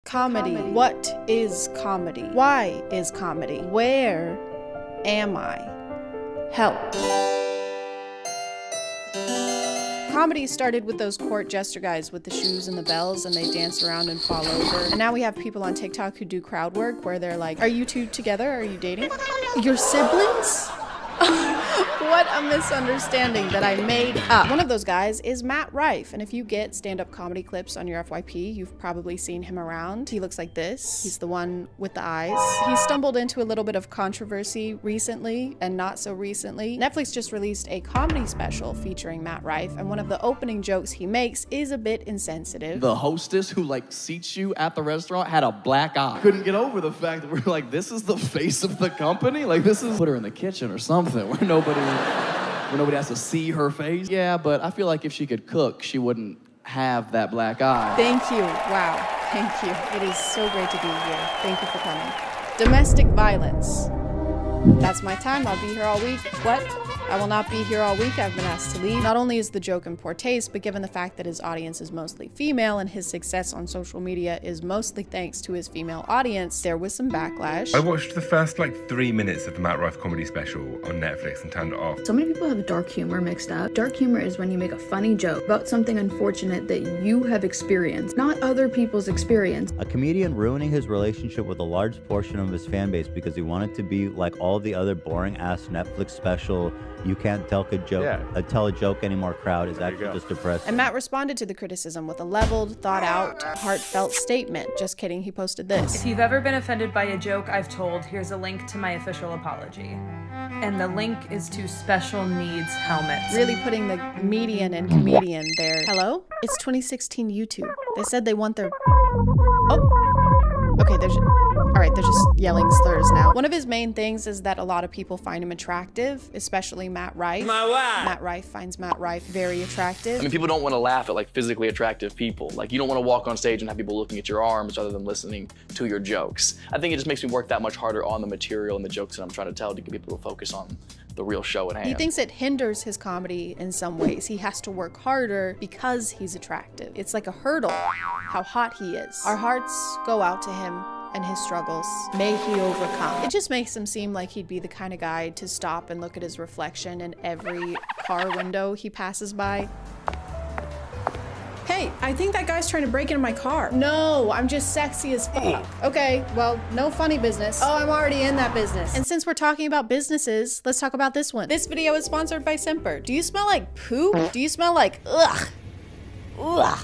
Comedy. What is comedy? Why is comedy? Where am I? Help. Comedy started with those court jester guys with the shoes and the bells, and they dance around and fall over. And now we have people on TikTok who do crowd work where they're like, are you two together? Are you dating? Your siblings? What a misunderstanding that I made up. One of those guys is Matt Rife, and if you get stand-up comedy clips on your FYP, you've probably seen him around. He looks like this. He's the one with the eyes. He stumbled into a little bit of controversy recently, and not so recently. Netflix just released a comedy special featuring Matt Rife, and one of the opening jokes he makes is a bit insensitive. The hostess who seats you at the restaurant had a black eye. Couldn't get over the fact that we're like, this is the face of the company? This is put her in the kitchen or something where nobody has to see her face. Yeah, but I feel like if she could cook, she wouldn't have that black eye. Thank you. Wow. Thank you. It is so great to be here. Thank you for coming. Domestic violence. That's my time. I'll be here all week. What? I will not be here all week. I've been asked to leave. Not only is the joke in poor taste, but given the fact that his audience is mostly female and his success on social media is mostly thanks to his female audience, there was some backlash. I watched the first 3 minutes of the Matt Rife comedy special on Netflix and turned it off. So many people have dark humor mixed up. Dark humor is when you make a funny joke about something unfortunate that you have experienced, not other people's experience. A comedian ruining his relationship with a large portion of his fan base because he wanted to be like all the other boring-ass Netflix special you can't tell a joke anymore crowd is actually just depressing. And Matt responded to the criticism with a leveled, thought-out, heartfelt statement. Just kidding, he posted this. If you've ever been offended by a joke I've told, here's a link to my official apology. And the link is to special needs helmets. Really putting the median and comedian there. Hello? It's 2016 YouTube. They said they want their... Oh. Okay, they're just yelling slurs now. One of his main things is that a lot of people find him attractive, especially Matt Rife. Matt Rife finds Matt Rife very attractive. I mean, people don't want to laugh at physically attractive people. You don't want to walk on stage and have people looking at your arms rather than listening to your jokes. I think it just makes me work that much harder on the material and the jokes that I'm trying to tell to get people to focus on the real show at hand. He thinks it hinders his comedy in some ways. He has to work harder because he's attractive. It's like a hurdle, how hot he is. Our hearts go out to him and his struggles. May he overcome. It just makes him seem like he'd be the kind of guy to stop and look at his reflection in every car window he passes by. Hey, I think that guy's trying to break into my car. No, I'm just sexy as fuck. Okay, well, no funny business. Oh, I'm already in that business. And since we're talking about businesses, let's talk about this one. This video is sponsored by Simper. Do you smell like poop? Do you smell like ugh? Ugh.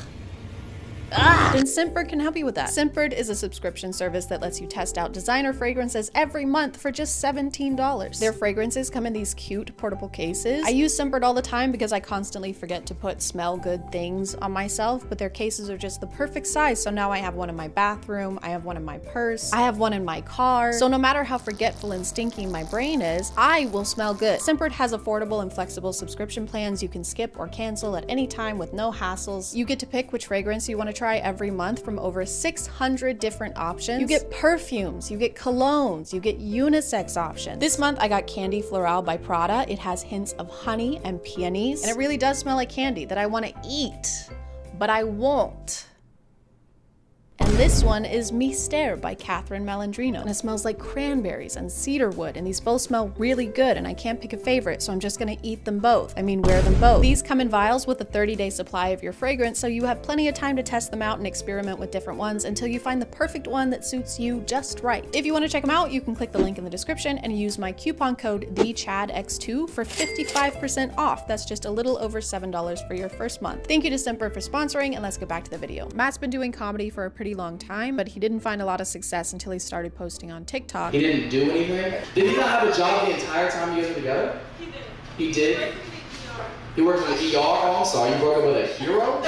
Then Scentbird can help you with that. Scentbird is a subscription service that lets you test out designer fragrances every month for just $17. Their fragrances come in these cute portable cases. I use Scentbird all the time because I constantly forget to put smell good things on myself, but their cases are just the perfect size. So now I have one in my bathroom, I have one in my purse, I have one in my car. So no matter how forgetful and stinky my brain is, I will smell good. Scentbird has affordable and flexible subscription plans you can skip or cancel at any time with no hassles. You get to pick which fragrance you want to try every month from over 600 different options. You get perfumes, you get colognes, you get unisex options. This month I got Candy Floral by Prada. It has hints of honey and peonies, and it really does smell like candy that I want to eat, but I won't. And this one is Mystère by Catherine Malandrino, and it smells like cranberries and cedarwood, and these both smell really good, and I can't pick a favorite, so I'm just gonna eat them both. I mean, wear them both. These come in vials with a 30-day supply of your fragrance, so you have plenty of time to test them out and experiment with different ones until you find the perfect one that suits you just right. If you want to check them out, you can click the link in the description and use my coupon code TheChadX2 for 55% off. That's just a little over $7 for your first month. Thank you to Scentbird for sponsoring, and let's get back to the video. Matt's been doing comedy for a pretty long time, but he didn't find a lot of success until he started posting on TikTok. He didn't do anything? Did he not have a job the entire time you guys were together? He did. He did? He worked in the ER? Oh, I'm sorry, you broke up with a hero?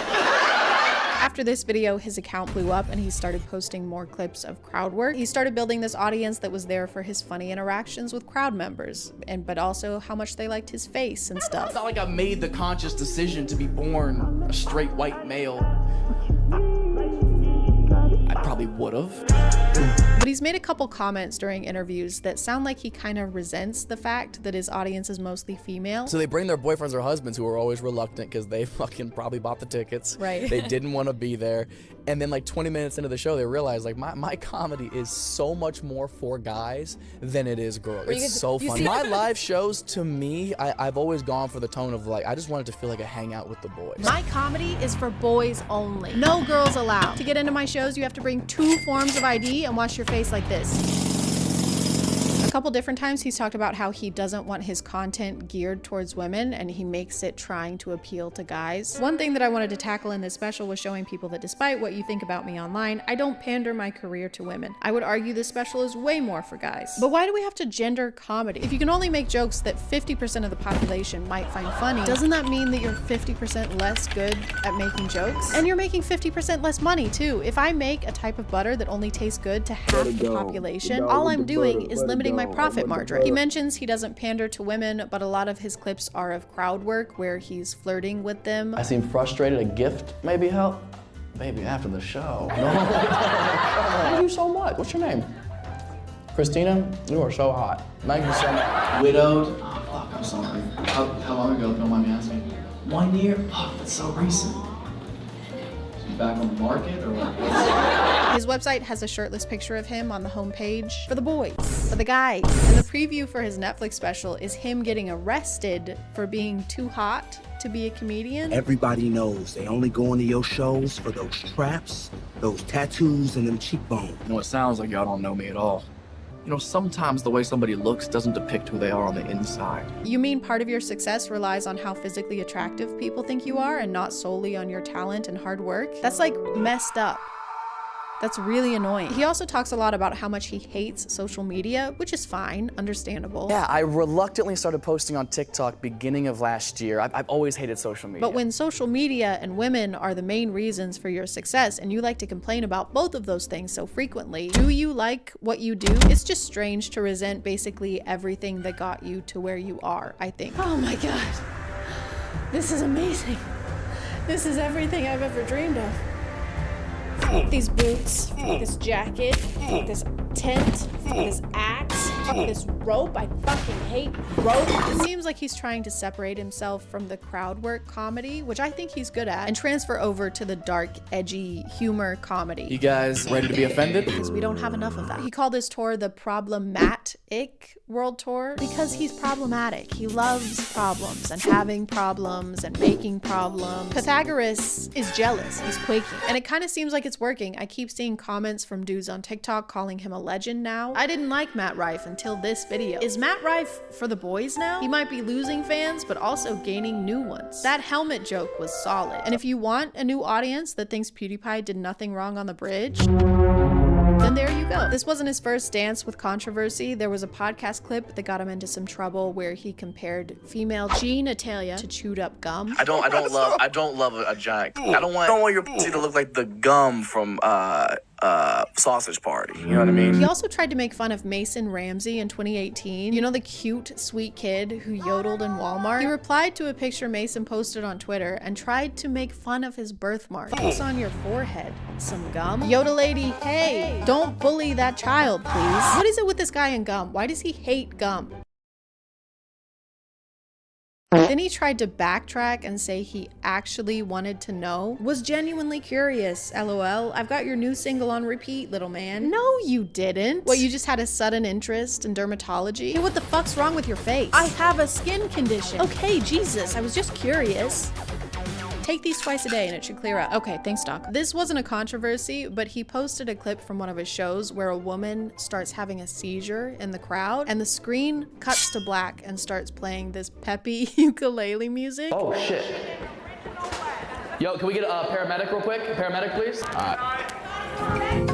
After this video, his account blew up and he started posting more clips of crowd work. He started building this audience that was there for his funny interactions with crowd members, but also how much they liked his face and stuff. It's not like I made the conscious decision to be born a straight white male. I probably would have. But But he's made a couple comments during interviews that sound like he kind of resents the fact that his audience is mostly female. So they bring their boyfriends or husbands who are always reluctant because they fucking probably bought the tickets. Right. They didn't want to be there. And then like 20 minutes into the show, they realize like my comedy is so much more for guys than it is girls. It's so funny. My live shows, to me, I've always gone for the tone of like, I just wanted to feel like a hangout with the boys. My comedy is for boys only. No girls allowed. To get into my shows, you have to bring 2 forms of ID and wash your face like this. A couple different times he's talked about how he doesn't want his content geared towards women and he makes it trying to appeal to guys. One thing that I wanted to tackle in this special was showing people that despite what you think about me online, I don't pander my career to women. I would argue this special is way more for guys. But why do we have to gender comedy? If you can only make jokes that 50% of the population might find funny, doesn't that mean that you're 50% less good at making jokes? And you're making 50% less money too. If I make a type of butter that only tastes good to half the population, all I'm doing is limiting my profit margin. He mentions he doesn't pander to women, but a lot of his clips are of crowd work where he's flirting with them. I seem frustrated. A gift maybe help? Baby, after the show. Thank you so much. What's your name? Christina? You are so hot. Thank you so much. Widowed? Oh, fuck, I'm sorry. How long ago, if you don't mind me asking? 1 year? Oh, that's so recent. So you back on the market or what? His website has a shirtless picture of him on the homepage for the boys, for the guys. And the preview for his Netflix special is him getting arrested for being too hot to be a comedian. Everybody knows they only go into your shows for those traps, those tattoos, and them cheekbones. You know, it sounds like y'all don't know me at all. You know, sometimes the way somebody looks doesn't depict who they are on the inside. You mean part of your success relies on how physically attractive people think you are and not solely on your talent and hard work? That's like messed up. That's really annoying. He also talks a lot about how much he hates social media, which is fine, understandable. Yeah, I reluctantly started posting on TikTok beginning of last year. I've always hated social media. But when social media and women are the main reasons for your success and you like to complain about both of those things so frequently, do you like what you do? It's just strange to resent basically everything that got you to where you are, I think. Oh my God, this is amazing. This is everything I've ever dreamed of. These boots, this jacket, this tent, this axe, this rope. I fucking hate rope. It seems like he's trying to separate himself from the crowd work comedy, which I think he's good at, and transfer over to the dark, edgy humor comedy. You guys ready to be offended? Because we don't have enough of that. He called his tour the Problematic World Tour because he's problematic. He loves problems and having problems and making problems. Pythagoras is jealous. He's quaking. And it kind of seems like it's working. I keep seeing comments from dudes on TikTok calling him a legend now. I didn't like Matt Rife until this video. Is Matt Rife for the boys now? He might be losing fans, but also gaining new ones. That helmet joke was solid. And if you want a new audience that thinks PewDiePie did nothing wrong on the bridge, then there you go. This wasn't his first dance with controversy. There was a podcast clip that got him into some trouble where he compared female genitalia to chewed up gum. I don't love a giant. I don't want your pussy to look like the gum from Sausage Party. You know what I mean? He also tried to make fun of Mason Ramsey in 2018. You know, the cute, sweet kid who yodeled in Walmart? He replied to a picture Mason posted on Twitter and tried to make fun of his birthmark. Focus on your forehead. Some gum? Yoda lady, hey, don't bully that child, please. What is it with this guy and gum? Why does he hate gum? Then he tried to backtrack and say he actually wanted to know. Was genuinely curious, LOL. I've got your new single on repeat, little man. No, you didn't. What, you just had a sudden interest in dermatology? Hey, what the fuck's wrong with your face? I have a skin condition. Okay, Jesus, I was just curious. Take these twice a day and it should clear up. Okay, thanks, doc. This wasn't a controversy, but he posted a clip from one of his shows where a woman starts having a seizure in the crowd and the screen cuts to black and starts playing this peppy ukulele music. Oh, shit. Yo, can we get a paramedic real quick? Paramedic, please? All right.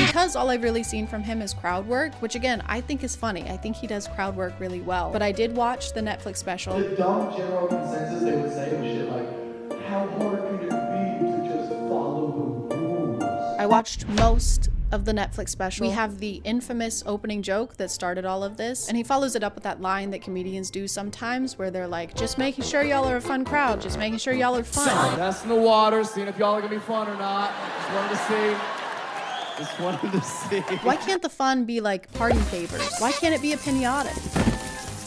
Because all I've really seen from him is crowd work, which again, I think is funny. I think he does crowd work really well. But I did watch the Netflix special. The dumb general consensus they would say was shit like, how hard could it be to just follow the rules? I watched most of the Netflix special. We have the infamous opening joke that started all of this, and he follows it up with that line that comedians do sometimes where they're like, just making sure y'all are a fun crowd, just making sure y'all are fun. Testing the water, seeing if y'all are gonna be fun or not. Just wanted to see. Just wanted to see. Why can't the fun be like party favors? Why can't it be a pinata?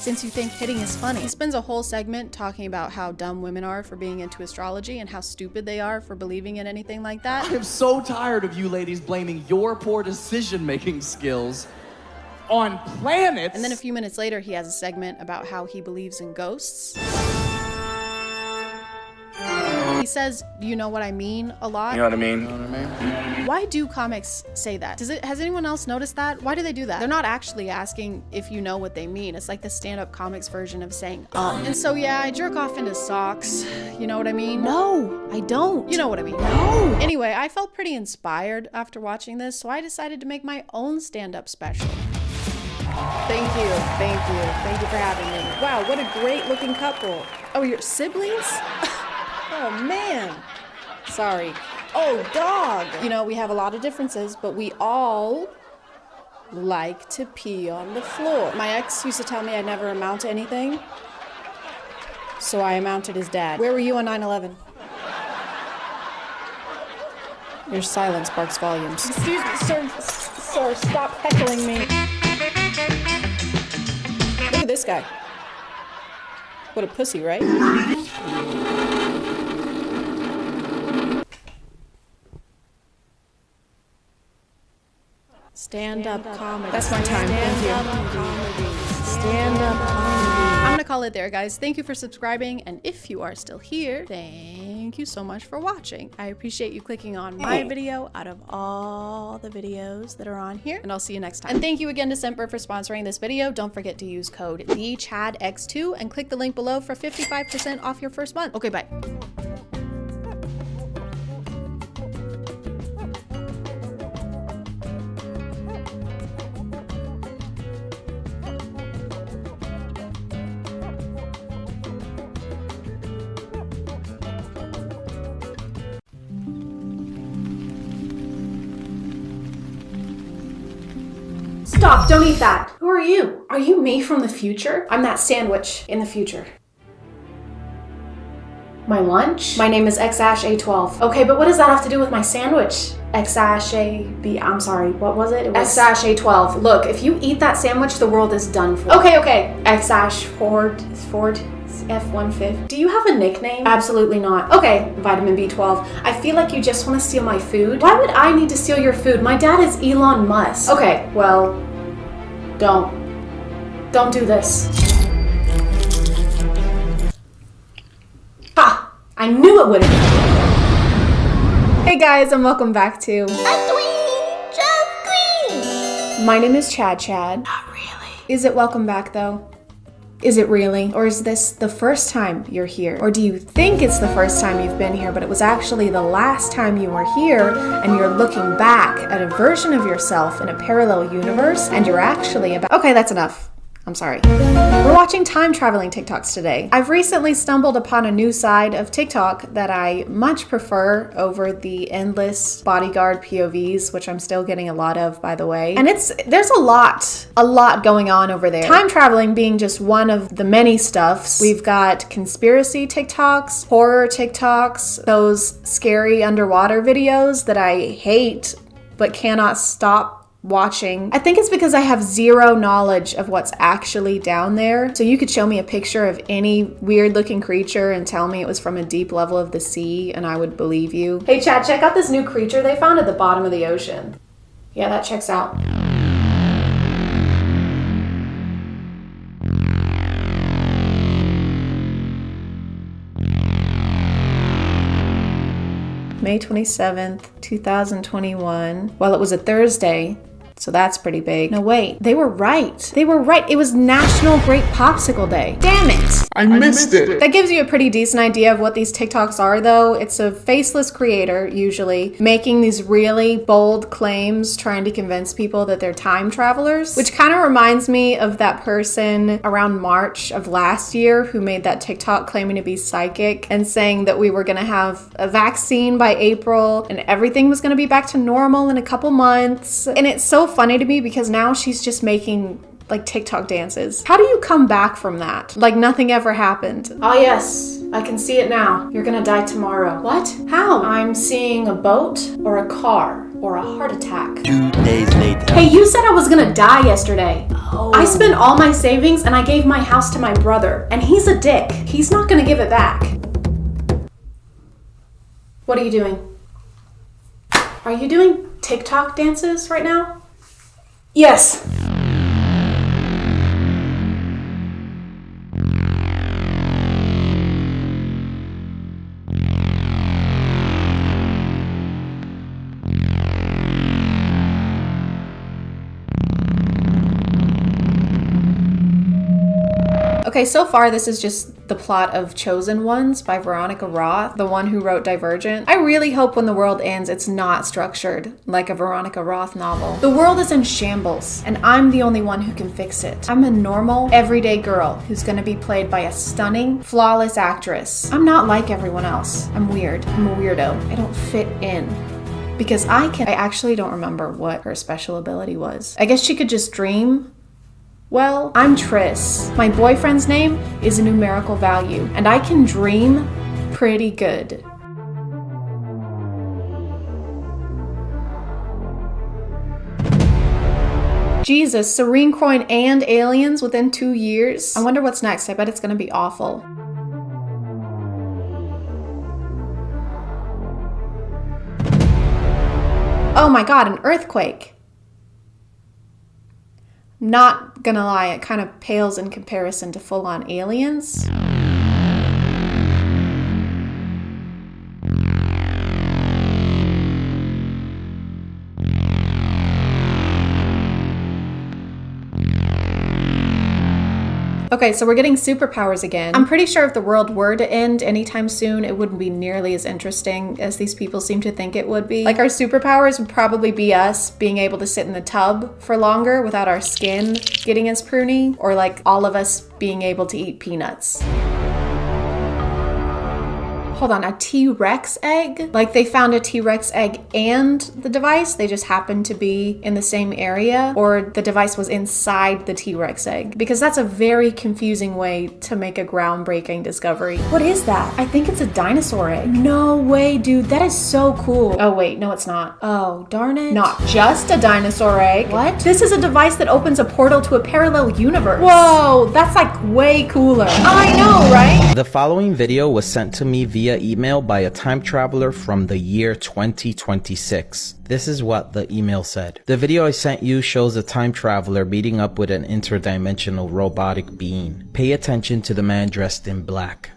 Since you think hitting is funny. He spends a whole segment talking about how dumb women are for being into astrology and how stupid they are for believing in anything like that. I am so tired of you ladies blaming your poor decision-making skills on planets. And then a few minutes later, he has a segment about how he believes in ghosts. He says, you know what I mean, a lot. You know what I mean? You know what I mean? Why do comics say that? Has anyone else noticed that? Why do they do that? They're not actually asking if you know what they mean. It's like the stand-up comics version of saying, And so yeah, I jerk off into socks. You know what I mean? No, I don't. You know what I mean? No. Anyway, I felt pretty inspired after watching this, so I decided to make my own stand-up special. Thank you, thank you. Thank you for having me. Wow, what a great looking couple. Oh, you're siblings? Oh man, sorry. Oh, dog. You know, we have a lot of differences, but we all like to pee on the floor. My ex used to tell me I'd never amount to anything, so I amounted his dad. Where were you on 9/11? Your silence sparks volumes. Excuse me, sir, stop heckling me. Look at this guy. What a pussy, right? Stand-up comedy. That's my time. Thank you. Stand-up comedy. I'm gonna call it there, guys. Thank you for subscribing, and if you are still here, thank you so much for watching. I appreciate you clicking on my video out of all the videos that are on here, and I'll see you next time. And thank you again to Semper for sponsoring this video. Don't forget to use code TheChadX2 and click the link below for 55% off your first month. Okay, bye. Stop, don't eat that. Who are you? Are you me from the future? I'm that sandwich in the future. My lunch? My name is XAsh-A12. Okay, but what does that have to do with my sandwich? XAsh-A-B, I'm sorry, what was it? It was XAsh-A12. Look, if you eat that sandwich, the world is done for. Okay. XAsh-Ford, F-150. Do you have a nickname? Absolutely not. Okay, vitamin B12. I feel like you just want to steal my food. Why would I need to steal your food? My dad is Elon Musk. Okay, well, don't do this. Ha! I knew it wouldn't. Hey guys, and welcome back to My name is ChadChad. Not really. Is it welcome back though? Is it really? Or is this the first time you're here? Or do you think it's the first time you've been here, but it was actually the last time you were here, and you're looking back at a version of yourself in a parallel universe, and you're actually about— Okay, that's enough. I'm sorry. We're watching time traveling TikToks today. I've recently stumbled upon a new side of TikTok that I much prefer over the endless bodyguard POVs, which I'm still getting a lot of, by the way. And there's a lot going on over there. Time traveling being just one of the many stuffs. We've got conspiracy TikToks, horror TikToks, those scary underwater videos that I hate but cannot stop watching. I think it's because I have zero knowledge of what's actually down there. So you could show me a picture of any weird looking creature and tell me it was from a deep level of the sea and I would believe you. Hey Chad, check out this new creature they found at the bottom of the ocean. Yeah, that checks out. May 27th, 2021. Well, it was a Thursday, So that's pretty big. No, wait, they were right. They were right. It was National Grape Popsicle Day. Damn it. I missed it. That gives you a pretty decent idea of what these TikToks are, though. It's a faceless creator, usually, making these really bold claims, trying to convince people that they're time travelers, which kind of reminds me of that person around March of last year who made that TikTok claiming to be psychic and saying that we were going to have a vaccine by April and everything was going to be back to normal in a couple months. And it's so funny to me because now she's just making like TikTok dances. How do you come back from that? Like nothing ever happened. Oh yes, I can see it now. You're gonna die tomorrow. What? How? I'm seeing a boat or a car or a heart attack. 2 days later. Hey, you said I was gonna die yesterday. Oh. I spent all my savings and I gave my house to my brother, and he's a dick. He's not gonna give it back. What are you doing? Are you doing TikTok dances right now? Yes. Okay, so far this is just the plot of Chosen Ones by Veronica Roth, the one who wrote Divergent. I really hope when the world ends, it's not structured like a Veronica Roth novel. The world is in shambles, and I'm the only one who can fix it. I'm a normal, everyday girl who's gonna be played by a stunning, flawless actress. I'm not like everyone else. I'm weird. I'm a weirdo. I don't fit in. Because I actually don't remember what her special ability was. I guess she could just dream. Well, I'm Tris. My boyfriend's name is a numerical value, and I can dream pretty good. Jesus, Serene Coin and aliens within 2 years? I wonder what's next. I bet it's gonna be awful. Oh my god, an earthquake. Not gonna lie, it kind of pales in comparison to full-on aliens. Okay, so we're getting superpowers again. I'm pretty sure if the world were to end anytime soon, it wouldn't be nearly as interesting as these people seem to think it would be. Like, our superpowers would probably be us being able to sit in the tub for longer without our skin getting as pruny, or like all of us being able to eat peanuts. Hold on, a T-Rex egg? Like they found a T-Rex egg and the device, they just happened to be in the same area, or the device was inside the T-Rex egg? Because that's a very confusing way to make a groundbreaking discovery. What is that? I think it's a dinosaur egg. No way, dude, that is so cool. Oh wait, no it's not. Oh, darn it. Not just a dinosaur egg. What? This is a device that opens a portal to a parallel universe. Whoa, that's like way cooler. I know, right? The following video was sent to me via email by a time traveler from the year 2026. This is what the email said. The video I sent you shows a time traveler meeting up with an interdimensional robotic being. Pay attention to the man dressed in black.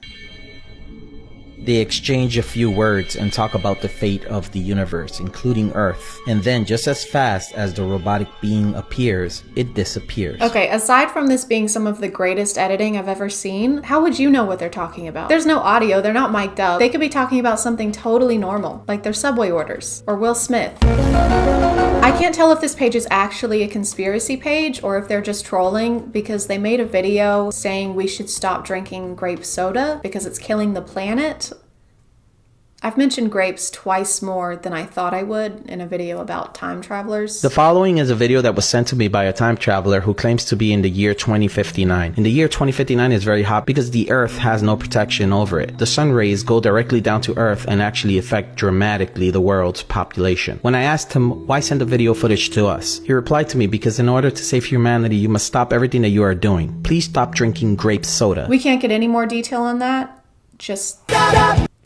They exchange a few words and talk about the fate of the universe, including Earth. And then just as fast as the robotic being appears, it disappears. Okay, aside from this being some of the greatest editing I've ever seen, how would you know what they're talking about? There's no audio, they're not mic'd up. They could be talking about something totally normal, like their Subway orders, or Will Smith. I can't tell if this page is actually a conspiracy page or if they're just trolling, because they made a video saying we should stop drinking grape soda because it's killing the planet. I've mentioned grapes twice more than I thought I would in a video about time travelers. The following is a video that was sent to me by a time traveler who claims to be in the year 2059. In the year 2059 is very hot because the Earth has no protection over it. The sun rays go directly down to Earth and actually affect dramatically the world's population. When I asked him why send the video footage to us, he replied to me, because in order to save humanity, you must stop everything that you are doing. Please stop drinking grape soda. We can't get any more detail on that? Just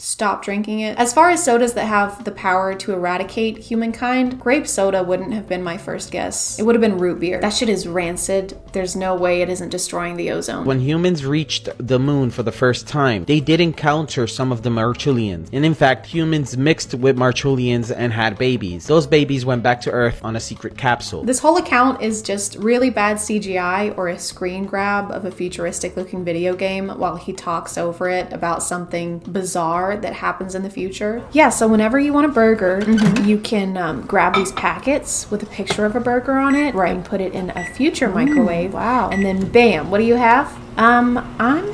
stop drinking it. As far as sodas that have the power to eradicate humankind, grape soda wouldn't have been my first guess. It would have been root beer. That shit is rancid. There's no way it isn't destroying the ozone. When humans reached the moon for the first time, they did encounter some of the Marchulians. And in fact, humans mixed with Marchulians and had babies. Those babies went back to Earth on a secret capsule. This whole account is just really bad CGI or a screen grab of a futuristic looking video game while he talks over it about something bizarre that happens in the future. Yeah, so whenever you want a burger, you can grab these packets with a picture of a burger on it, right, and put it in a future microwave. Wow. And then bam, what do you have? I'm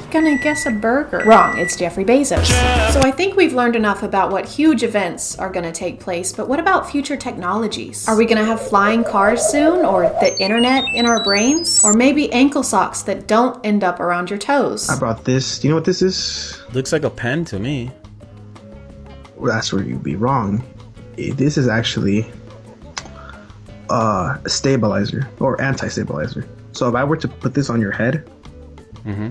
gonna guess a burger. Wrong, it's Jeffrey Bezos. So I think we've learned enough about what huge events are gonna take place, but what about future technologies? Are we gonna have flying cars soon, or the internet in our brains? Or maybe ankle socks that don't end up around your toes? I brought this. Do you know what this is? Looks like a pen to me. Well, that's where you'd be wrong. This is actually a stabilizer or anti-stabilizer. So if I were to put this on your head,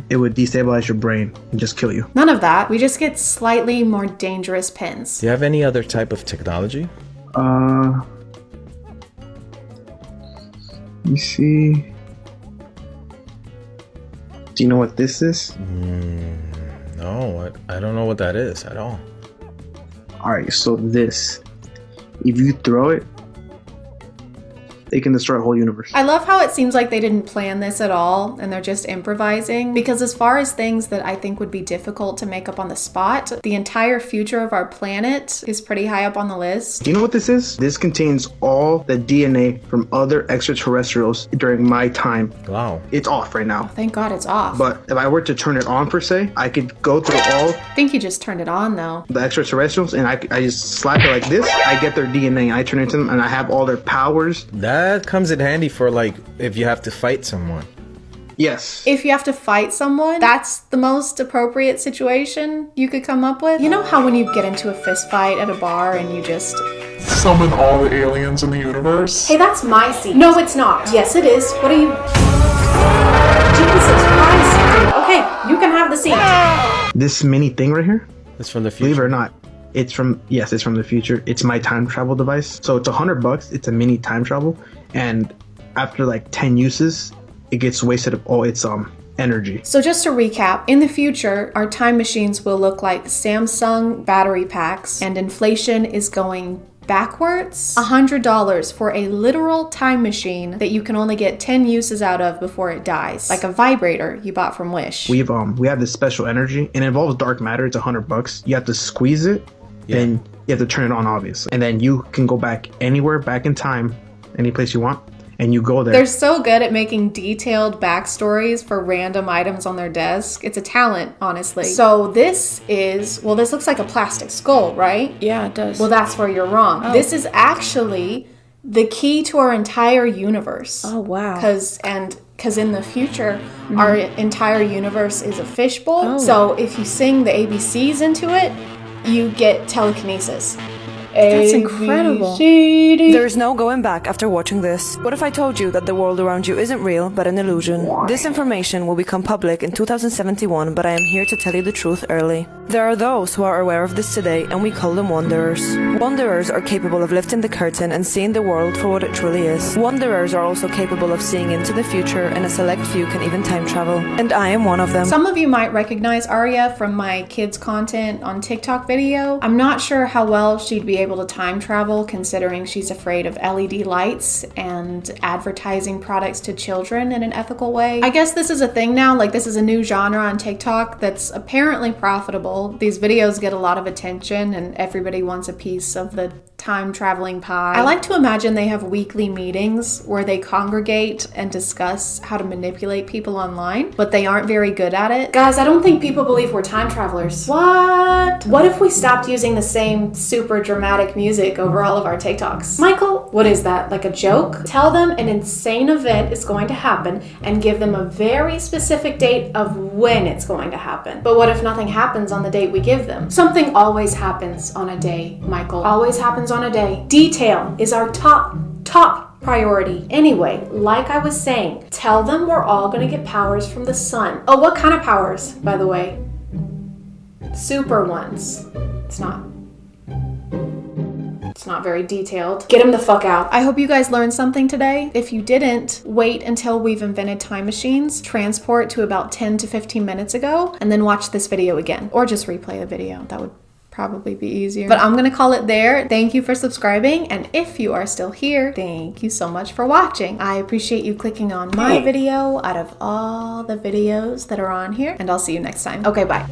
it would destabilize your brain and just kill you. None of that. We just get slightly more dangerous pens. Do you have any other type of technology? Let me see. Do you know what this is? No, I don't know what that is at all. Alright, so this, if you throw it, it can destroy a whole universe. I love how it seems like they didn't plan this at all and they're just improvising, because as far as things that I think would be difficult to make up on the spot, the entire future of our planet is pretty high up on the list. Do you know what this is? This contains all the DNA from other extraterrestrials during my time. Wow. It's off right now. Thank God it's off. But if I were to turn it on per se, I could go through all I think you just turned it on though. the extraterrestrials and I just slap it like this. I get their DNA, I turn it into them, and I have all their powers. That comes in handy for like if you have to fight someone. Yes. If you have to fight someone, that's the most appropriate situation you could come up with. You know how when you get into a fist fight at a bar and you just summon all the aliens in the universe? Hey, that's my seat. No, it's not. Yes, it is. What are you... Jesus Christ, dude. Okay, you can have the seat. This mini thing right here, it's from the future. Believe it or not, it's from the future. It's my time travel device. So it's $100. It's a mini time travel, and after like 10 uses, it gets wasted of all its energy. So just to recap, in the future, our time machines will look like Samsung battery packs, and inflation is going backwards. $100 for a literal time machine that you can only get 10 uses out of before it dies, like a vibrator you bought from Wish. We have this special energy, and it involves dark matter. It's $100. You have to squeeze it, then you have to turn it on, obviously, and then you can go back anywhere, back in time, any place you want, and you go there. They're so good at making detailed backstories for random items on their desk. It's a talent, honestly. So this is, well, this looks like a plastic skull, right? Yeah, it does. Well, that's where you're wrong. Oh. This is actually the key to our entire universe. Oh, wow. Because in the future, our entire universe is a fishbowl. Oh. So if you sing the ABCs into it, you get telekinesis. That's incredible. There's no going back after watching this. What if I told you that the world around you isn't real, but an illusion? This information will become public in 2071, but I am here to tell you the truth early. There are those who are aware of this today, and we call them wanderers. Wanderers are capable of lifting the curtain and seeing the world for what it truly is. Wanderers are also capable of seeing into the future, and a select few can even time travel. And I am one of them. Some of you might recognize Arya from my kids' content on TikTok video. I'm not sure how well she'd be able to time travel, considering she's afraid of LED lights and advertising products to children in an ethical way. I guess this is a thing now, like this is a new genre on TikTok that's apparently profitable. These videos get a lot of attention and everybody wants a piece of the time traveling pie. I like to imagine they have weekly meetings where they congregate and discuss how to manipulate people online, but they aren't very good at it. Guys, I don't think people believe we're time travelers. What? What if we stopped using the same super dramatic music over all of our TikToks? Michael, what is that? Like a joke? Tell them an insane event is going to happen and give them a very specific date of when it's going to happen. But what if nothing happens on the date we give them? Something always happens on a day, Michael. Always happens on a day. Detail is our top priority. Anyway, like I was saying, tell them we're all gonna get powers from the sun. Oh, what kind of powers, by the way? super ones. It's not very detailed. Get him the fuck out. I hope you guys learned something today. If you didn't, wait until we've invented time machines, transport to about 10 to 15 minutes ago, and then watch this video again. Or just replay the video. That would probably be easier. But I'm gonna call it there. Thank you for subscribing, and if you are still here, thank you so much for watching. I appreciate you clicking on my video out of all the videos that are on here, and I'll see you next time. Okay, bye.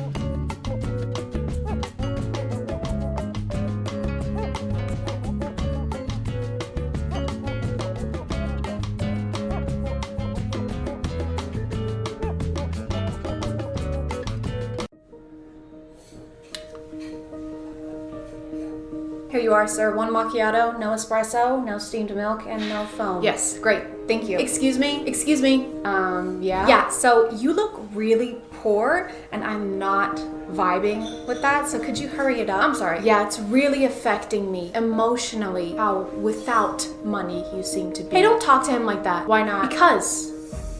Here you are, sir. 1 macchiato, no espresso, no steamed milk, and no foam. Yes, great. Thank you. Excuse me? Excuse me? Yeah? Yeah, so you look really poor, and I'm not vibing with that, so could you hurry it up? I'm sorry. Yeah, it's really affecting me emotionally how without money you seem to be. Hey, don't talk to him like that. Why not? Because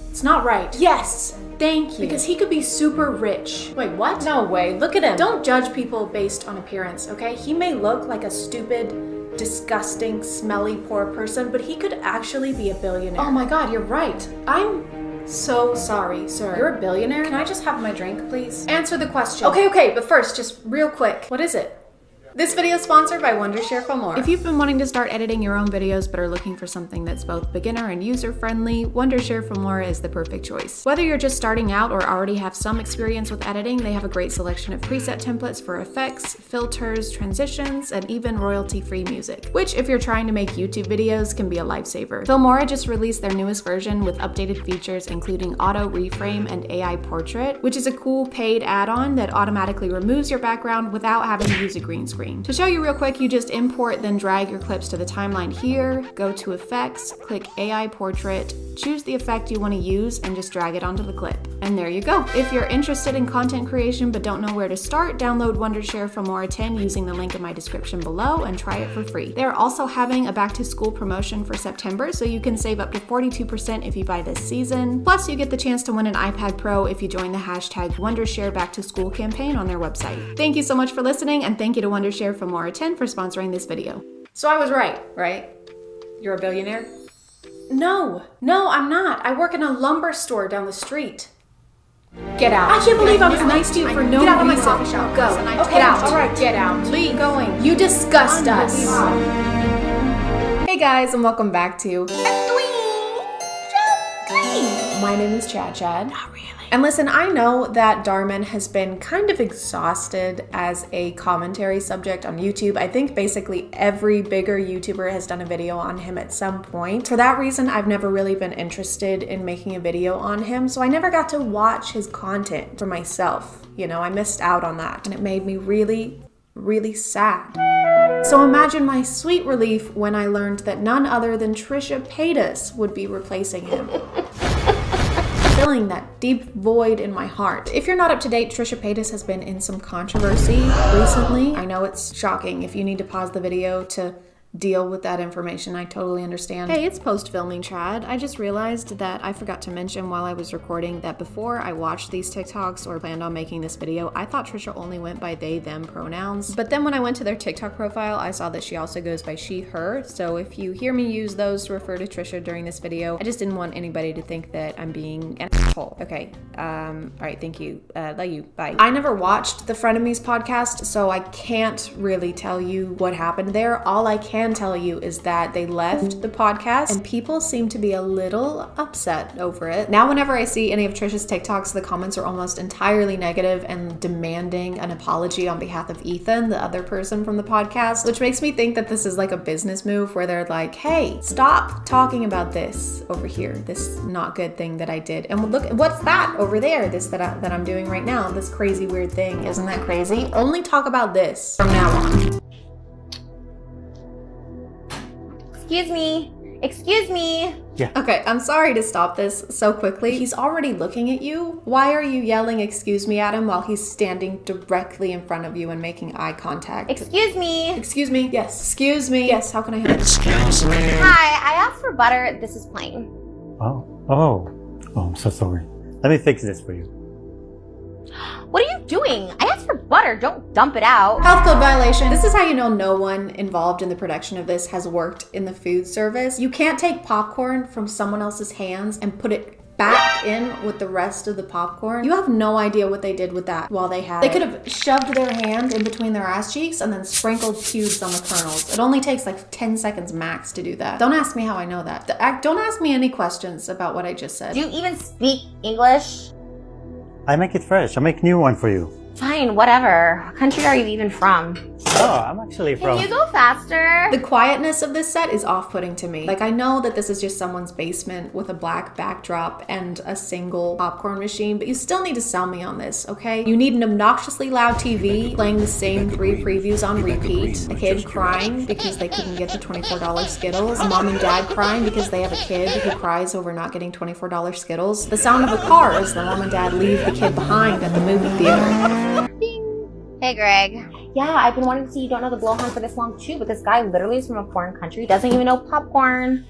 it's not right. Yes! Thank you. Because he could be super rich. Wait, what? No way. Look at him. Don't judge people based on appearance, okay? He may look like a stupid, disgusting, smelly, poor person, but he could actually be a billionaire. Oh my god, you're right. I'm so sorry, sir. You're a billionaire? Can I just have my drink, please? Answer the question. Okay, but first, just real quick. What is it? This video is sponsored by Wondershare for More. If you've been wanting to start editing your own videos but are looking for something that's both beginner and user-friendly, Wondershare for More is the perfect choice. Whether you're just starting out or already have some experience with editing, they have a great selection of preset templates for effects, filters, transitions, and even royalty-free music, which if you're trying to make YouTube videos can be a lifesaver. Filmora just released their newest version with updated features including auto reframe and AI portrait, which is a cool paid add-on that automatically removes your background without having to use a green screen. To show you real quick, you just import then drag your clips to the timeline here, go to effects, click AI portrait, choose the effect you want to use, and just drag it onto the clip. And there you go. If you're interested in content creation but don't know where to start, download Wondershare for More 10 using the link in my description below and try it for free. They're also having a back to school promotion for September, so you can save up to 42% if you buy this season. Plus, you get the chance to win an iPad Pro if you join the hashtag Wondershare Back to School campaign on their website. Thank you so much for listening, and thank you to Wondershare for More 10 for sponsoring this video. So I was right? You're a billionaire? No, I'm not. I work in a lumber store down the street. Get out. I can't believe I was nice to you for no reason. Get out of my coffee shop. Go. Okay, get out. All right, get out. Leave. Going. You disgust us. Hey guys, and welcome back to My name is ChadChad. Not really. And listen, I know that Darman has been kind of exhausted as a commentary subject on YouTube. I think basically every bigger YouTuber has done a video on him at some point. For that reason, I've never really been interested in making a video on him, so I never got to watch his content for myself. You know, I missed out on that, and it made me really, really sad. So imagine my sweet relief when I learned that none other than Trisha Paytas would be replacing him. Filling that deep void in my heart. If you're not up to date, Trisha Paytas has been in some controversy recently. I know it's shocking. If you need to pause the video to deal with that information, I totally understand. Hey, it's post-filming, Chad. I just realized that I forgot to mention while I was recording that before I watched these TikToks or planned on making this video, I thought Trisha only went by they, them pronouns. But then when I went to their TikTok profile, I saw that she also goes by she, her. So if you hear me use those to refer to Trisha during this video, I just didn't want anybody to think that I'm being an asshole. Okay, all right, thank you. Love you, bye. I never watched the Frenemies podcast, so I can't really tell you what happened there. All I can tell you is that they left the podcast and people seem to be a little upset over it. Now whenever I see any of Trisha's TikToks, the comments are almost entirely negative and demanding an apology on behalf of Ethan, the other person from the podcast, which makes me think that this is like a business move where they're like, hey, stop talking about this over here, this not good thing that I did. And look, what's that over there, this that I'm doing right now, this crazy weird thing. Isn't that crazy? Only talk about this from now on. Excuse me. Yeah. Okay, I'm sorry to stop this so quickly. He's already looking at you. Why are you yelling excuse me at him while he's standing directly in front of you and making eye contact? Excuse me. Excuse me. Yes. Excuse me. Yes, how can I help you? Excuse me. Hi, I asked for butter. This is plain. Oh, I'm so sorry. Let me fix this for you. What are you doing? I asked for butter. Don't dump it out. Health code violation. This is how you know no one involved in the production of this has worked in the food service. You can't take popcorn from someone else's hands and put it back in with the rest of the popcorn. You have no idea what they did with that while they had it. They could have shoved their hand in between their ass cheeks and then sprinkled cubes on the kernels. It only takes like 10 seconds max to do that. Don't ask me how I know that. Don't ask me any questions about what I just said. Do you even speak English? I make it fresh. I make new one for you. Fine, whatever. What country are you even from? Oh, I'm actually from... Can you go faster? The quietness of this set is off-putting to me. Like, I know that this is just someone's basement with a black backdrop and a single popcorn machine, but you still need to sell me on this, okay? You need an obnoxiously loud TV playing the same 3 previews on repeat, a kid crying because they couldn't get the $24 Skittles, a mom and dad crying because they have a kid who cries over not getting $24 Skittles, the sound of a car as the mom and dad leave the kid behind at the movie theater. Hey, Greg. Yeah, I've been wanting to see You Don't Know the Blowhorn for this long too, but this guy literally is from a foreign country, doesn't even know popcorn.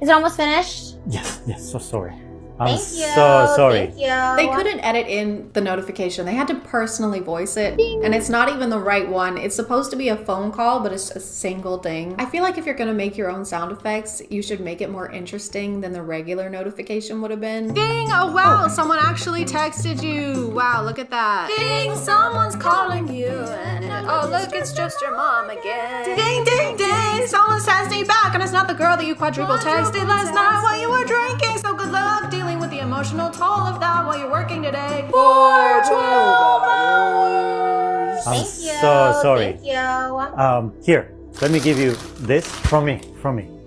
Is it almost finished? Yes, so sorry. I'm Thank you. so sorry. Thank you. They couldn't edit in the notification. They had to personally voice it. Ding. And it's not even the right one. It's supposed to be a phone call, but it's a single ding. I feel like if you're gonna make your own sound effects, you should make it more interesting than the regular notification would have been. Ding! Oh wow, someone actually texted you. Wow, look at that. Ding! Someone's calling you. Oh look, it's just your mom again. Ding, ding, ding! Someone's texting back, and it's not the girl that you quadruple texted last night while you were drinking. So good luck dealing with the emotional toll of that while you're working today for 12 hours. I'm Thank you. so sorry. Thank you. Here, let me give you this from me.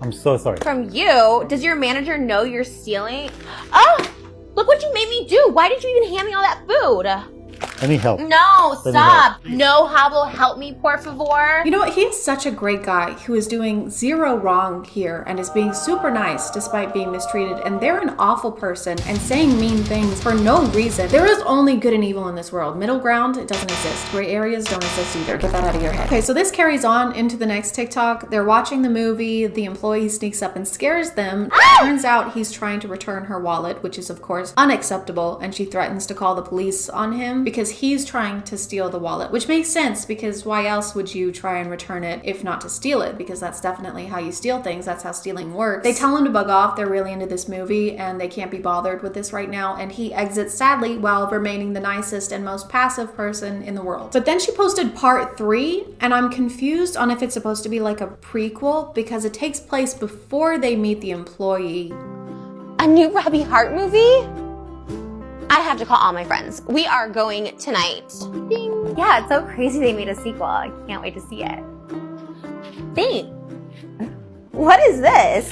I'm so sorry. From you? Does your manager know you're stealing? Oh, look what you made me do. Why did you even hand me all that food? Let me help. No, stop. No hablo, help me, por favor. You know what? He is such a great guy who is doing zero wrong here and is being super nice despite being mistreated. And they're an awful person and saying mean things for no reason. There is only good and evil in this world. Middle ground, it doesn't exist. Gray areas don't exist either. Get that out of your head. Okay, so this carries on into the next TikTok. They're watching the movie. The employee sneaks up and scares them. Turns out he's trying to return her wallet, which is of course unacceptable. And she threatens to call the police on him because he's trying to steal the wallet, which makes sense because why else would you try and return it if not to steal it? Because that's definitely how you steal things. That's how stealing works. They tell him to bug off. They're really into this movie and they can't be bothered with this right now. And he exits sadly while remaining the nicest and most passive person in the world. But then she posted part 3 and I'm confused on if it's supposed to be like a prequel because it takes place before they meet the employee. A new Robbie Hart movie? I have to call all my friends. We are going tonight. Ding. Yeah, it's so crazy they made a sequel. I can't wait to see it. Thanks. What is this?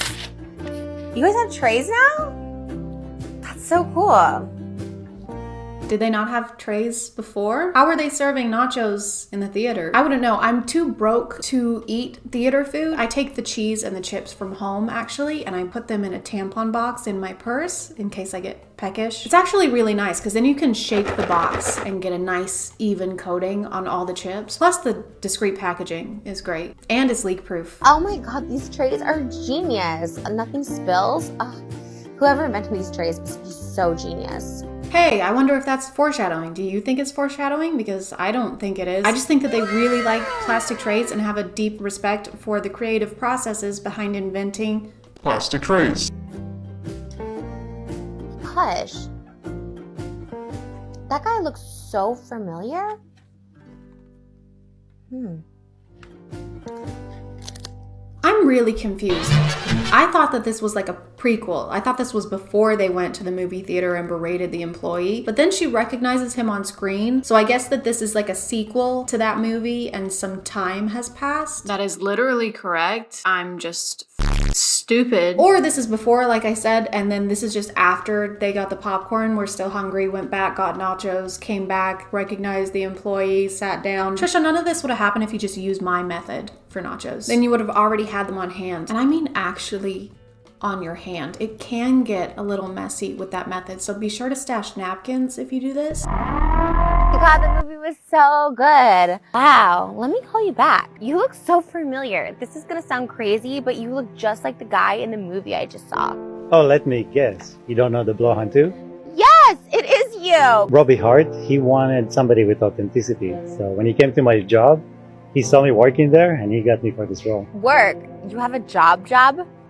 You guys have trays now? That's so cool. Did they not have trays before? How were they serving nachos in the theater? I wouldn't know. I'm too broke to eat theater food. I take the cheese and the chips from home actually, and I put them in a tampon box in my purse in case I get peckish. It's actually really nice because then you can shake the box and get a nice even coating on all the chips. Plus the discreet packaging is great and it's leak proof. Oh my God, these trays are genius. Nothing spills. Whoever invented these trays must be so genius. Hey, I wonder if that's foreshadowing. Do you think it's foreshadowing? Because I don't think it is. I just think that they really like plastic trays and have a deep respect for the creative processes behind inventing plastic trays. Hush. That guy looks so familiar. I'm really confused. I thought that this was like a prequel. I thought this was before they went to the movie theater and berated the employee, but then she recognizes him on screen. So I guess that this is like a sequel to that movie and some time has passed. That is literally correct. I'm just stupid. Or this is before, like I said, and then this is just after they got the popcorn, were still hungry, went back, got nachos, came back, recognized the employee, sat down. Trisha, none of this would have happened if you just used my method for nachos. Then you would have already had them on hand. And I mean actually on your hand. It can get a little messy with that method, so be sure to stash napkins if you do this. God, the movie was so good. Wow, let me call you back. You look so familiar. This is gonna sound crazy, but you look just like the guy in the movie I just saw. Oh, let me guess. You don't know the Blowhorn too? Yes, it is you. Robbie Hart, he wanted somebody with authenticity. So when he came to my job, he saw me working there and he got me for this role. Work? You have a job?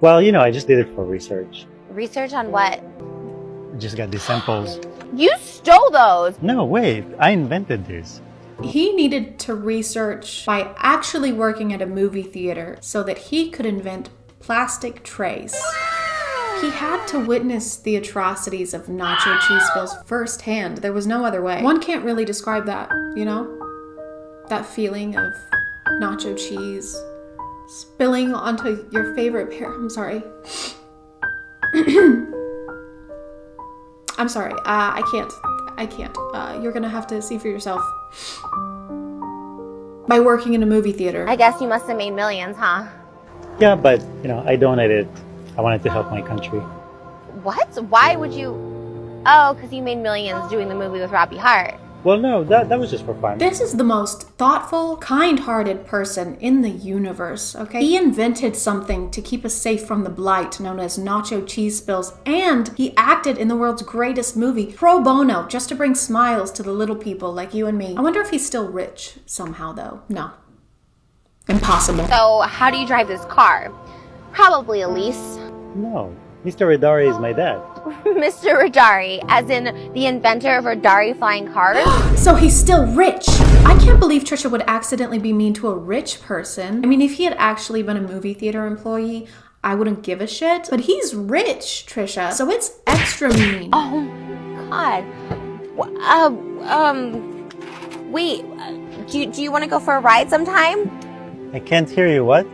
Well, you know, I just did it for research. Research on what? I just got these samples. You stole those. No, wait, I invented this. He needed to research by actually working at a movie theater so that he could invent plastic trays. He had to witness the atrocities of nacho cheese spills firsthand. There was no other way. One can't really describe that, you know? That feeling of nacho cheese spilling onto your favorite pair. I'm sorry. I'm sorry. I can't. You're gonna have to see for yourself. By working in a movie theater. I guess you must have made millions, huh? Yeah, but, you know, I donated. I wanted to help my country. What? Why would you? Oh, because you made millions doing the movie with Robbie Hart. Well, no, that was just for fun. This is the most thoughtful, kind-hearted person in the universe, okay? He invented something to keep us safe from the blight known as nacho cheese spills, and he acted in the world's greatest movie, pro bono, just to bring smiles to the little people like you and me. I wonder if he's still rich somehow, though. No. Impossible. So, how do you drive this car? Probably a lease. No, Mr. Radari is my dad. Mr. Radari, as in the inventor of Radari flying cars? So he's still rich. I can't believe Trisha would accidentally be mean to a rich person. I mean, if he had actually been a movie theater employee, I wouldn't give a shit. But he's rich, Trisha, so it's extra mean. Oh, God. Wait, do you want to go for a ride sometime? I can't hear you, what?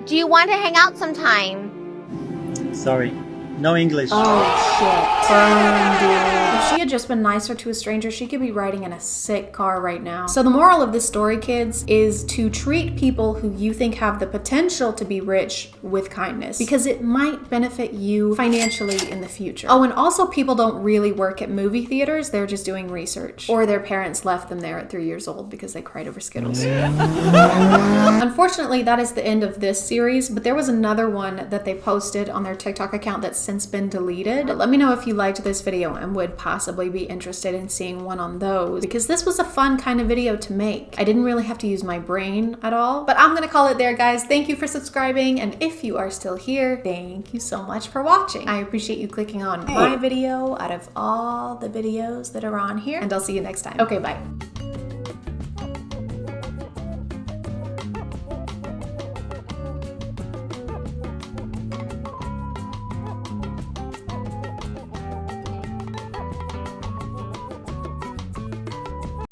Do you want to hang out sometime? Sorry, no English. Oh, shit. Burn, dude. If she had just been nicer to a stranger, she could be riding in a sick car right now. So the moral of this story, kids, is to treat people who you think have the potential to be rich with kindness, because it might benefit you financially in the future. Oh, and also people don't really work at movie theaters. They're just doing research. Or their parents left them there at 3 years old because they cried over Skittles. Unfortunately, that is the end of this series, but there was another one that they posted on their TikTok account that's since been deleted. But let me know if you liked this video and would possibly be interested in seeing one on those, because this was a fun kind of video to make. I didn't really have to use my brain at all. But I'm gonna call it there, guys. Thank you for subscribing, and if you are still here, thank you so much for watching. I appreciate you clicking on my video out of all the videos that are on here, and I'll see you next time. Okay, bye.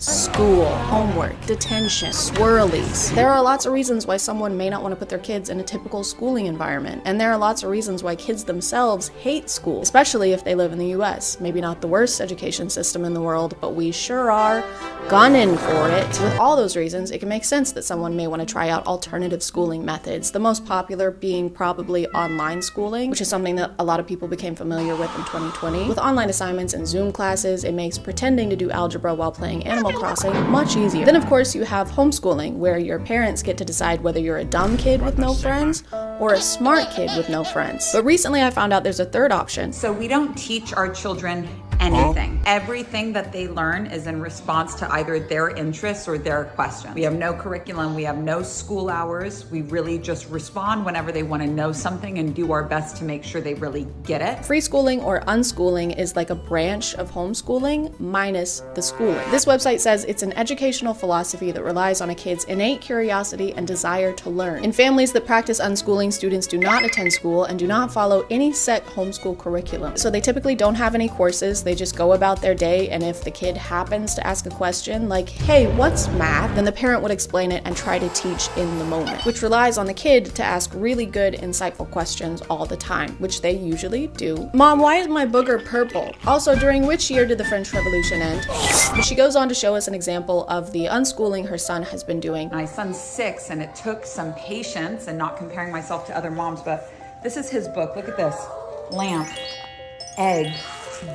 School, homework, detention, swirlies. There are lots of reasons why someone may not want to put their kids in a typical schooling environment. And there are lots of reasons why kids themselves hate school, especially if they live in the US. Maybe not the worst education system in the world, but we sure are gunning for it. With all those reasons, it can make sense that someone may want to try out alternative schooling methods. The most popular being probably online schooling, which is something that a lot of people became familiar with in 2020. With online assignments and Zoom classes, it makes pretending to do algebra while playing Animal Crossing much easier. Then of course you have homeschooling, where your parents get to decide whether you're a dumb kid with no friends or a smart kid with no friends. But recently I found out there's a third option. So we don't teach our children anything. Everything that they learn is in response to either their interests or their questions. We have no curriculum, we have no school hours. We really just respond whenever they want to know something and do our best to make sure they really get it. Free schooling or unschooling is like a branch of homeschooling minus the schooling. This website says it's an educational philosophy that relies on a kid's innate curiosity and desire to learn. In families that practice unschooling, students do not attend school and do not follow any set homeschool curriculum. So they typically don't have any courses. They just go about their day, and if the kid happens to ask a question like, hey, what's math? Then the parent would explain it and try to teach in the moment, which relies on the kid to ask really good, insightful questions all the time, which they usually do. Mom, why is my booger purple? Also, during which year did the French Revolution end? But she goes on to show us an example of the unschooling her son has been doing. My son's 6, and it took some patience and not comparing myself to other moms, but this is his book. Look at this. Lamp, egg,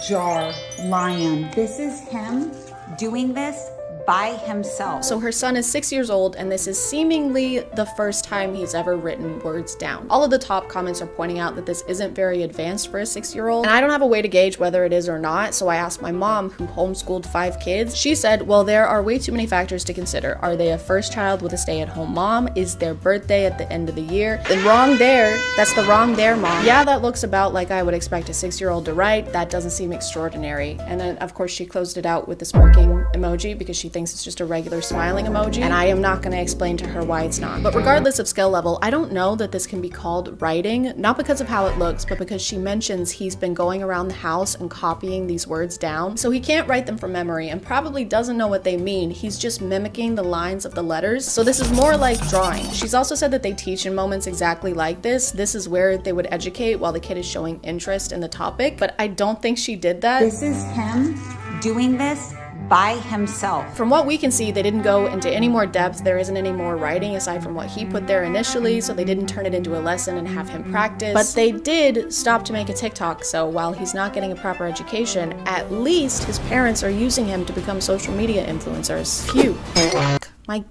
jar, lion. This is him doing this by himself. So her son is 6 years old, and this is seemingly the first time he's ever written words down. All of the top comments are pointing out that this isn't very advanced for a 6-year-old, and I don't have a way to gauge whether it is or not, so I asked my mom, who homeschooled 5 kids. She said, well, there are way too many factors to consider. Are they a first child with a stay-at-home mom? Is their birthday at the end of the year? Then wrong there. That's the wrong there, mom. Yeah, that looks about like I would expect a 6-year-old to write. That doesn't seem extraordinary. And then, of course, she closed it out with the smirking emoji because she thinks it's just a regular smiling emoji, and I am not going to explain to her why it's not. But regardless of skill level, I don't know that this can be called writing, not because of how it looks, but because she mentions he's been going around the house and copying these words down. So he can't write them from memory and probably doesn't know what they mean. He's just mimicking the lines of the letters. So this is more like drawing. She's also said that they teach in moments exactly like this. This is where they would educate while the kid is showing interest in the topic, but I don't think she did that. This is him doing this by himself. From what we can see, they didn't go into any more depth. There isn't any more writing aside from what he put there initially, so they didn't turn it into a lesson and have him practice. But they did stop to make a TikTok, so while he's not getting a proper education, at least his parents are using him to become social media influencers. Phew. My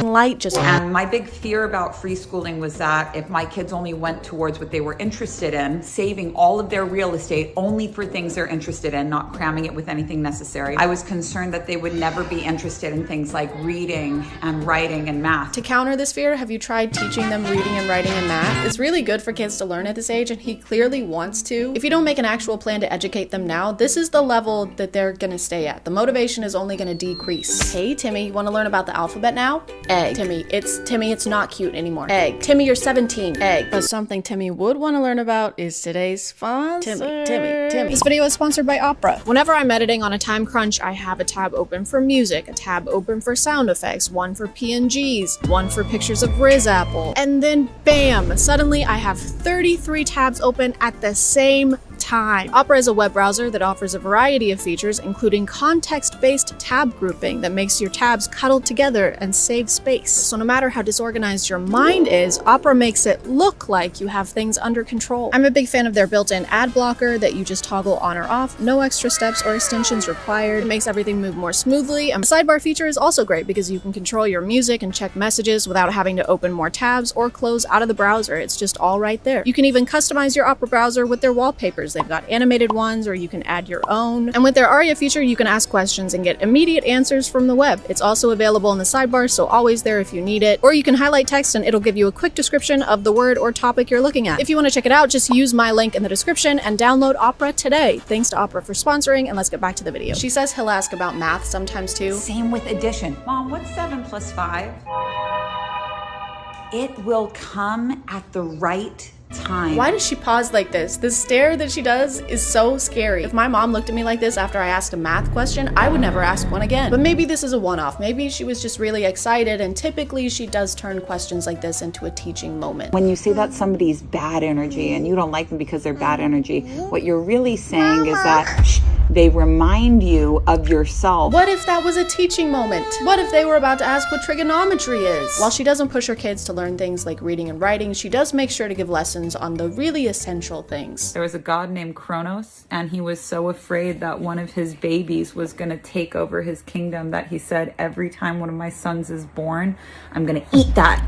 light just... And my big fear about free schooling was that if my kids only went towards what they were interested in, saving all of their real estate only for things they're interested in, not cramming it with anything necessary, I was concerned that they would never be interested in things like reading and writing and math. To counter this fear, have you tried teaching them reading and writing and math? It's really good for kids to learn at this age, and he clearly wants to. If you don't make an actual plan to educate them now, this is the level that they're gonna stay at. The motivation is only gonna decrease. Hey, Timmy, you wanna learn about the alphabet now? Egg. Timmy, it's not cute anymore. Egg. Timmy, you're 17. Egg. But something Timmy would want to learn about is today's sponsor. Timmy. This video is sponsored by Opera. Whenever I'm editing on a time crunch, I have a tab open for music, a tab open for sound effects, one for PNGs, one for pictures of Riz Apple, and then bam, suddenly I have 33 tabs open at the same time. Opera is a web browser that offers a variety of features, including context-based tab grouping that makes your tabs cuddled together and save space. So no matter how disorganized your mind is, Opera makes it look like you have things under control. I'm a big fan of their built-in ad blocker that you just toggle on or off, no extra steps or extensions required. It makes everything move more smoothly, and the sidebar feature is also great because you can control your music and check messages without having to open more tabs or close out of the browser. It's just all right there. You can even customize your Opera browser with their wallpapers. They've got animated ones, or you can add your own. And with their Aria feature, you can ask questions and get immediate answers from the web. It's also available in the sidebar, so always there if you need it. Or you can highlight text and it'll give you a quick description of the word or topic you're looking at. If you want to check it out, just use my link in the description and download Opera today. Thanks to Opera for sponsoring, and let's get back to the video. She says he'll ask about math sometimes too. Same with addition. Mom, what's 7 plus 5? It will come at the right time. Why does she pause like this? The stare that she does is so scary. If my mom looked at me like this after I asked a math question, I would never ask one again. But maybe this is a one-off. Maybe she was just really excited, and typically she does turn questions like this into a teaching moment. When you say that somebody's bad energy and you don't like them because they're bad energy, what you're really saying is that they remind you of yourself. What if that was a teaching moment? What if they were about to ask what trigonometry is? While she doesn't push her kids to learn things like reading and writing, she does make sure to give lessons on the really essential things. There was a god named Kronos, and he was so afraid that one of his babies was going to take over his kingdom that he said, every time one of my sons is born, I'm going to eat that.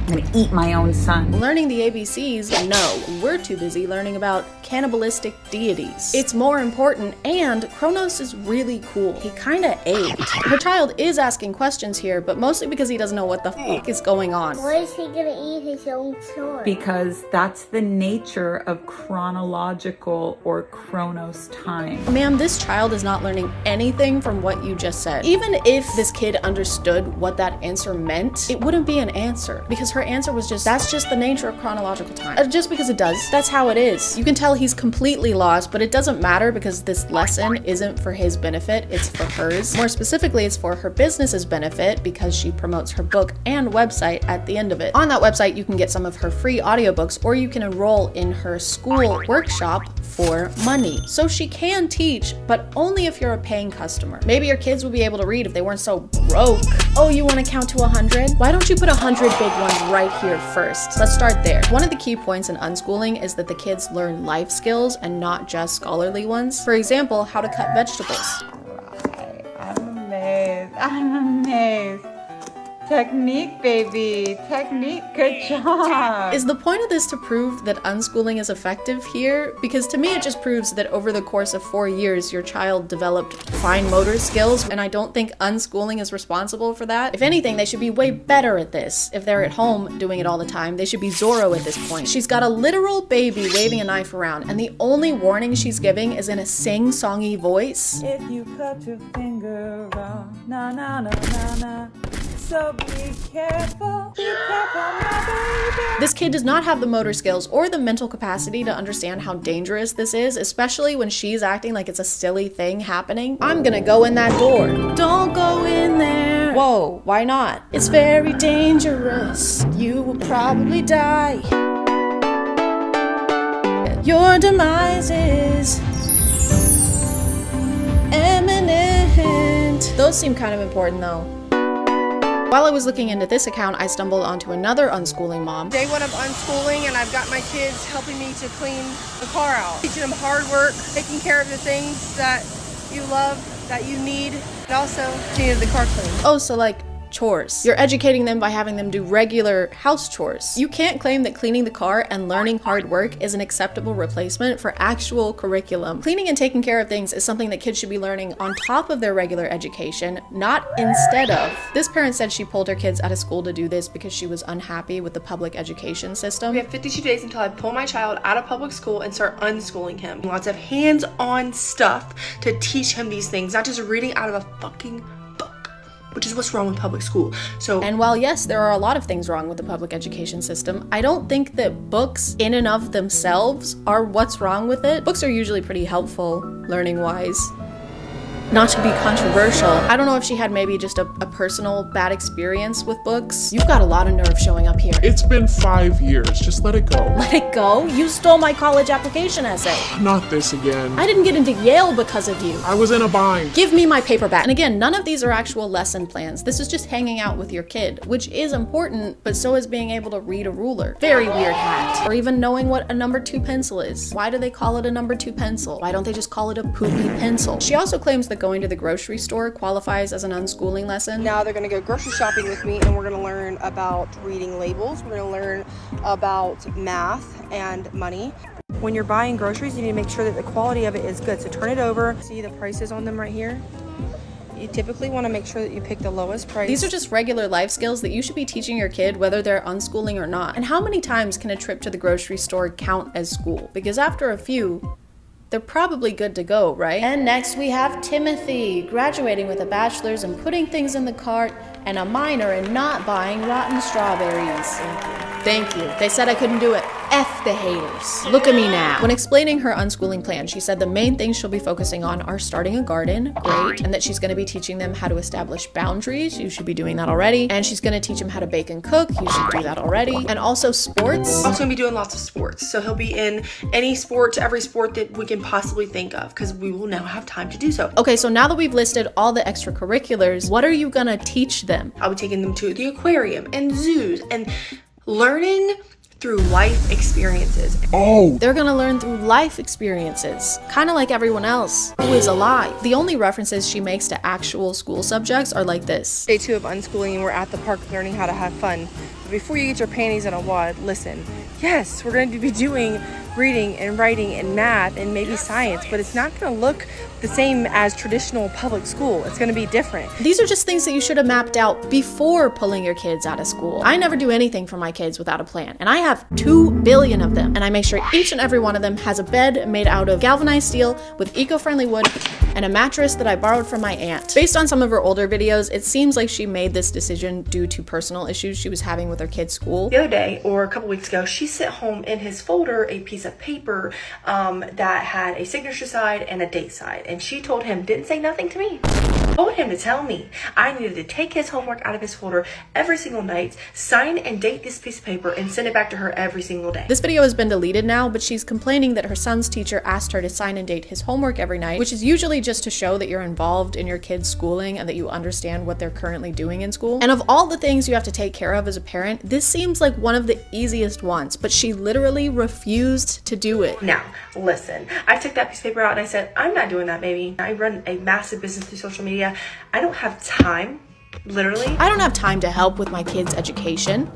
I'm gonna eat my own son. Learning the ABCs? No. We're too busy learning about cannibalistic deities. It's more important, and Kronos is really cool. He kinda ate. Her child is asking questions here, but mostly because he doesn't know what the fuck is going on. Why is he gonna eat his own son? Because that's the nature of chronological or Kronos time. Ma'am, this child is not learning anything from what you just said. Even if this kid understood what that answer meant, it wouldn't be an answer, because her answer was just, that's just the nature of chronological time. Just because it does, that's how it is. You can tell he's completely lost, but it doesn't matter because this lesson isn't for his benefit, it's for hers. More specifically, it's for her business's benefit because she promotes her book and website at the end of it. On that website, you can get some of her free audiobooks, or you can enroll in her school workshop for money. So she can teach, but only if you're a paying customer. Maybe your kids would be able to read if they weren't so broke. Oh, you want to count to 100? Why don't you put 100 big ones right here first? Let's start there. One of the key points in unschooling is that the kids learn life skills and not just scholarly ones. For example, how to cut vegetables. I'm amazed. I'm amazed. Technique, baby. Technique. Good job. Is the point of this to prove that unschooling is effective here? Because to me it just proves that over the course of 4 years your child developed fine motor skills, and I don't think unschooling is responsible for that. If anything, they should be way better at this. If they're at home doing it all the time, they should be Zorro at this point. She's got a literal baby waving a knife around, and the only warning she's giving is in a sing-songy voice. If you cut your finger wrong, na na na na na. So be careful my baby. This kid does not have the motor skills or the mental capacity to understand how dangerous this is, especially when she's acting like it's a silly thing happening. I'm gonna go in that door. Don't go in there. Whoa, why not? It's very dangerous. You will probably die. Your demise is imminent. Those seem kind of important though. While I was looking into this account, I stumbled onto another unschooling mom. Day one of unschooling, and I've got my kids helping me to clean the car out. Teaching them hard work, taking care of the things that you love, that you need, and also needed the car clean. Oh, so like chores. You're educating them by having them do regular house chores. You can't claim that cleaning the car and learning hard work is an acceptable replacement for actual curriculum. Cleaning and taking care of things is something that kids should be learning on top of their regular education, not instead of. This parent said she pulled her kids out of school to do this because she was unhappy with the public education system. We have 52 days until I pull my child out of public school and start unschooling him. Lots of hands-on stuff to teach him these things, not just reading out of a fucking which is what's wrong with public school. And while yes, there are a lot of things wrong with the public education system, I don't think that books in and of themselves are what's wrong with it. Books are usually pretty helpful, learning-wise. Not to be controversial, I don't know if she had maybe just a personal bad experience with books. You've got a lot of nerve showing up here. It's been 5 years. Just let it go. Let it go? You stole my college application essay. Not this again. I didn't get into Yale because of you. I was in a bind. Give me my paper back. And again, none of these are actual lesson plans. This is just hanging out with your kid, which is important, but so is being able to read a ruler. Very weird hat. Or even knowing what a number 2 pencil is. Why do they call it a number 2 pencil? Why don't they just call it a poopy pencil? She also claims that going to the grocery store qualifies as an unschooling lesson. Now they're gonna go grocery shopping with me, and we're gonna learn about reading labels. We're gonna learn about math and money. When you're buying groceries, you need to make sure that the quality of it is good. So turn it over. See the prices on them right here? You typically want to make sure that you pick the lowest price. These are just regular life skills that you should be teaching your kid whether they're unschooling or not. And how many times can a trip to the grocery store count as school? Because after a few, they're probably good to go, right? And next we have Timothy, graduating with a bachelor's and putting things in the cart, and a minor in not buying rotten strawberries. Thank you. They said I couldn't do it. F the haters. Look at me now. When explaining her unschooling plan, she said the main things she'll be focusing on are starting a garden, great, and that she's gonna be teaching them how to establish boundaries. You should be doing that already. And she's gonna teach them how to bake and cook. You should do that already. And also sports. Also gonna be doing lots of sports. So he'll be in any sport, every sport that we can possibly think of, because we will now have time to do so. Okay, so now that we've listed all the extracurriculars, what are you gonna teach them? I'll be taking them to the aquarium and zoos and learning through life experiences. Oh! They're gonna learn through life experiences, kind of like everyone else who is alive. The only references she makes to actual school subjects are like this. Day 2 of unschooling, and we're at the park learning how to have fun. But before you get your panties in a wad, listen. Yes, we're going to be doing reading and writing and math and maybe science, but it's not going to look the same as traditional public school. It's going to be different. These are just things that you should have mapped out before pulling your kids out of school. I never do anything for my kids without a plan, and I have 2 billion of them, and I make sure each and every one of them has a bed made out of galvanized steel with eco-friendly wood and a mattress that I borrowed from my aunt. Based on some of her older videos, it seems like she made this decision due to personal issues she was having with her kid's school. The other day, or a couple weeks ago, she sent home in his folder a piece of paper that had a signature side and a date side. And she told him, didn't say nothing to me. Told him to tell me I needed to take his homework out of his folder every single night, sign and date this piece of paper, and send it back to her every single day. This video has been deleted now, but she's complaining that her son's teacher asked her to sign and date his homework every night, which is usually just to show that you're involved in your kid's schooling and that you understand what they're currently doing in school. And of all the things you have to take care of as a parent, this seems like one of the easiest ones, but she literally refused to do it. Now, listen, I took that piece of paper out and I said, I'm not doing that, baby. I run a massive business through social media. media. I don't have time, literally. I don't have time to help with my kids' education.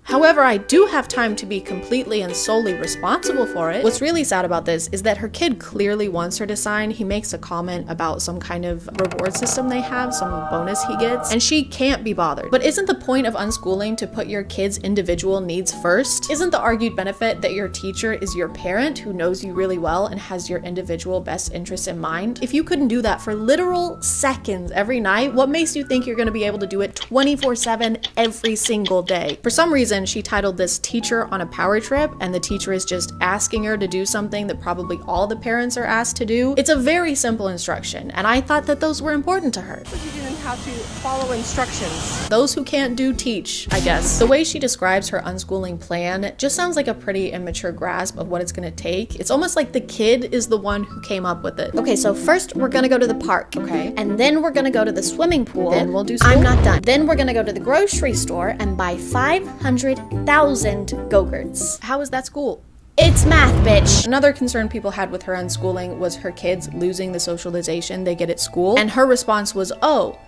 However, I do have time to be completely and solely responsible for it. What's really sad about this is that her kid clearly wants her to sign. He makes a comment about some kind of reward system they have, some bonus he gets, and she can't be bothered. But isn't the point of unschooling to put your kid's individual needs first? Isn't the argued benefit that your teacher is your parent who knows you really well and has your individual best interests in mind? If you couldn't do that for literal seconds every night, what makes you think you're going to be able to do it 24/7 every single day? For some reason, she titled this Teacher on a Power Trip, and the teacher is just asking her to do something that probably all the parents are asked to do. It's a very simple instruction, and I thought that those were important to her. Teaching them how to follow instructions. Those who can't do teach, I guess. The way she describes her unschooling plan just sounds like a pretty immature grasp of what it's gonna take. It's almost like the kid is the one who came up with it. Okay, so first we're gonna go to the park. Okay. And then we're gonna go to the swimming pool. Then we'll do school. I'm not done. Then we're gonna go to the grocery store and buy 500,000 Go-Gurts. How is that school? It's math, bitch. Another concern people had with her unschooling was her kids losing the socialization they get at school. And her response was, oh,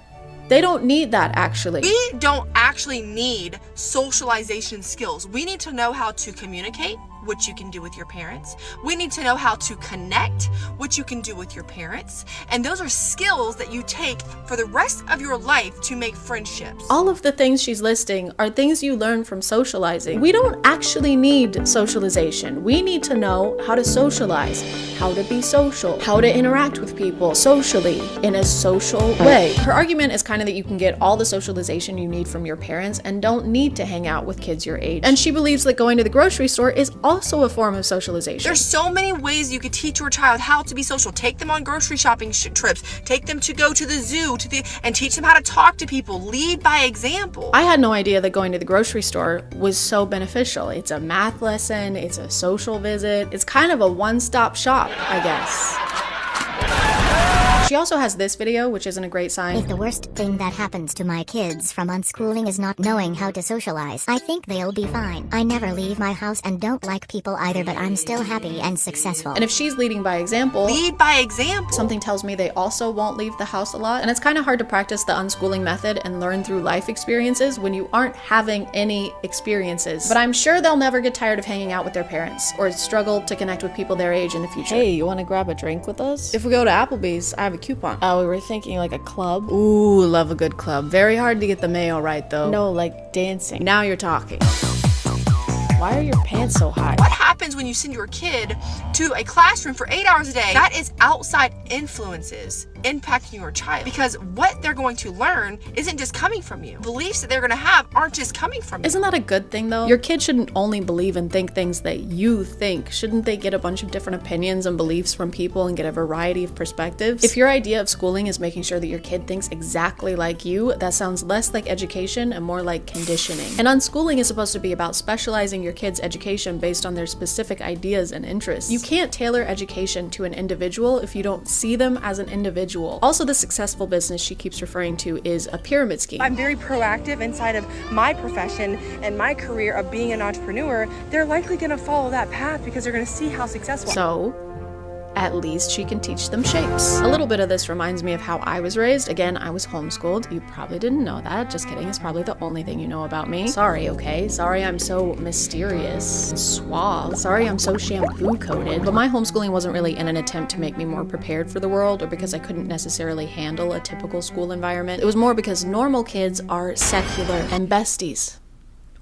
they don't need that actually. We don't actually need socialization skills. We need to know how to communicate, which you can do with your parents. We need to know how to connect, which you can do with your parents. And those are skills that you take for the rest of your life to make friendships. All of the things she's listing are things you learn from socializing. We don't actually need socialization. We need to know how to socialize, how to be social, how to interact with people socially in a social way. Her argument is kind of that you can get all the socialization you need from your parents and don't need to hang out with kids your age. And she believes that going to the grocery store is also a form of socialization. There's so many ways you could teach your child how to be social. Take them on grocery shopping trips. Take them to go to the zoo, and teach them how to talk to people. Lead by example. I had no idea that going to the grocery store was so beneficial. It's a math lesson, it's a social visit, it's kind of a one-stop shop, I guess. She also has this video, which isn't a great sign. If the worst thing that happens to my kids from unschooling is not knowing how to socialize, I think they'll be fine. I never leave my house and don't like people either, but I'm still happy and successful. And if she's leading by example, lead by example. Something tells me they also won't leave the house a lot. And it's kind of hard to practice the unschooling method and learn through life experiences when you aren't having any experiences. But I'm sure they'll never get tired of hanging out with their parents or struggle to connect with people their age in the future. Hey, you want to grab a drink with us? If we go to Applebee's, I have a coupon. Oh, we were thinking like a club. Ooh, love a good club. Very hard to get the mayo right though. No, like dancing. Now you're talking. Why are your pants so high? What happens when you send your kid to a classroom for 8 hours a day? That is outside influences impacting your child, because what they're going to learn isn't just coming from you. Beliefs that they're going to have aren't just coming from you. Isn't that a good thing though? Your kid shouldn't only believe and think things that you think. Shouldn't they get a bunch of different opinions and beliefs from people and get a variety of perspectives? If your idea of schooling is making sure that your kid thinks exactly like you, that sounds less like education and more like conditioning. And unschooling is supposed to be about specializing your kids' education based on their specific ideas and interests. You can't tailor education to an individual if you don't see them as an individual. Also, the successful business she keeps referring to is a pyramid scheme. I'm very proactive inside of my profession and my career of being an entrepreneur. They're likely going to follow that path because they're going to see how successful. So, at least she can teach them shapes. A little bit of this reminds me of how I was raised. Again, I was homeschooled. You probably didn't know that. Just kidding. It's probably the only thing you know about me. Sorry, okay? Sorry I'm so mysterious and suave. Sorry I'm so shampoo coated. But my homeschooling wasn't really in an attempt to make me more prepared for the world or because I couldn't necessarily handle a typical school environment. It was more because normal kids are secular and besties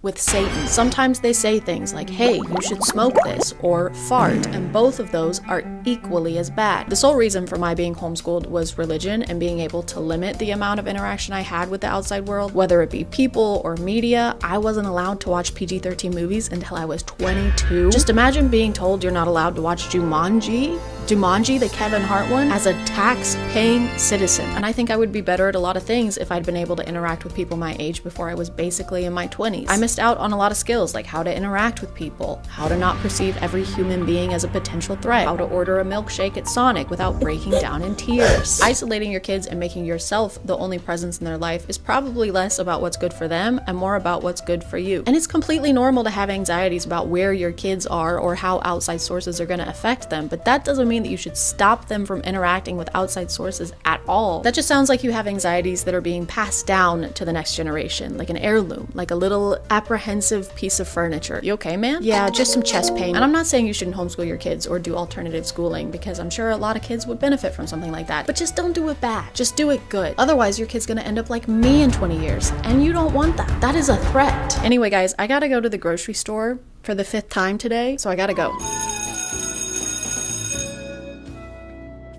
with Satan. Sometimes they say things like, hey, you should smoke this, or fart, and both of those are equally as bad. The sole reason for my being homeschooled was religion and being able to limit the amount of interaction I had with the outside world, whether it be people or media. I wasn't allowed to watch PG-13 movies until I was 22. Just imagine being told you're not allowed to watch Jumanji, the Kevin Hart one, as a tax-paying citizen. And I think I would be better at a lot of things if I'd been able to interact with people my age before I was basically in my 20s. I'm a missed out on a lot of skills, like how to interact with people, how to not perceive every human being as a potential threat, how to order a milkshake at Sonic without breaking down in tears. Isolating your kids and making yourself the only presence in their life is probably less about what's good for them and more about what's good for you. And it's completely normal to have anxieties about where your kids are or how outside sources are going to affect them, but that doesn't mean that you should stop them from interacting with outside sources at all. That just sounds like you have anxieties that are being passed down to the next generation, like an heirloom, like a little apprehensive piece of furniture. You okay, man? Yeah, just some chest pain. And I'm not saying you shouldn't homeschool your kids or do alternative schooling, because I'm sure a lot of kids would benefit from something like that, but just don't do it bad. Just do it good. Otherwise, your kid's gonna end up like me in 20 years, and you don't want that. That is a threat. Anyway, guys, I gotta go to the grocery store for the 5th time today, so I gotta go.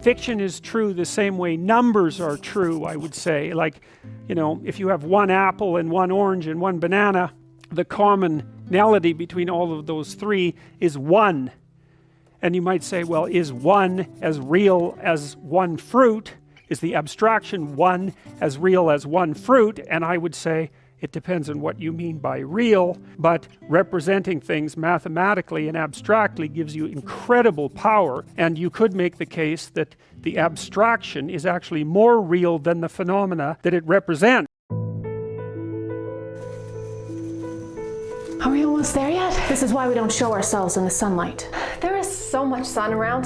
Fiction is true the same way numbers are true, I would say. Like, you know, if you have one apple and one orange and one banana, the commonality between all of those three is 1. And you might say, well, is 1 as real as one fruit? Is the abstraction 1 as real as one fruit? And I would say, it depends on what you mean by real, but representing things mathematically and abstractly gives you incredible power, and you could make the case that the abstraction is actually more real than the phenomena that it represents. Are we almost there yet? This is why we don't show ourselves in the sunlight. There is so much sun around.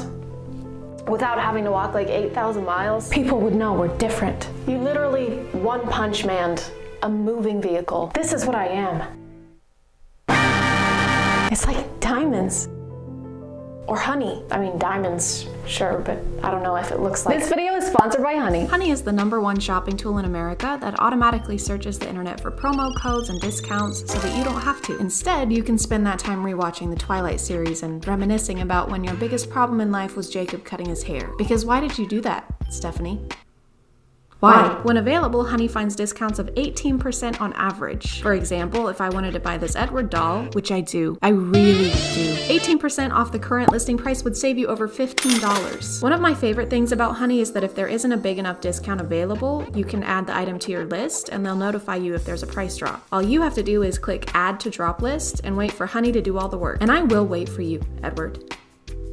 Without having to walk like 8,000 miles, people would know we're different. You literally one-punch manned a moving vehicle. This is what I am. It's like diamonds. Or honey. I mean, diamonds, sure, but I don't know if it looks like. This video is sponsored by Honey. Honey is the #1 shopping tool in America that automatically searches the internet for promo codes and discounts so that you don't have to. Instead, you can spend that time rewatching the Twilight series and reminiscing about when your biggest problem in life was Jacob cutting his hair. Because why did you do that, Stephanie? Why? When available, Honey finds discounts of 18% on average. For example, if I wanted to buy this Edward doll, which I do, I really do, 18% off the current listing price would save you over $15. One of my favorite things about Honey is that if there isn't a big enough discount available, you can add the item to your list and they'll notify you if there's a price drop. All you have to do is click Add to Drop List and wait for Honey to do all the work. And I will wait for you, Edward.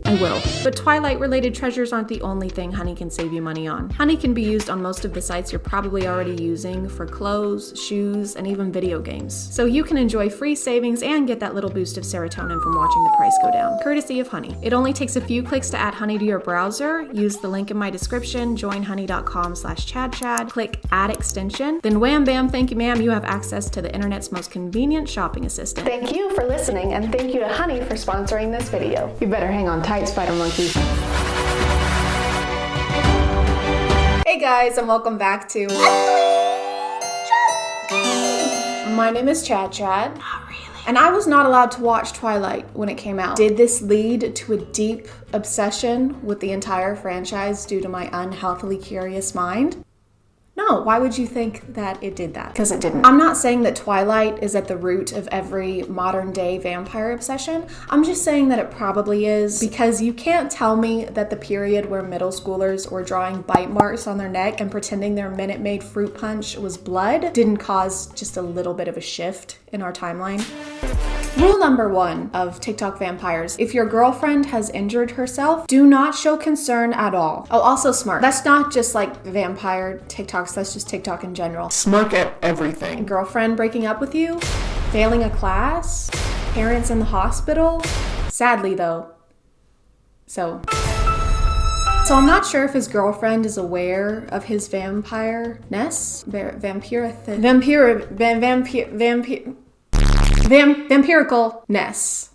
I will. But Twilight-related treasures aren't the only thing Honey can save you money on. Honey can be used on most of the sites you're probably already using for clothes, shoes, and even video games. So you can enjoy free savings and get that little boost of serotonin from watching the price go down, courtesy of Honey. It only takes a few clicks to add Honey to your browser. Use the link in my description, joinhoney.com/ChadChad, click Add Extension, then wham bam, thank you ma'am, you have access to the internet's most convenient shopping assistant. Thank you for listening, and thank you to Honey for sponsoring this video. You better hang on tight, Spider Monkey. Hey guys, and welcome back to My name is ChadChad. Not really. And I was not allowed to watch Twilight when it came out. Did this lead to a deep obsession with the entire franchise due to my unhealthily curious mind? No, why would you think that it did that? Because it didn't. I'm not saying that Twilight is at the root of every modern day vampire obsession. I'm just saying that it probably is, because you can't tell me that the period where middle schoolers were drawing bite marks on their neck and pretending their Minute Maid fruit punch was blood didn't cause just a little bit of a shift in our timeline. Rule #1 of TikTok vampires: if your girlfriend has injured herself, do not show concern at all. Oh, also smirk. That's not just like vampire TikToks, that's just TikTok in general. Smirk at everything. A girlfriend breaking up with you, failing a class, parents in the hospital. Sadly though. So I'm not sure if his girlfriend is aware of his vampireness. Vampiricalness.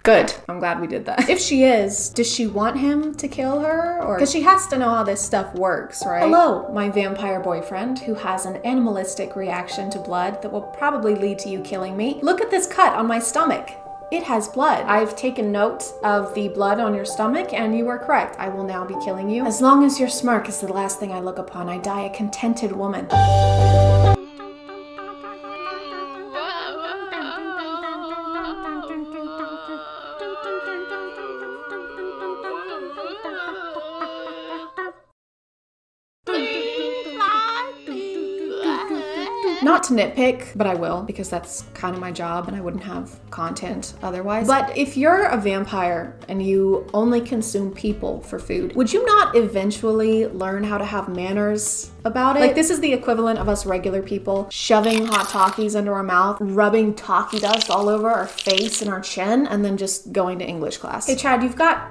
Good. I'm glad we did that. If she is, does she want him to kill her? Or because she has to know how this stuff works, right? Hello, my vampire boyfriend who has an animalistic reaction to blood that will probably lead to you killing me. Look at this cut on my stomach. It has blood. I've taken note of the blood on your stomach, and you are correct. I will now be killing you. As long as your smirk is the last thing I look upon, I die a contented woman. not to nitpick, but I will, because that's kind of my job and I wouldn't have content otherwise. But if you're a vampire and you only consume people for food, would you not eventually learn how to have manners about it? Like, this is the equivalent of us regular people shoving hot Takis into our mouth, rubbing Taki dust all over our face and our chin, and then just going to English class. Hey Chad, you've got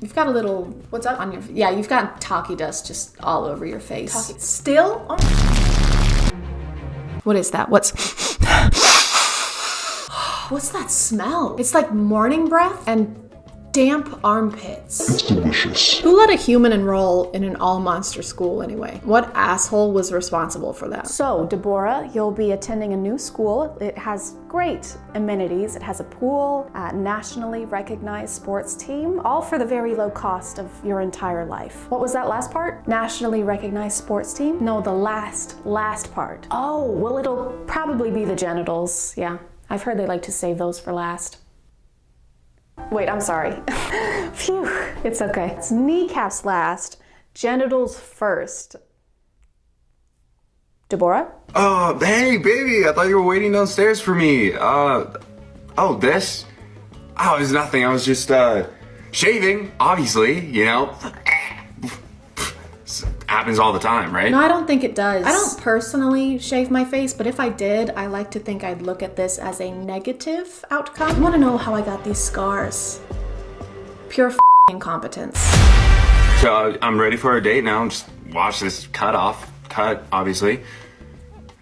a little, what's up on your, yeah, you've got Taki dust just all over your face. Taki. Still? Oh. What is that? What's that smell? It's like morning breath and damp armpits. It's delicious. Who let a human enroll in an all-monster school anyway? What asshole was responsible for that? So, Deborah, you'll be attending a new school. It has great amenities. It has a pool, a nationally recognized sports team, all for the very low cost of your entire life. What was that last part? Nationally recognized sports team? No, the last part. Oh, well, it'll probably be the genitals. Yeah, I've heard they like to save those for last. Wait, I'm sorry. Phew, it's okay. It's kneecaps last, genitals first. Deborah? Hey, baby, I thought you were waiting downstairs for me. This? Oh, it was nothing. I was just, shaving, obviously, you know. Happens all the time, right? No, I don't think it does. I don't personally shave my face, but if I did, I like to think I'd look at this as a negative outcome. I want to know how I got these scars. Pure incompetence. So, I'm ready for a date now. Just watch this cut, obviously.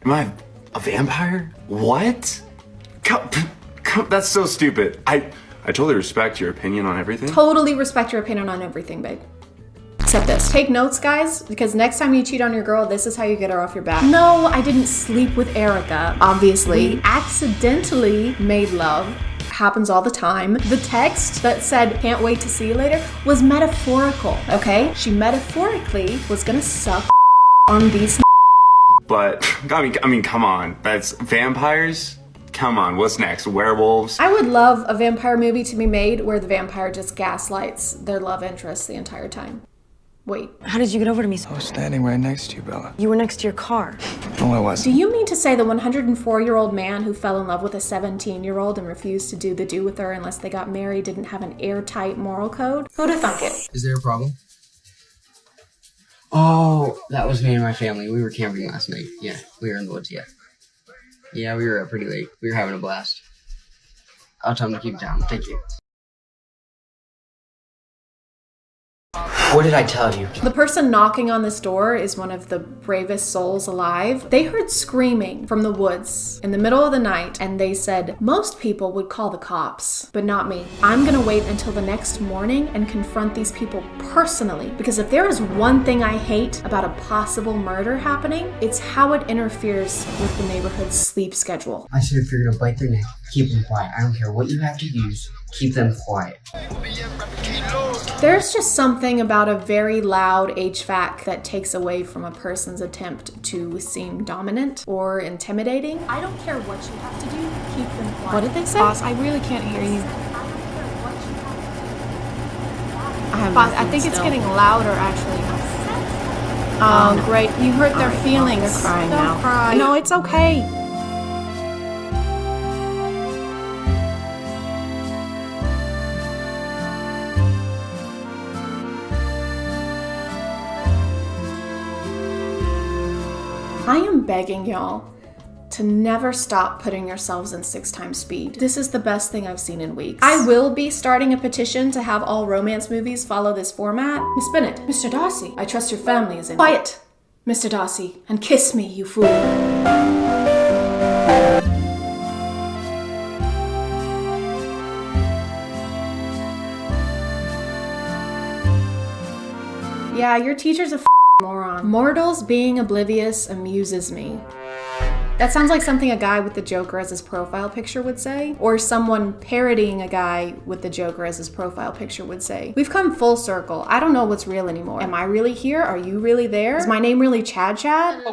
Am I a vampire? What? That's so stupid. I totally respect your opinion on everything. Totally respect your opinion on everything, babe. Except this. Take notes, guys, because next time you cheat on your girl, this is how you get her off your back. No, I didn't sleep with Erica, obviously. We accidentally made love. Happens all the time. The text that said, "Can't wait to see you later," was metaphorical, okay? She metaphorically was gonna suck on these. But, I mean, come on. That's vampires? Come on, what's next? Werewolves? I would love a vampire movie to be made where the vampire just gaslights their love interest the entire time. Wait. How did you get over to me? I was standing right next to you, Bella. You were next to your car. No, I wasn't. Do you mean to say the 104-year-old man who fell in love with a 17-year-old and refused to do the do with her unless they got married didn't have an airtight moral code? Who'd have thunk it? Is there a problem? Oh, that was me and my family. We were camping last night. Yeah, we were in the woods, yeah. Yeah, we were up pretty late. We were having a blast. I'll tell them to keep it down. Thank you. What did I tell you? The person knocking on this door is one of the bravest souls alive. They heard screaming from the woods in the middle of the night, and they said, most people would call the cops, but not me. I'm gonna wait until the next morning and confront these people personally, because if there is one thing I hate about a possible murder happening, it's how it interferes with the neighborhood's sleep schedule. I said if you're gonna bite their neck, keep them quiet. I don't care what you have to use, keep them quiet. There's just something about a very loud HVAC that takes away from a person's attempt to seem dominant or intimidating. I don't care what you have to do, keep them quiet. What did they say? Boss, I really can't hear you. Boss, I think it's getting louder, actually. Oh, great. You hurt their feelings. They're crying Don't now. cry. No, it's okay. I am begging y'all to never stop putting yourselves in 6x speed. This is the best thing I've seen in weeks. I will be starting a petition to have all romance movies follow this format. Miss Bennett, Mr. Darcy, I trust your family is in. Quiet, Mr. Darcy, and kiss me, you fool. Yeah, your teacher's a moron. Mortals being oblivious amuses me. That sounds like something a guy with the Joker as his profile picture would say, or someone parodying a guy with the Joker as his profile picture would say. We've come full circle. I don't know what's real anymore. Am I really here? Are you really there? Is my name really ChadChad? I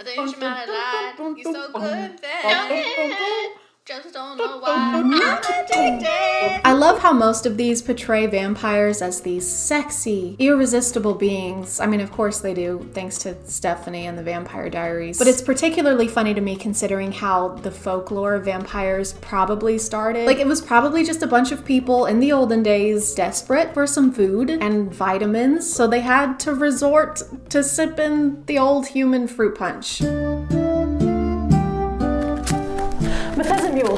think you might have lied. You so good, Just don't know why I'm addicted. I love how most of these portray vampires as these sexy, irresistible beings. I mean, of course they do, thanks to Stephanie and the Vampire Diaries. But it's particularly funny to me considering how the folklore of vampires probably started. Like, it was probably just a bunch of people in the olden days desperate for some food and vitamins, so they had to resort to sipping the old human fruit punch. Mule,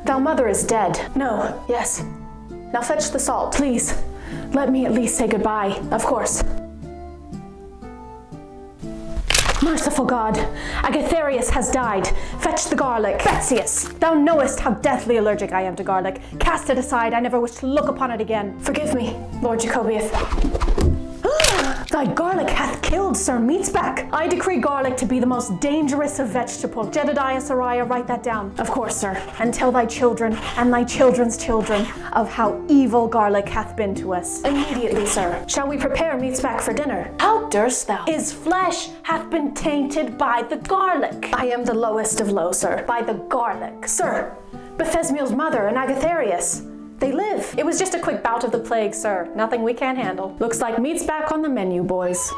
thou mother is dead. No, yes. Now fetch the salt, please. Let me at least say goodbye, of course. Merciful God, Agatharius has died. Fetch the garlic. Betzius, thou knowest how deathly allergic I am to garlic. Cast it aside, I never wish to look upon it again. Forgive me, Lord Jacobius. Thy garlic hath killed Sir Meatsback. I decree garlic to be the most dangerous of vegetables. Jedediah Sariah, write that down. Of course, sir. And tell thy children and thy children's children of how evil garlic hath been to us. Immediately, sir. Shall we prepare Meatsback for dinner? How durst thou? His flesh hath been tainted by the garlic. I am the lowest of low, sir. By the garlic. Sir, Bethesmiel's mother and Agatharius. They live. It was just a quick bout of the plague, sir. Nothing we can't handle. Looks like meat's back on the menu, boys.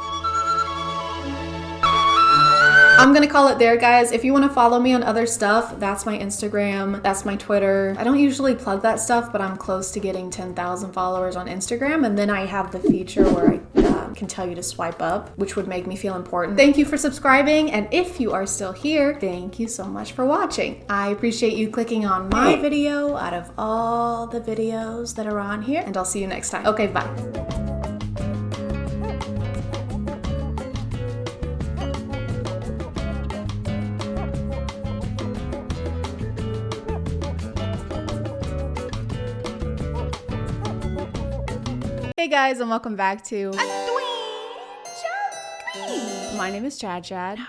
I'm gonna call it there, guys. If you want to follow me on other stuff, that's my Instagram, that's my Twitter. I don't usually plug that stuff, but I'm close to getting 10,000 followers on Instagram, and then I have the feature where I can tell you to swipe up, which would make me feel important. Thank you for subscribing, and if you are still here, thank you so much for watching. I appreciate you clicking on my video out of all the videos that are on here, and I'll see you next time. Okay, bye. Hey guys, and welcome back to My name is ChadChad.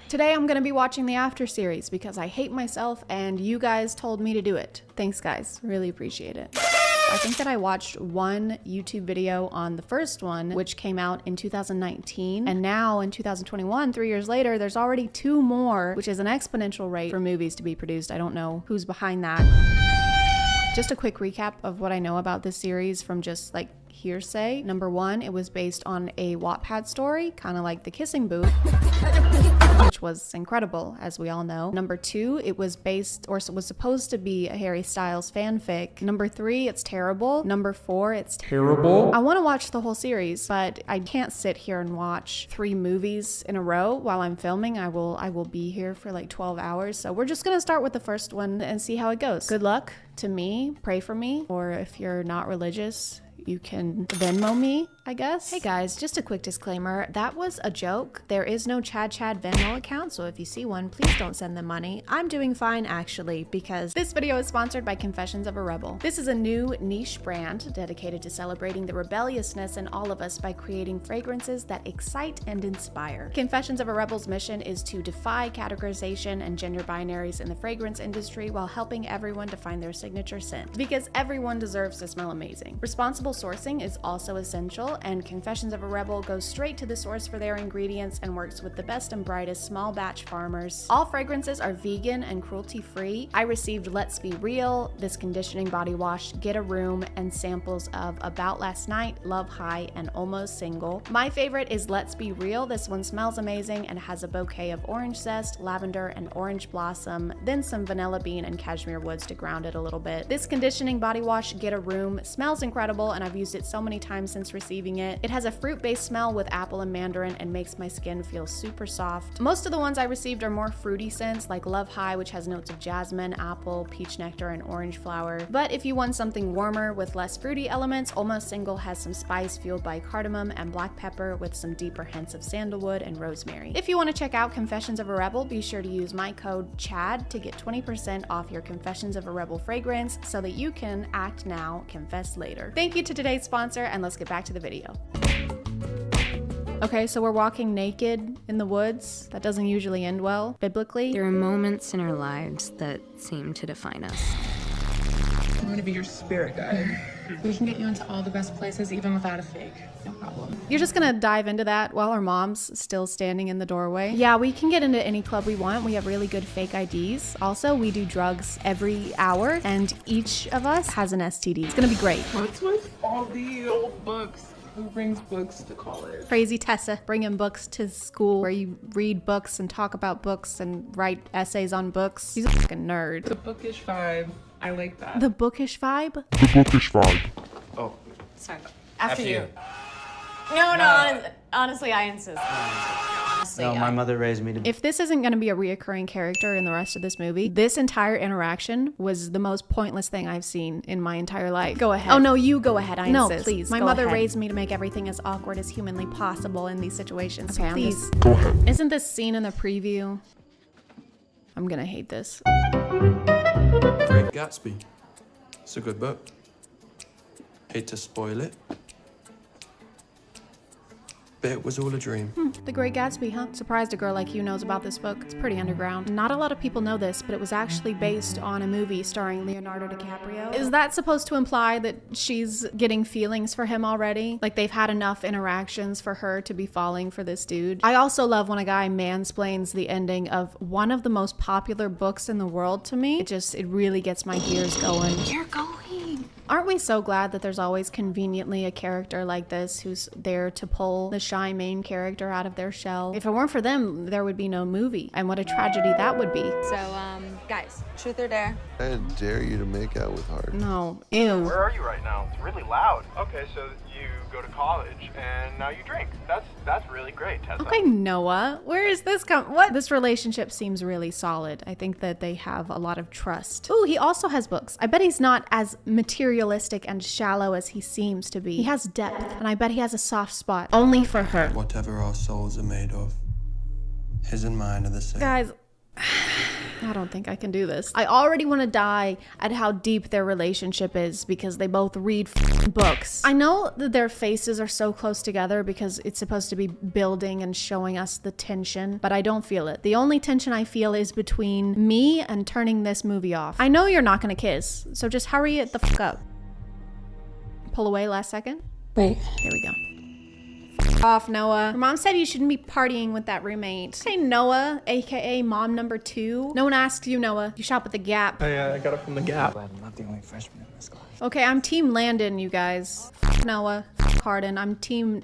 Today I'm gonna be watching the After series because I hate myself and you guys told me to do it. Thanks guys, really appreciate it. I think that I watched one YouTube video on the first one, which came out in 2019, and now in 2021, 3 years later, there's already 2 more, which is an exponential rate for movies to be produced. I don't know who's behind that. Just a quick recap of what I know about this series from just like hearsay. Number 1, it was based on a Wattpad story, kind of like The Kissing Booth, which was incredible, as we all know. Number 2, it was based, or was supposed to be, a Harry Styles fanfic. Number 3, it's terrible. Number 4, it's terrible. I want to watch the whole series, but I can't sit here and watch 3 movies in a row while I'm filming. I will be here for like 12 hours. So we're just gonna start with the first one and see how it goes. Good luck to me, pray for me, or if you're not religious, you can Venmo me, I guess. Hey guys, just a quick disclaimer. That was a joke. There is no ChadChad Venmo account, so if you see one, please don't send them money. I'm doing fine actually, because this video is sponsored by Confessions of a Rebel. This is a new niche brand dedicated to celebrating the rebelliousness in all of us by creating fragrances that excite and inspire. Confessions of a Rebel's mission is to defy categorization and gender binaries in the fragrance industry while helping everyone to find their signature scent, because everyone deserves to smell amazing. Responsible sourcing is also essential, and Confessions of a Rebel goes straight to the source for their ingredients and works with the best and brightest small batch farmers. All fragrances are vegan and cruelty-free. I received Let's Be Real, this conditioning body wash, Get a Room, and samples of About Last Night, Love High, and Almost Single. My favorite is Let's Be Real. This one smells amazing and has a bouquet of orange zest, lavender, and orange blossom, then some vanilla bean and cashmere woods to ground it a little bit. This conditioning body wash, Get a Room, smells incredible, and I've used it so many times since receiving it. It has a fruit-based smell with apple and mandarin and makes my skin feel super soft. Most of the ones I received are more fruity scents, like Love High, which has notes of jasmine, apple, peach nectar, and orange flower. But if you want something warmer with less fruity elements, Almost Single has some spice fueled by cardamom and black pepper with some deeper hints of sandalwood and rosemary. If you want to check out Confessions of a Rebel, be sure to use my code CHAD to get 20% off your Confessions of a Rebel fragrance so that you can act now, confess later. Thank you to today's sponsor, and let's get back to the video. Okay, so we're walking naked in the woods. That doesn't usually end well, biblically. There are moments in our lives that seem to define us. What to be your spirit guide. We can get you into all the best places, even without a fake. No problem. You're just gonna dive into that while our mom's still standing in the doorway. Yeah, we can get into any club we want. We have really good fake IDs. Also, we do drugs every hour, and each of us has an STD. It's gonna be great. What's with all the old books? Who brings books to college? Crazy Tessa, bringing books to school where you read books and talk about books and write essays on books. He's a fucking nerd. The bookish vibe. I like that. The bookish vibe? The bookish vibe. Oh. Sorry. After you. No, honestly, I insist. Honestly, No, my mother raised me to be. If this isn't going to be a reoccurring character in the rest of this movie, this entire interaction was the most pointless thing I've seen in my entire life. Go ahead. Oh no, you go ahead. I insist. No, please. My mother raised me to make everything as awkward as humanly possible in these situations. Okay, please. Go ahead. Isn't this scene in the preview? I'm gonna hate this. Great Gatsby. It's a good book. Hate to spoil it, but it was all a dream. The Great Gatsby, huh? Surprised a girl like you knows about this book. It's pretty underground. Not a lot of people know this, but it was actually based on a movie starring Leonardo DiCaprio. Is that supposed to imply that she's getting feelings for him already? Like they've had enough interactions for her to be falling for this dude? I also love when a guy mansplains the ending of one of the most popular books in the world to me. It really gets my gears going. You're going. Aren't we so glad that there's always conveniently a character like this who's there to pull the shy main character out of their shell? If it weren't for them, there would be no movie. And what a tragedy that would be. So, guys, truth or dare? I dare you to make out with Hart. No. Ew. Where are you right now? It's really loud. Okay, so you go to college and now you drink. That's really great, Tessa. Okay, Noah, where is this what? This relationship seems really solid. I think that they have a lot of trust. Ooh, he also has books. I bet he's not as materialistic and shallow as he seems to be. He has depth, and I bet he has a soft spot only for her. Whatever our souls are made of, his and mine are the same. Guys, I don't think I can do this. I already want to die at how deep their relationship is because they both read books. I know that their faces are so close together because it's supposed to be building and showing us the tension, but I don't feel it. The only tension I feel is between me and turning this movie off. I know you're not gonna kiss, so just hurry it the fuck up. Pull away last second. Wait. There we go. Off, Noah. Your mom said you shouldn't be partying with that roommate. Hey, Noah, aka mom number 2. No one asks you, Noah. You shop at the Gap. I got it from the Gap. Glad I'm not the only freshman in this class. Okay, I'm team Landon, you guys. F Noah, f Hardin. I'm team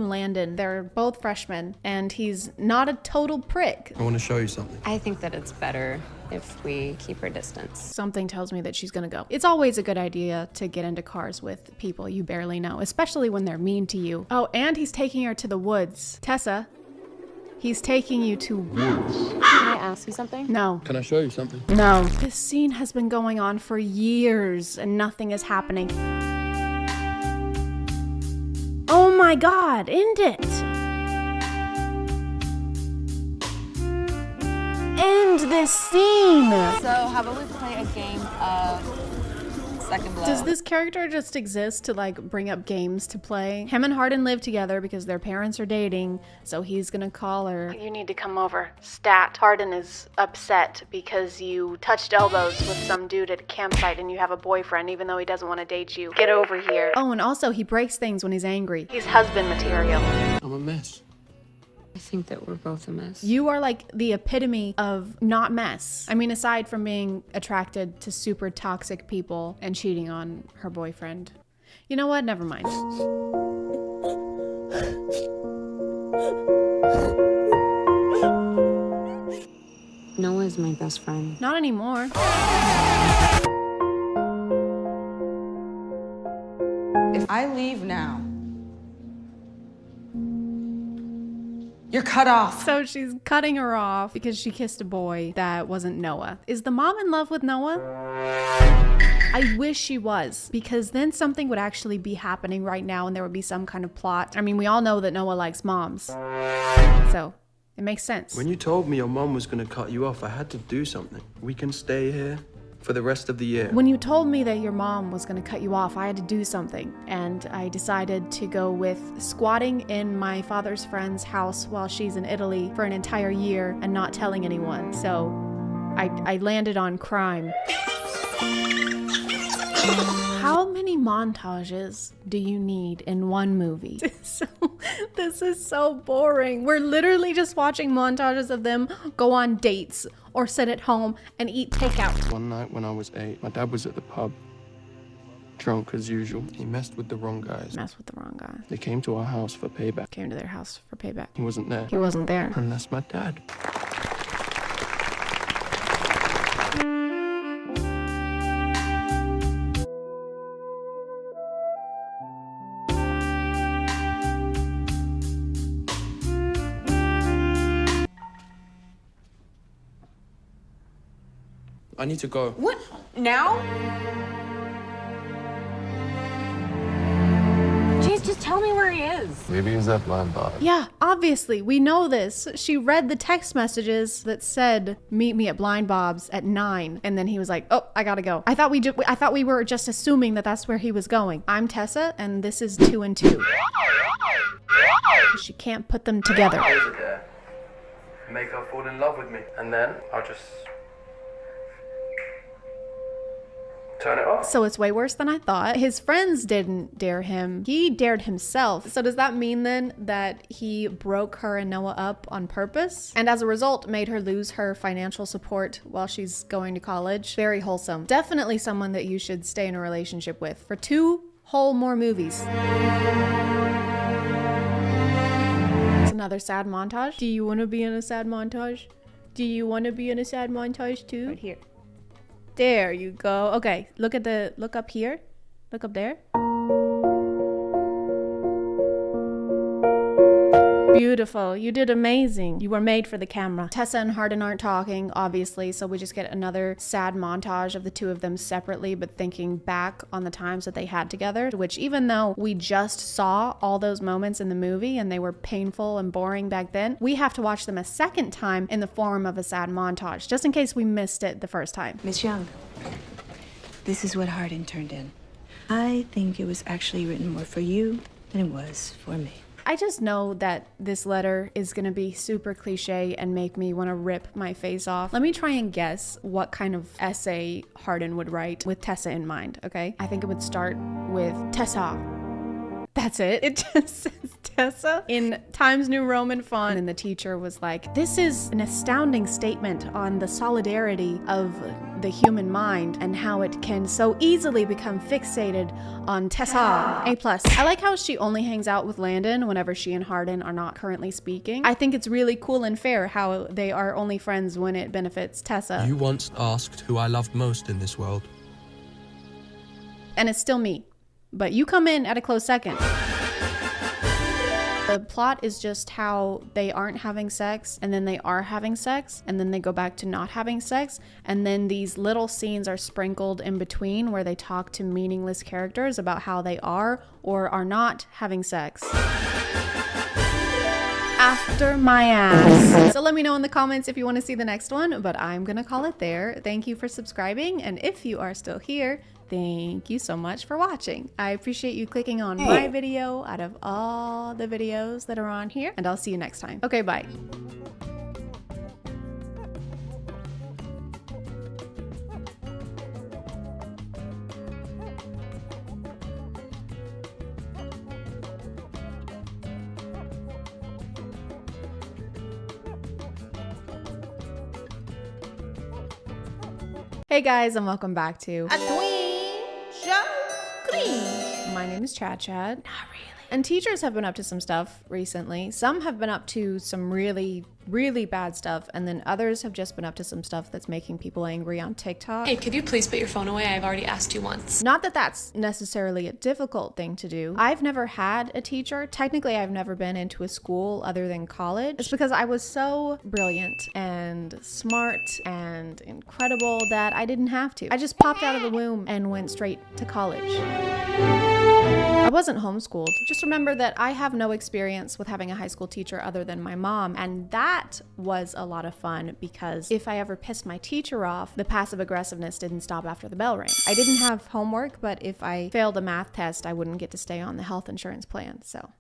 Landon. They're both freshmen, and he's not a total prick. I want to show you something. I think that it's better if we keep our distance. Something tells me that she's gonna go. It's always a good idea to get into cars with people you barely know, especially when they're mean to you. Oh, and he's taking her to the woods. Tessa, he's taking you to woods. Can I ask you something? No. Can I show you something? No. This scene has been going on for years and nothing is happening. Oh my God, end it. End this scene. So how about we play a game of Second Blow? Does this character just exist to like bring up games to play? Him and Hardin live together because their parents are dating, so he's gonna call her. You need to come over. Stat. Hardin is upset because you touched elbows with some dude at a campsite and you have a boyfriend even though he doesn't want to date you. Get over here. Oh, and also he breaks things when he's angry. He's husband material. I'm a mess. I think that we're both a mess. You are like the epitome of not mess. I mean, aside from being attracted to super toxic people and cheating on her boyfriend. You know what? Never mind. Noah is my best friend. Not anymore. If I leave now, you're cut off. So she's cutting her off because she kissed a boy that wasn't Noah. Is the mom in love with Noah? I wish she was, because then something would actually be happening right now and there would be some kind of plot. I mean, we all know that Noah likes moms. So it makes sense. When you told me your mom was going to cut you off, I had to do something. We can stay here for the rest of the year. When you told me that your mom was going to cut you off, I had to do something, and I decided to go with squatting in my father's friend's house while she's in Italy for an entire year and not telling anyone. So I landed on crime. How many montages do you need in one movie? This is so boring. We're literally just watching montages of them go on dates or sit at home and eat takeout. One night when I was 8, my dad was at the pub, drunk as usual. He messed with the wrong guys. Messed with the wrong guy. They came to our house for payback. Came to their house for payback. He wasn't there. He wasn't there. And that's my dad. I need to go. What? Now? Jeez, just tell me where he is. Maybe he's at Blind Bob. Yeah, obviously, we know this. She read the text messages that said, meet me at Blind Bob's at 9. And then he was like, oh, I gotta go. I thought we were just assuming that that's where he was going. I'm Tessa, and this is 2 and 2. She can't put them together. Make her fall in love with me. And then I'll just turn it off. So it's way worse than I thought. His friends didn't dare him. He dared himself. So does that mean then that he broke her and Noah up on purpose? And as a result, made her lose her financial support while she's going to college? Very wholesome. Definitely someone that you should stay in a relationship with for 2 whole more movies. It's another sad montage. Do you want to be in a sad montage? Do you want to be in a sad montage too? Right here. There you go. Okay, look up here. Look up there. Beautiful. You did amazing. You were made for the camera. Tessa and Hardin aren't talking, obviously, so we just get another sad montage of the 2 of them separately, but thinking back on the times that they had together, which even though we just saw all those moments in the movie and they were painful and boring back then, we have to watch them a second time in the form of a sad montage, just in case we missed it the first time. Miss Young, this is what Hardin turned in. I think it was actually written more for you than it was for me. I just know that this letter is gonna be super cliche and make me wanna rip my face off. Let me try and guess what kind of essay Hardin would write with Tessa in mind, okay? I think it would start with Tessa. That's it. It just says Tessa in Times New Roman font. And the teacher was like, this is an astounding statement on the solidarity of the human mind and how it can so easily become fixated on Tessa. A+. I like how she only hangs out with Landon whenever she and Hardin are not currently speaking. I think it's really cool and fair how they are only friends when it benefits Tessa. You once asked who I loved most in this world. And it's still me. But you come in at a close second. The plot is just how they aren't having sex, and then they are having sex, and then they go back to not having sex, and then these little scenes are sprinkled in between where they talk to meaningless characters about how they are or are not having sex. After my ass. So let me know in the comments if you want to see the next one, but I'm gonna call it there. Thank you for subscribing, and if you are still here, thank you so much for watching. I appreciate you clicking on my video out of all the videos that are on here, and I'll see you next time. Okay, bye. Hey guys, and welcome back to My name is ChadChad. Not really. And teachers have been up to some stuff recently. Some have been up to some really, really bad stuff, and then others have just been up to some stuff that's making people angry on TikTok. Hey, could you please put your phone away? I've already asked you once. Not that that's necessarily a difficult thing to do. I've never had a teacher. Technically, I've never been into a school other than college. It's because I was so brilliant and smart and incredible that I didn't have to. I just popped out of the womb and went straight to college. I wasn't homeschooled. Just remember that I have no experience with having a high school teacher other than my mom, and that was a lot of fun because if I ever pissed my teacher off, the passive aggressiveness didn't stop after the bell rang. I didn't have homework, but if I failed a math test, I wouldn't get to stay on the health insurance plan, so.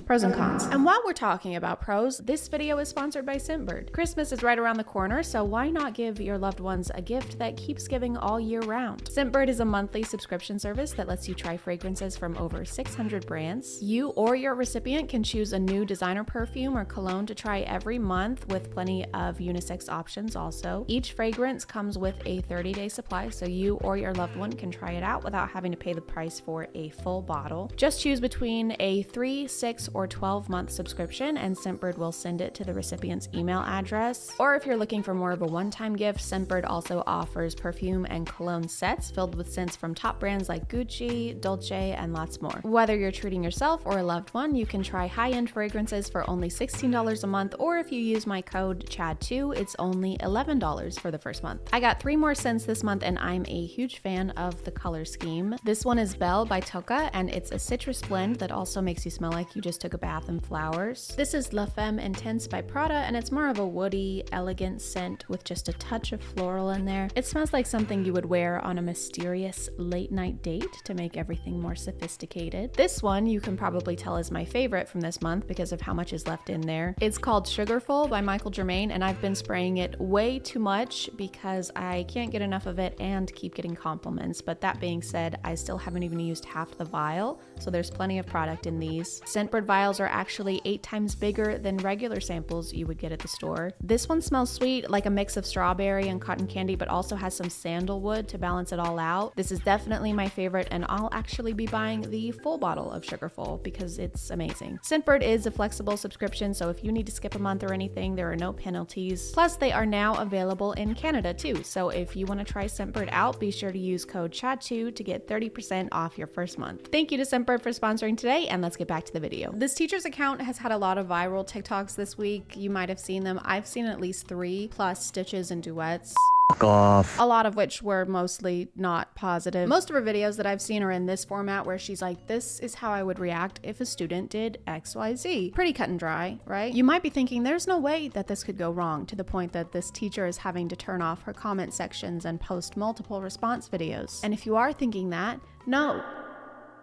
Pros and cons. And while we're talking about pros, this video is sponsored by Scentbird. Christmas is right around the corner, so why not give your loved ones a gift that keeps giving all year round? Scentbird is a monthly subscription service that lets you try fragrances from over 600 brands. You or your recipient can choose a new designer perfume or cologne to try every month, with plenty of unisex options also. Each fragrance comes with a 30-day supply, so you or your loved one can try it out without having to pay the price for a full bottle. Just choose between a 3, 6, or 12-month subscription, and Scentbird will send it to the recipient's email address. Or if you're looking for more of a one-time gift, Scentbird also offers perfume and cologne sets filled with scents from top brands like Gucci, Dolce, and lots more. Whether you're treating yourself or a loved one, you can try high-end fragrances for only $16 a month, or if you use my code CHAD2, it's only $11 for the first month. I got 3 more scents this month, and I'm a huge fan of the color scheme. This one is Belle by Tocca, and it's a citrus blend that also makes you smell like you just took a bath in flowers. This is La Femme Intense by Prada, and it's more of a woody, elegant scent with just a touch of floral in there. It smells like something you would wear on a mysterious late night date to make everything more sophisticated. This one you can probably tell is my favorite from this month because of how much is left in there. It's called Sugarful by Michael Germain, and I've been spraying it way too much because I can't get enough of it and keep getting compliments. But that being said, I still haven't even used half the vial, so there's plenty of product in these. Scentbird vials are actually 8 times bigger than regular samples you would get at the store. This one smells sweet, like a mix of strawberry and cotton candy, but also has some sandalwood to balance it all out. This is definitely my favorite, and I'll actually be buying the full bottle of Sugarful because it's amazing. Scentbird is a flexible subscription, so if you need to skip a month or anything, there are no penalties. Plus, they are now available in Canada too, so if you want to try Scentbird out, be sure to use code CHAD2 to get 30% off your first month. Thank you to Scentbird for sponsoring today, and let's get back to the video. This teacher's account has had a lot of viral TikToks this week. You might have seen them. I've seen at least 3, plus stitches and duets. Fuck off. A lot of which were mostly not positive. Most of her videos that I've seen are in this format where she's like, this is how I would react if a student did XYZ. Pretty cut and dry, right? You might be thinking there's no way that this could go wrong, to the point that this teacher is having to turn off her comment sections and post multiple response videos. And if you are thinking that, no,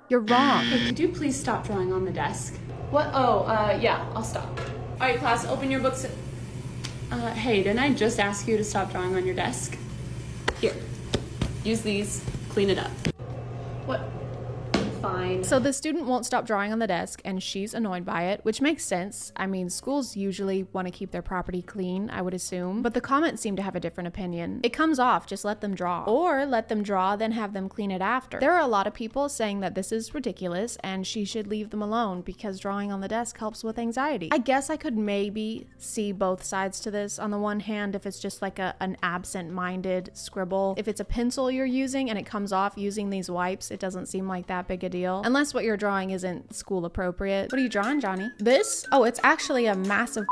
you're wrong. Hey, could you please stop drawing on the desk? What? Oh, yeah, I'll stop. All right, class, open your books. Hey, didn't I just ask you to stop drawing on your desk? Here, use these, clean it up. What? Fine. So the student won't stop drawing on the desk, and she's annoyed by it, which makes sense. I mean, schools usually want to keep their property clean, I would assume, but the comments seem to have a different opinion. It comes off, just let them draw. Or let them draw, then have them clean it after. There are a lot of people saying that this is ridiculous and she should leave them alone because drawing on the desk helps with anxiety. I guess I could maybe see both sides to this. On the one hand, if it's just like an absent-minded scribble, if it's a pencil you're using and it comes off using these wipes, it doesn't seem like that big a deal. Unless what you're drawing isn't school appropriate. What are you drawing, Johnny? This? Oh, it's actually a massive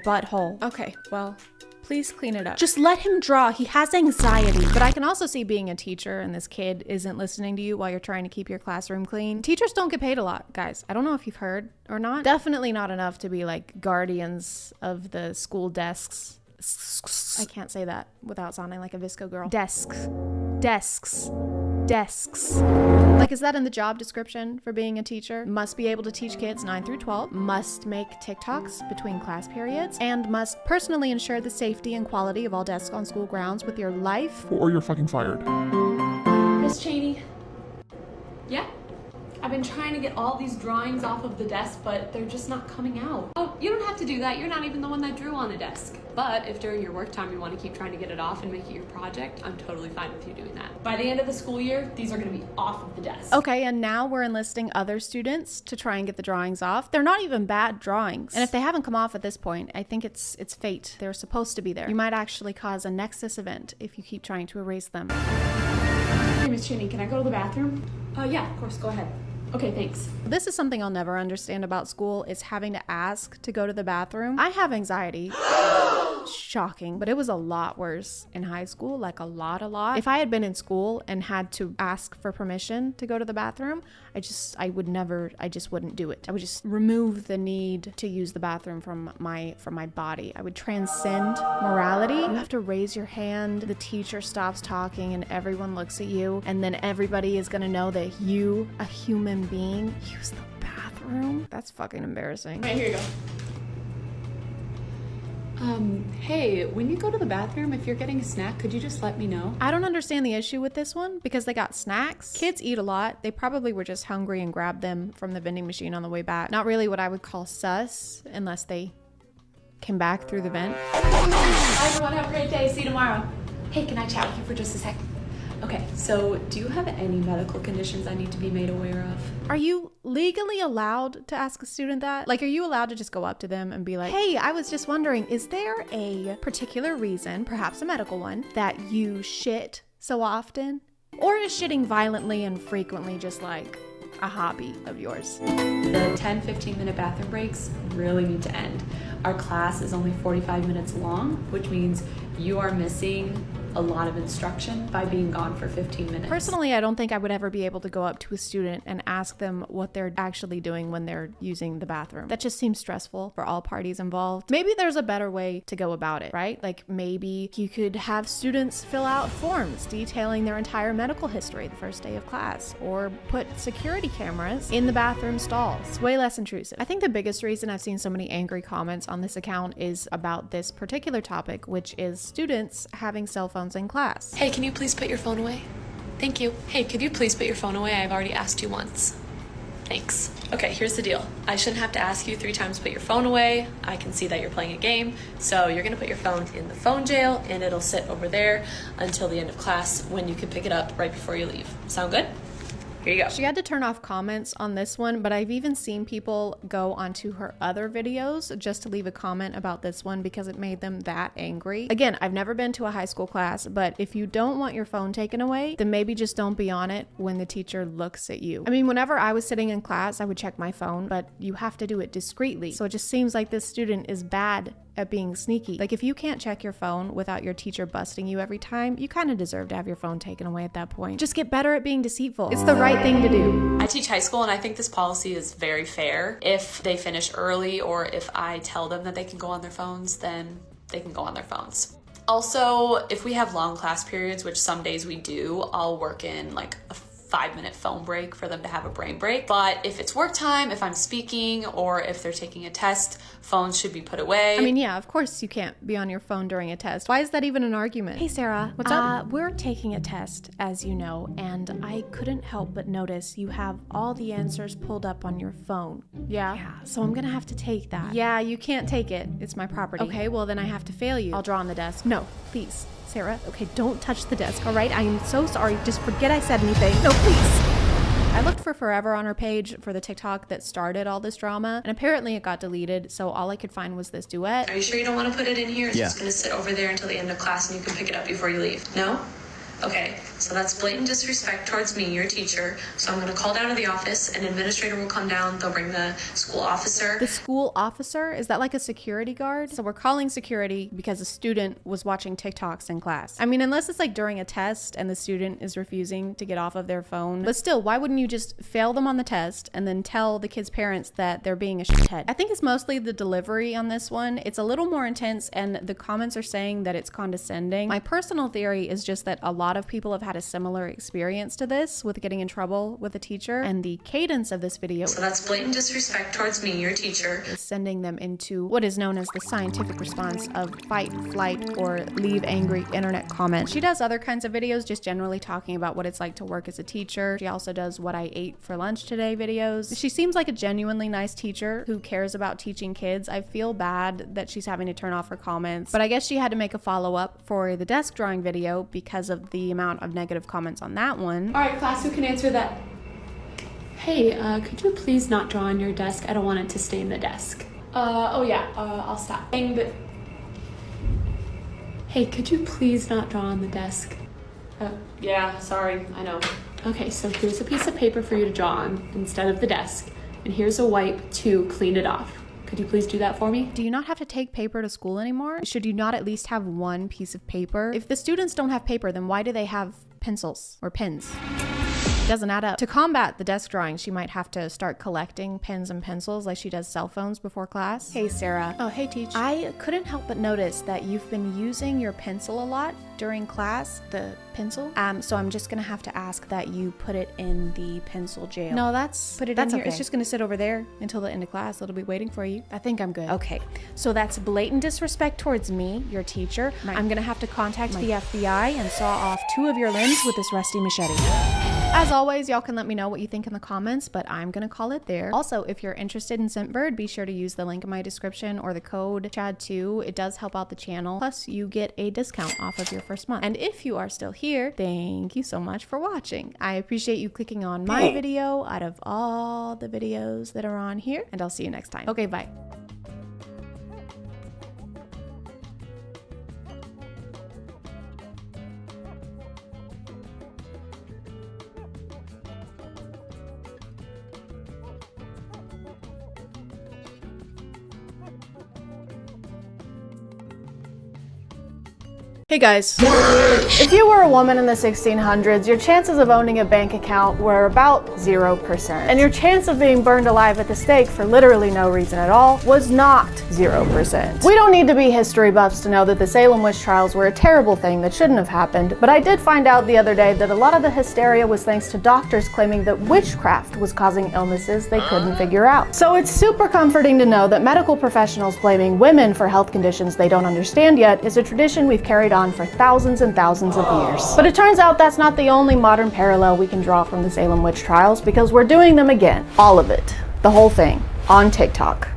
butthole. Okay, well, please clean it up. Just let him draw. He has anxiety. But I can also see being a teacher and this kid isn't listening to you while you're trying to keep your classroom clean. Teachers don't get paid a lot, guys. I don't know if you've heard or not. Definitely not enough to be like guardians of the school desks. I can't say that without sounding like a Visco girl. Desks. Desks. Desks. Like, is that in the job description for being a teacher? Must be able to teach kids 9 through 12, must make TikToks between class periods, and must personally ensure the safety and quality of all desks on school grounds with your life. Or you're fucking fired. Miss Cheney. Yeah? I've been trying to get all these drawings off of the desk, but they're just not coming out. Oh, you don't have to do that. You're not even the one that drew on the desk. But if during your work time you want to keep trying to get it off and make it your project, I'm totally fine with you doing that. By the end of the school year, these are going to be off of the desk. Okay, and now we're enlisting other students to try and get the drawings off. They're not even bad drawings. And if they haven't come off at this point, I think it's fate. They're supposed to be there. You might actually cause a Nexus event if you keep trying to erase them. Hey, Miss Cheney, can I go to the bathroom? Yeah, of course, go ahead. Okay, thanks. This is something I'll never understand about school, is having to ask to go to the bathroom. I have anxiety. shocking, but it was a lot worse in high school, like a lot. If I had been in school and had to ask for permission to go to the bathroom, I just wouldn't do it. I would just remove the need to use the bathroom from my body. I would transcend morality. You have to raise your hand, the teacher stops talking and everyone looks at you, and then everybody is gonna know that you, a human being, use the bathroom. That's fucking embarrassing. Right, here you go. Hey, when you go to the bathroom, if you're getting a snack, could you just let me know? I don't understand the issue with this one because they got snacks. Kids eat a lot. They probably were just hungry and grabbed them from the vending machine on the way back. Not really what I would call sus unless they came back through the vent. Bye everyone, have a great day. See you tomorrow. Hey, can I chat with you for just a sec? Okay, so do you have any medical conditions I need to be made aware of? Are you legally allowed to ask a student that? Like, are you allowed to just go up to them and be like, hey, I was just wondering, is there a particular reason, perhaps a medical one, that you shit so often? Or is shitting violently and frequently just like a hobby of yours? The 10-15 minute bathroom breaks really need to end. Our class is only 45 minutes long, which means you are missing a lot of instruction by being gone for 15 minutes. Personally, I don't think I would ever be able to go up to a student and ask them what they're actually doing when they're using the bathroom. That just seems stressful for all parties involved. Maybe there's a better way to go about it, right? Like maybe you could have students fill out forms detailing their entire medical history the first day of class, or put security cameras in the bathroom stalls. It's way less intrusive. I think the biggest reason I've seen so many angry comments on this account is about this particular topic, which is students having cell phones in class. Hey, can you please put your phone away? Thank you. Hey, could you please put your phone away? I've already asked you once. Thanks. Okay, here's the deal. I shouldn't have to ask you 3 times to put your phone away. I can see that you're playing a game. So you're gonna put your phone in the phone jail and it'll sit over there until the end of class when you can pick it up right before you leave. Sound good? Here you go. She had to turn off comments on this one, but I've even seen people go onto her other videos just to leave a comment about this one because it made them that angry. Again, I've never been to a high school class, but if you don't want your phone taken away, then maybe just don't be on it when the teacher looks at you. I mean, whenever I was sitting in class, I would check my phone, but you have to do it discreetly. So it just seems like this student is bad at being sneaky. Like, if you can't check your phone without your teacher busting you every time, you kind of deserve to have your phone taken away at that point. Just get better at being deceitful. It's the right thing to do. I teach high school and I think this policy is very fair. If they finish early or if I tell them that they can go on their phones, then they can go on their phones. Also, if we have long class periods, which some days we do, I'll work in like a 5-minute phone break for them to have a brain break. But if it's work time, if I'm speaking, or if they're taking a test, phones should be put away. I mean, yeah, of course you can't be on your phone during a test. Why is that even an argument? Hey, Sarah. What's up? We're taking a test, as you know, and I couldn't help but notice you have all the answers pulled up on your phone. Yeah? Yeah, so I'm gonna have to take that. Yeah, you can't take it. It's my property. Okay, well then I have to fail you. I'll draw on the desk. No, please. Sarah, okay, don't touch the desk, all right? I am so sorry. Just forget I said anything. No, please. I looked for forever on her page for the TikTok that started all this drama, and apparently it got deleted, so all I could find was this duet. Are you sure you don't want to put it in here? It's just going to sit over there until the end of class and you can pick it up before you leave. No? Okay, so that's blatant disrespect towards me, your teacher. So I'm going to call down to the office. An administrator will come down. They'll bring the school officer. The school officer? Is that like a security guard? So we're calling security because a student was watching TikToks in class. I mean, unless it's like during a test and the student is refusing to get off of their phone. But still, why wouldn't you just fail them on the test and then tell the kids' parents that they're being a shithead? I think it's mostly the delivery on this one. It's a little more intense and the comments are saying that it's condescending. My personal theory is just that a lot of people have had a similar experience to this with getting in trouble with a teacher, and the cadence of this video, so that's blatant disrespect towards me, your teacher, is sending them into what is known as the scientific response of fight, flight, or leave angry internet comments. She does other kinds of videos just generally talking about what it's like to work as a teacher. She also does what I ate for lunch today videos. She seems like a genuinely nice teacher who cares about teaching kids. I feel bad that she's having to turn off her comments, but I guess she had to make a follow-up for the desk drawing video because of the amount of negative comments on that one. All right, class, who can answer that? Hey, could you please not draw on your desk? I don't want it to stain the desk. Oh yeah, I'll stop. But hey, could you please not draw on the desk? Yeah, sorry, I know. Okay, so here's a piece of paper for you to draw on instead of the desk, and here's a wipe to clean it off. Could you please do that for me? Do you not have to take paper to school anymore? Should you not at least have one piece of paper? If the students don't have paper, then why do they have pencils or pens? Doesn't add up. To combat the desk drawing, she might have to start collecting pens and pencils like she does cell phones before class. Hey, Sarah. Oh, hey, Teach. I couldn't help but notice that you've been using your pencil a lot during class, the pencil. So I'm just gonna have to ask that you put it in the pencil jail. No, put it in here. okay. It's just gonna sit over there until the end of class. It'll be waiting for you. I think I'm good. Okay, so that's blatant disrespect towards me, your teacher. I'm gonna have to contact the FBI and saw off 2 of your limbs with this rusty machete. As always, y'all can let me know what you think in the comments, but I'm gonna call it there. Also, if you're interested in Scentbird, be sure to use the link in my description or the code CHAD2. It does help out the channel. Plus, you get a discount off of your first month. And if you are still here, thank you so much for watching. I appreciate you clicking on my video out of all the videos that are on here, and I'll see you next time. Okay, bye. Hey guys, if you were a woman in the 1600s, your chances of owning a bank account were about 0%. And your chance of being burned alive at the stake for literally no reason at all was not 0%. We don't need to be history buffs to know that the Salem witch trials were a terrible thing that shouldn't have happened, but I did find out the other day that a lot of the hysteria was thanks to doctors claiming that witchcraft was causing illnesses they couldn't figure out. So it's super comforting to know that medical professionals blaming women for health conditions they don't understand yet is a tradition we've carried on for thousands and thousands of years. But it turns out that's not the only modern parallel we can draw from the Salem witch trials, because we're doing them again. All of it. The whole thing. On TikTok.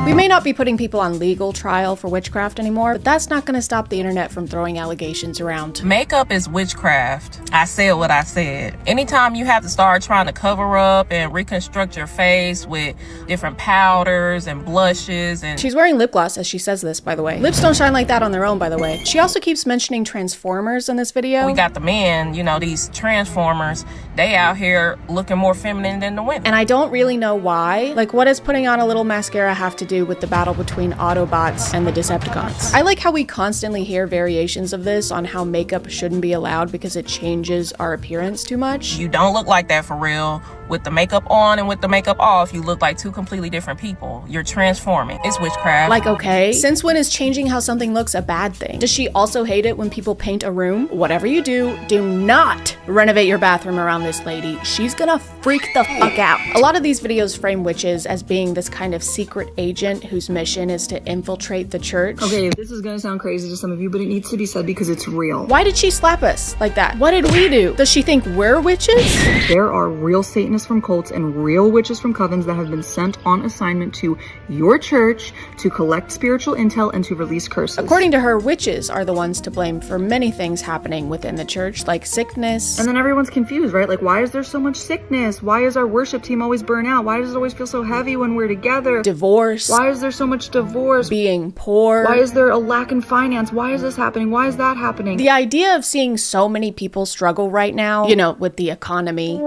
We may not be putting people on legal trial for witchcraft anymore, but that's not going to stop the internet from throwing allegations around. Makeup is witchcraft. I said what I said. Anytime you have to start trying to cover up and reconstruct your face with different powders and blushes and... She's wearing lip gloss as she says this, by the way. Lips don't shine like that on their own, by the way. She also keeps mentioning Transformers in this video. We got the men, you know, these Transformers, they out here looking more feminine than the women. And I don't really know why. Like, what does putting on a little mascara have to do with the battle between Autobots and the Decepticons? I like how we constantly hear variations of this on how makeup shouldn't be allowed because it changes our appearance too much. You don't look like that for real. With the makeup on and with the makeup off, you look like 2 completely different people. You're transforming. It's witchcraft. Like, okay, since when is changing how something looks a bad thing? Does she also hate it when people paint a room? Whatever you do not renovate your bathroom around this lady. She's gonna freak the fuck out. A lot of these videos frame witches as being this kind of secret agent whose mission is to infiltrate the church. Okay, this is gonna sound crazy to some of you, but it needs to be said because it's real. Why did she slap us like that? What did we do? Does she think we're witches? There are real Satanists from cults and real witches from covens that have been sent on assignment to your church to collect spiritual intel and to release curses. According to her, witches are the ones to blame for many things happening within the church, like sickness. And then everyone's confused, right? Like, why is there so much sickness? Why is our worship team always burn out? Why does it always feel so heavy when we're together? Divorce. Why is there so much divorce? Being poor. Why is there a lack in finance? Why is this happening? Why is that happening? The idea of seeing so many people struggle right now, you know, with the economy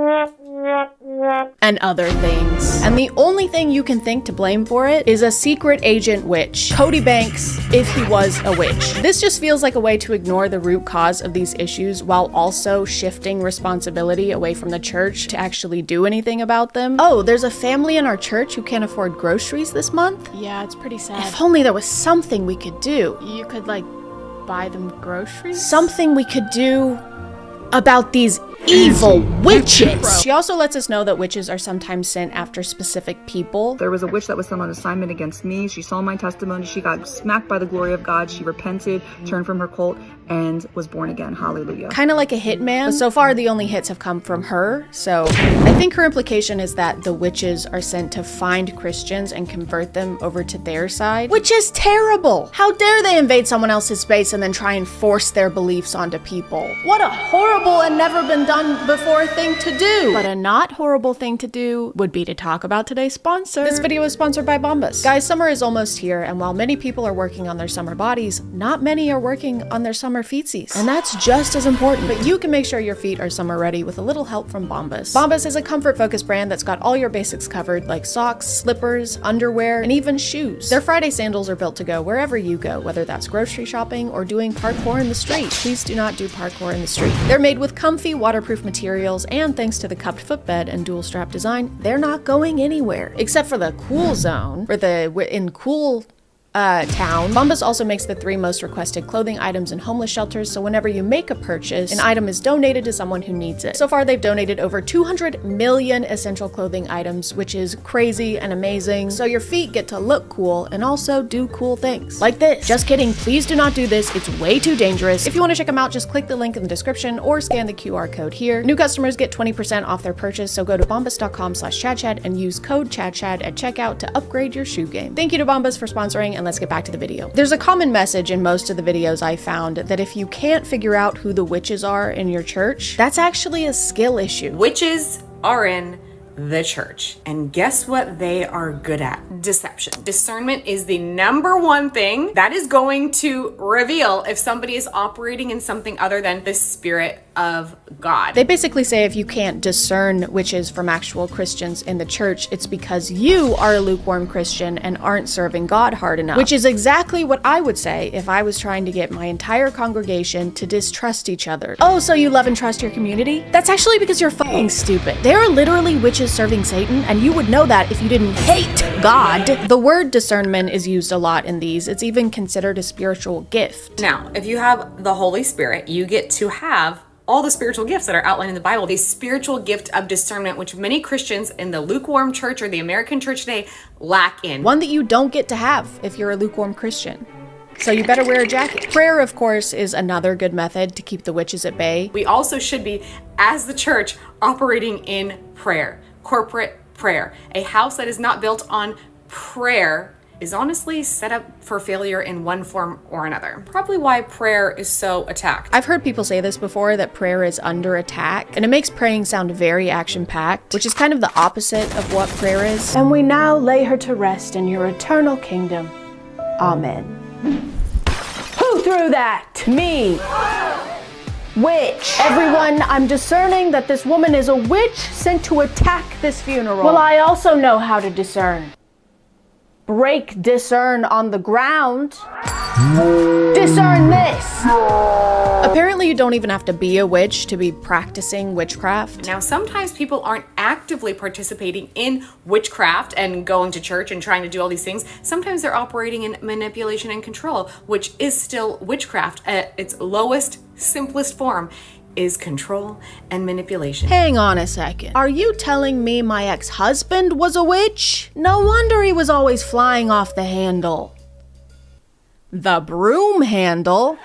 and other things. And the only thing you can think to blame for it is a secret agent witch. Cody Banks, if he was a witch. This just feels like a way to ignore the root cause of these issues while also shifting responsibility away from the church to actually do anything about them. Oh, there's a family in our church who can't afford groceries this month? Yeah, it's pretty sad. If only there was something we could do. You could, like, buy them groceries? Something we could do about these evil witches. She also lets us know that witches are sometimes sent after specific people. There was a witch that was sent on assignment against me. She saw my testimony. She got smacked by the glory of God. She repented, turned from her cult, and was born again. Hallelujah. Kind of like a hitman. But so far, the only hits have come from her. So I think her implication is that the witches are sent to find Christians and convert them over to their side, which is terrible. How dare they invade someone else's space and then try and force their beliefs onto people? What a horrible and never been done done before thing to do. But a not horrible thing to do would be to talk about today's sponsor. This video is sponsored by Bombas. Guys, summer is almost here, and while many people are working on their summer bodies, not many are working on their summer feetsies. And that's just as important. But you can make sure your feet are summer ready with a little help from Bombas. Bombas is a comfort-focused brand that's got all your basics covered, like socks, slippers, underwear, and even shoes. Their Friday sandals are built to go wherever you go, whether that's grocery shopping or doing parkour in the street. Please do not do parkour in the street. They're made with comfy, waterproof materials, and thanks to the cupped footbed and dual strap design, they're not going anywhere. Except for the cool zone, or in cool town. Bombas also makes the 3 most requested clothing items in homeless shelters, so whenever you make a purchase, an item is donated to someone who needs it. So far, they've donated over 200 million essential clothing items, which is crazy and amazing. So your feet get to look cool and also do cool things. Like this. Just kidding, please do not do this. It's way too dangerous. If you want to check them out, just click the link in the description or scan the QR code here. New customers get 20% off their purchase, so go to bombas.com/ChadChad and use code ChadChad at checkout to upgrade your shoe game. Thank you to Bombas for sponsoring, and let's get back to the video. There's a common message in most of the videos I found that if you can't figure out who the witches are in your church, that's actually a skill issue. Witches are in the church, and guess what they are good at? Deception. Discernment is the #1 thing that is going to reveal if somebody is operating in something other than the Spirit of God. They basically say if you can't discern witches from actual Christians in the church, it's because you are a lukewarm Christian and aren't serving God hard enough. Which is exactly what I would say if I was trying to get my entire congregation to distrust each other. Oh, so you love and trust your community? That's actually because you're fucking stupid. There are literally witches serving Satan, and you would know that if you didn't hate God. The word discernment is used a lot in these. It's even considered a spiritual gift. Now, if you have the Holy Spirit, you get to have all the spiritual gifts that are outlined in the Bible. The spiritual gift of discernment, which many Christians in the lukewarm church or the American church today lack in. One that you don't get to have if you're a lukewarm Christian. So you better wear a jacket. Prayer, of course, is another good method to keep the witches at bay. We also should be, as the church, operating in prayer, corporate prayer. A house that is not built on prayer is honestly set up for failure in one form or another. Probably why prayer is so attacked. I've heard people say this before, that prayer is under attack, and it makes praying sound very action-packed, which is kind of the opposite of what prayer is. And we now lay her to rest in your eternal kingdom. Amen. Who threw that? Me. Witch. Everyone, I'm discerning that this woman is a witch sent to attack this funeral. Well, I also know how to discern. Break discern on the ground. Discern this. Apparently you don't even have to be a witch to be practicing witchcraft. Now, sometimes people aren't actively participating in witchcraft and going to church and trying to do all these things. Sometimes they're operating in manipulation and control, which is still witchcraft at its lowest, simplest form. Is control and manipulation. Hang on a second. Are you telling me my ex-husband was a witch? No wonder he was always flying off the handle. The broom handle?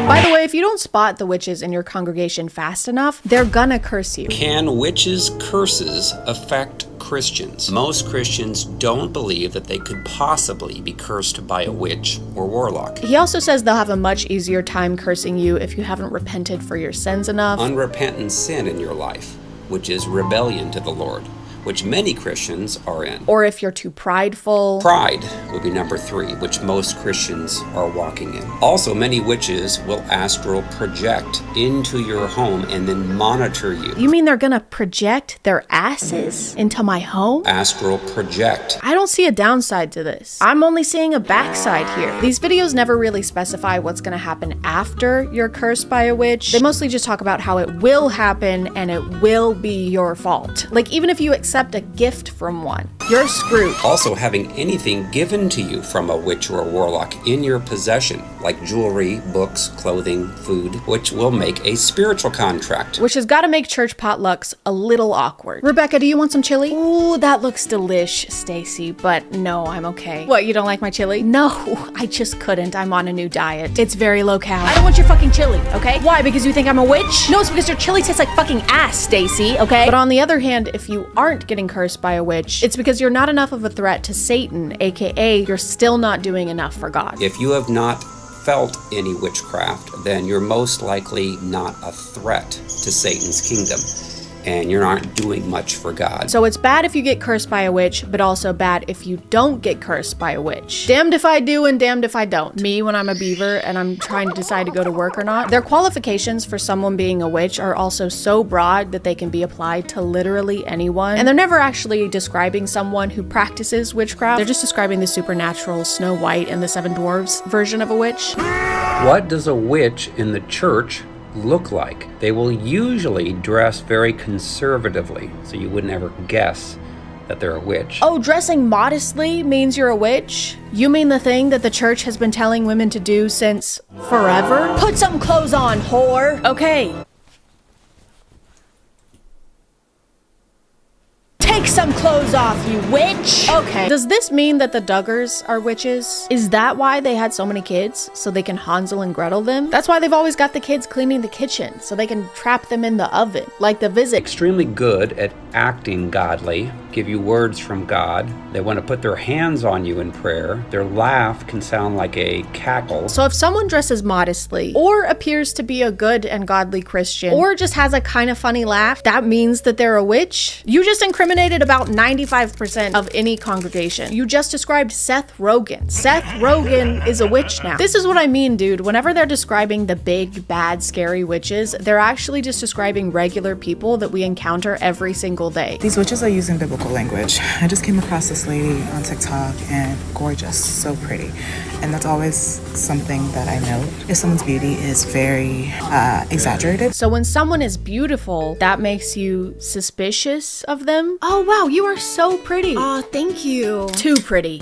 By the way, if you don't spot the witches in your congregation fast enough, they're gonna curse you. Can witches' curses affect Christians? Most Christians don't believe that they could possibly be cursed by a witch or warlock. He also says they'll have a much easier time cursing you if you haven't repented for your sins enough. Unrepentant sin in your life, which is rebellion to the Lord, which many Christians are in. Or if you're too prideful. Pride will be number 3, which most Christians are walking in. Also, many witches will astral project into your home and then monitor you. You mean they're gonna project their asses into my home? Astral project. I don't see a downside to this. I'm only seeing a backside here. These videos never really specify what's gonna happen after you're cursed by a witch. They mostly just talk about how it will happen and it will be your fault. Like, even if you accept a gift from one, you're screwed. Also, having anything given to you from a witch or a warlock in your possession, like jewelry, books, clothing, food, which will make a spiritual contract. Which has got to make church potlucks a little awkward. Rebecca, do you want some chili? Ooh, that looks delish, Stacy, but no, I'm okay. What, you don't like my chili? No, I just couldn't. I'm on a new diet. It's very low cal. I don't want your fucking chili, okay? Why, because you think I'm a witch? No, it's because your chili tastes like fucking ass, Stacy, okay? But on the other hand, if you aren't getting cursed by a witch, it's because because you're not enough of a threat to Satan, aka you're still not doing enough for God. If you have not felt any witchcraft, then you're most likely not a threat to Satan's kingdom, and you're not doing much for God. So it's bad if you get cursed by a witch, but also bad if you don't get cursed by a witch. Damned if I do and damned if I don't. Me, when I'm a beaver and I'm trying to decide to go to work or not, their qualifications for someone being a witch are also so broad that they can be applied to literally anyone. And they're never actually describing someone who practices witchcraft. They're just describing the supernatural Snow White and the Seven Dwarfs version of a witch. What does a witch in the church look like? They will usually dress very conservatively, so you would never guess that they're a witch. Oh, dressing modestly means you're a witch? You mean the thing that the church has been telling women to do since forever? Put some clothes on, whore! Okay. Take some clothes off, you witch! Okay. Does this mean that the Duggars are witches? Is that why they had so many kids? So they can Hansel and Gretel them? That's why they've always got the kids cleaning the kitchen, so they can trap them in the oven, like the Visit. Extremely good at acting godly, give you words from God. They want to put their hands on you in prayer. Their laugh can sound like a cackle. So if someone dresses modestly, or appears to be a good and godly Christian, or just has a kind of funny laugh, that means that they're a witch? You just incriminated about 95% of any congregation. You just described Seth Rogen. Seth Rogen is a witch now. This is what I mean, dude. Whenever they're describing the big, bad, scary witches, they're actually just describing regular people that we encounter every single day. These witches are using biblical language. I just came across this lady on TikTok, and gorgeous, so pretty. And that's always something that I know. If someone's beauty is very exaggerated. So when someone is beautiful, that makes you suspicious of them? Oh wow, you are so pretty. Oh, thank you. Too pretty.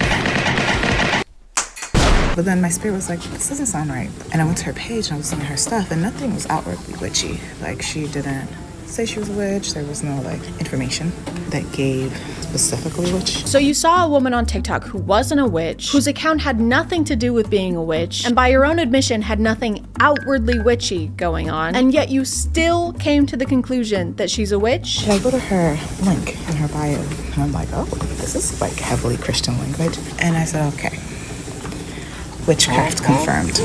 But then my spirit was like, this doesn't sound right. And I went to her page and I was looking at her stuff, and nothing was outwardly witchy. Like, she didn't say she was a witch. There was no like information that gave specifically witch. So you saw a woman on TikTok who wasn't a witch, whose account had nothing to do with being a witch, and by your own admission had nothing outwardly witchy going on, and yet you still came to the conclusion that she's a witch? And I go to her link in her bio, and I'm like, oh, this is like heavily Christian language. And I said, okay, witchcraft confirmed.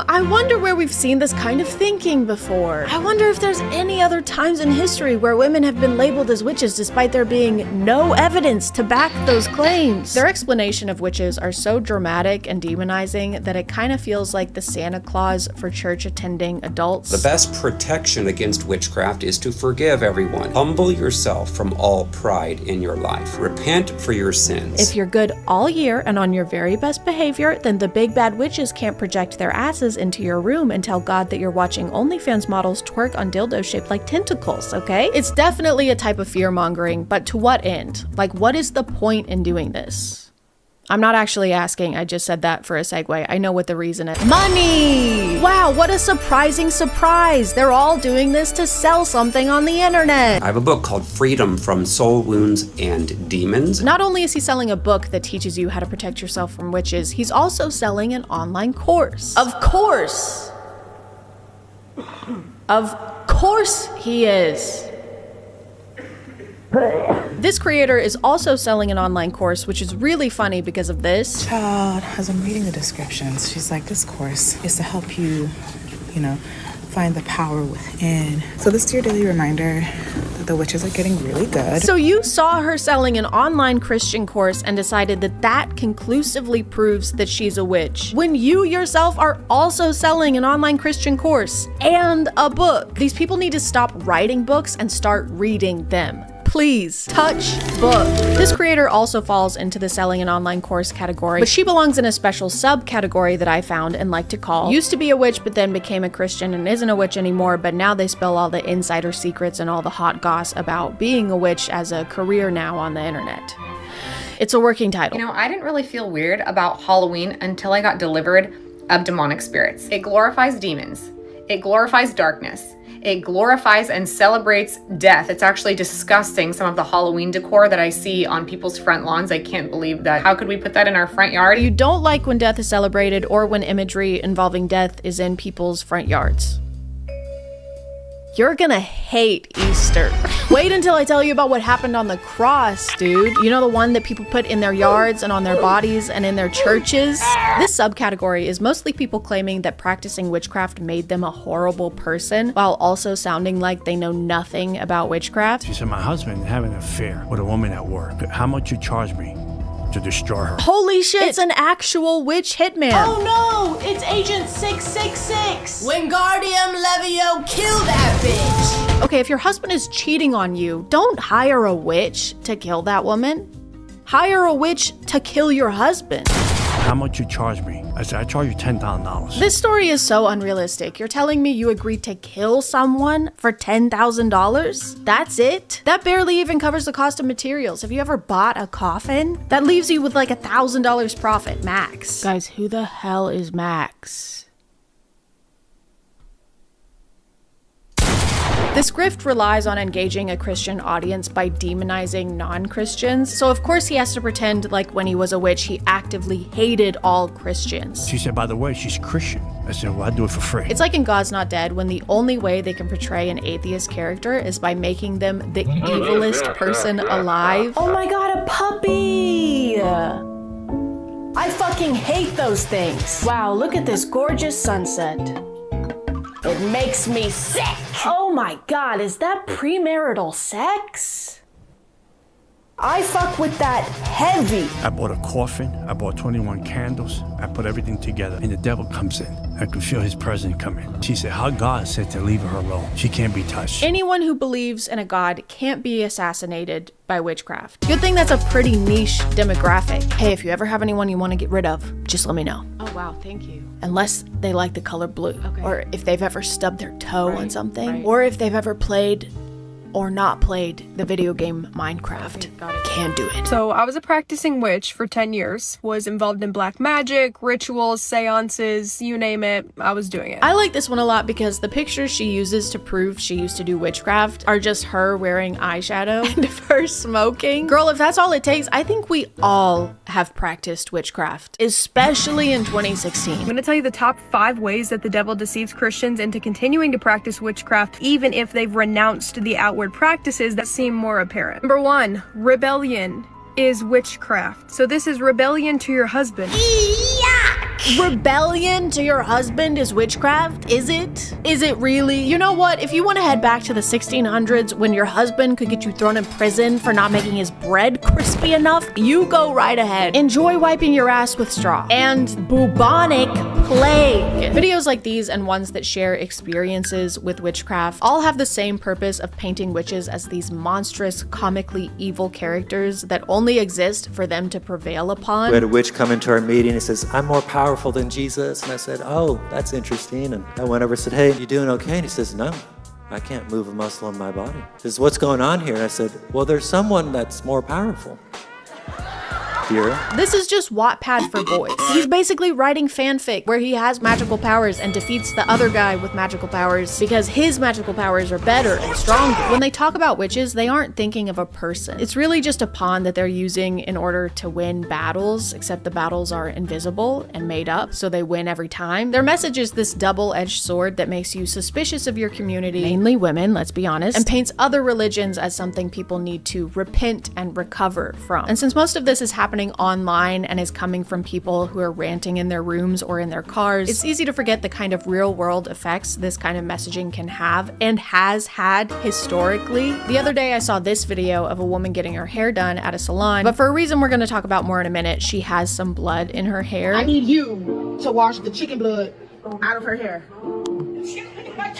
I wonder where we've seen this kind of thinking before. I wonder if there's any other times in history where women have been labeled as witches despite there being no evidence to back those claims. Their explanation of witches are so dramatic and demonizing that it kind of feels like the Santa Claus for church-attending adults. The best protection against witchcraft is to forgive everyone. Humble yourself from all pride in your life. Repent for your sins. If you're good all year and on your very best behavior, then the big bad witches can't project their asses into your room and tell God that you're watching OnlyFans models twerk on dildos shaped like tentacles, okay? It's definitely a type of fear-mongering, but to what end? Like, what is the point in doing this? I'm not actually asking, I just said that for a segue. I know what the reason is. Money! Wow, what a surprising surprise! They're all doing this to sell something on the internet! I have a book called Freedom from Soul Wounds and Demons. Not only is he selling a book that teaches you how to protect yourself from witches, he's also selling an online course. Of course! Of course he is! This creator is also selling an online course, which is really funny because of this. Child, as I'm reading the descriptions, she's like, this course is to help you, find the power within. So this is your daily reminder that the witches are getting really good. So you saw her selling an online Christian course and decided that that conclusively proves that she's a witch, when you yourself are also selling an online Christian course and a book. These people need to stop writing books and start reading them. Please, touch book. This creator also falls into the selling an online course category, but she belongs in a special subcategory that I found and like to call used to be a witch but then became a Christian and isn't a witch anymore, but now they spill all the insider secrets and all the hot goss about being a witch as a career now on the internet. It's a working title. I didn't really feel weird about Halloween until I got delivered of demonic spirits. It glorifies demons. It glorifies darkness. It glorifies and celebrates death. It's actually disgusting, some of the Halloween decor that I see on people's front lawns. I can't believe that. How could we put that in our front yard? You don't like when death is celebrated or when imagery involving death is in people's front yards. You're gonna hate Easter. Wait until I tell you about what happened on the cross, dude. You know, the one that people put in their yards and on their bodies and in their churches? This subcategory is mostly people claiming that practicing witchcraft made them a horrible person, while also sounding like they know nothing about witchcraft. She said, my husband had an affair with a woman at work. How much you charge me to destroy her? Holy shit, it's an actual witch hitman. Oh no, it's Agent 666. Wingardium Levio, kill that bitch. Okay, if your husband is cheating on you, don't hire a witch to kill that woman. Hire a witch to kill your husband. How much you charge me? I said, I charge you $10,000. This story is so unrealistic. You're telling me you agreed to kill someone for $10,000? That's it? That barely even covers the cost of materials. Have you ever bought a coffin? That leaves you with like $1,000 profit, max. Guys, who the hell is Max? This grift relies on engaging a Christian audience by demonizing non-Christians. So of course he has to pretend like when he was a witch, he actively hated all Christians. She said, by the way, she's Christian. I said, well, I do it for free. It's like in God's Not Dead, when the only way they can portray an atheist character is by making them the evilest person alive. Oh my god, a puppy! I fucking hate those things. Wow, look at this gorgeous sunset. It makes me sick. Oh my god, is that premarital sex? I fuck with that heavy. I bought a coffin, I bought 21 candles, I put everything together, and the devil comes in. I could feel his presence coming. She said, how God said to leave her alone. She can't be touched. Anyone who believes in a god can't be assassinated by witchcraft. Good thing that's a pretty niche demographic. Hey, if you ever have anyone you want to get rid of, just let me know. Oh wow, thank you. Unless they like the color blue, Okay. or if they've ever stubbed their toe on something, right. or if they've ever played or not played the video game Minecraft. Okay, got it. Can't do it. So I was a practicing witch for 10 years, was involved in black magic, rituals, seances, you name it, I was doing it. I like this one a lot because the pictures she uses to prove she used to do witchcraft are just her wearing eyeshadow and of her smoking. Girl, if that's all it takes, I think we all have practiced witchcraft, especially in 2016. I'm gonna tell you the top 5 ways that the devil deceives Christians into continuing to practice witchcraft even if they've renounced the outward practices that seem more apparent. Number 1, rebellion is witchcraft. So this is rebellion to your husband. Rebellion to your husband is witchcraft? Is it? Is it really? You know what? If you want to head back to the 1600s when your husband could get you thrown in prison for not making his bread crispy enough, you go right ahead. Enjoy wiping your ass with straw. And bubonic plague. Videos like these and ones that share experiences with witchcraft all have the same purpose of painting witches as these monstrous, comically evil characters that only exist for them to prevail upon. We had a witch come into our meeting and says, I'm more powerful than Jesus. And I said, oh, that's interesting. And I went over and said, hey, you doing okay? And he says, no, I can't move a muscle in my body. He says, what's going on here? And I said, well, there's someone that's more powerful. Here. This is just Wattpad for boys. He's basically writing fanfic where he has magical powers and defeats the other guy with magical powers because his magical powers are better and stronger. When they talk about witches, they aren't thinking of a person. It's really just a pawn that they're using in order to win battles, except the battles are invisible and made up, so they win every time. Their message is this double-edged sword that makes you suspicious of your community, mainly women, let's be honest, and paints other religions as something people need to repent and recover from. And since most of this is happening online and is coming from people who are ranting in their rooms or in their cars, it's easy to forget the kind of real world effects this kind of messaging can have and has had historically. The other day I saw this video of a woman getting her hair done at a salon, but for a reason we're going to talk about more in a minute, she has some blood in her hair. I need you to wash the chicken blood out of her hair.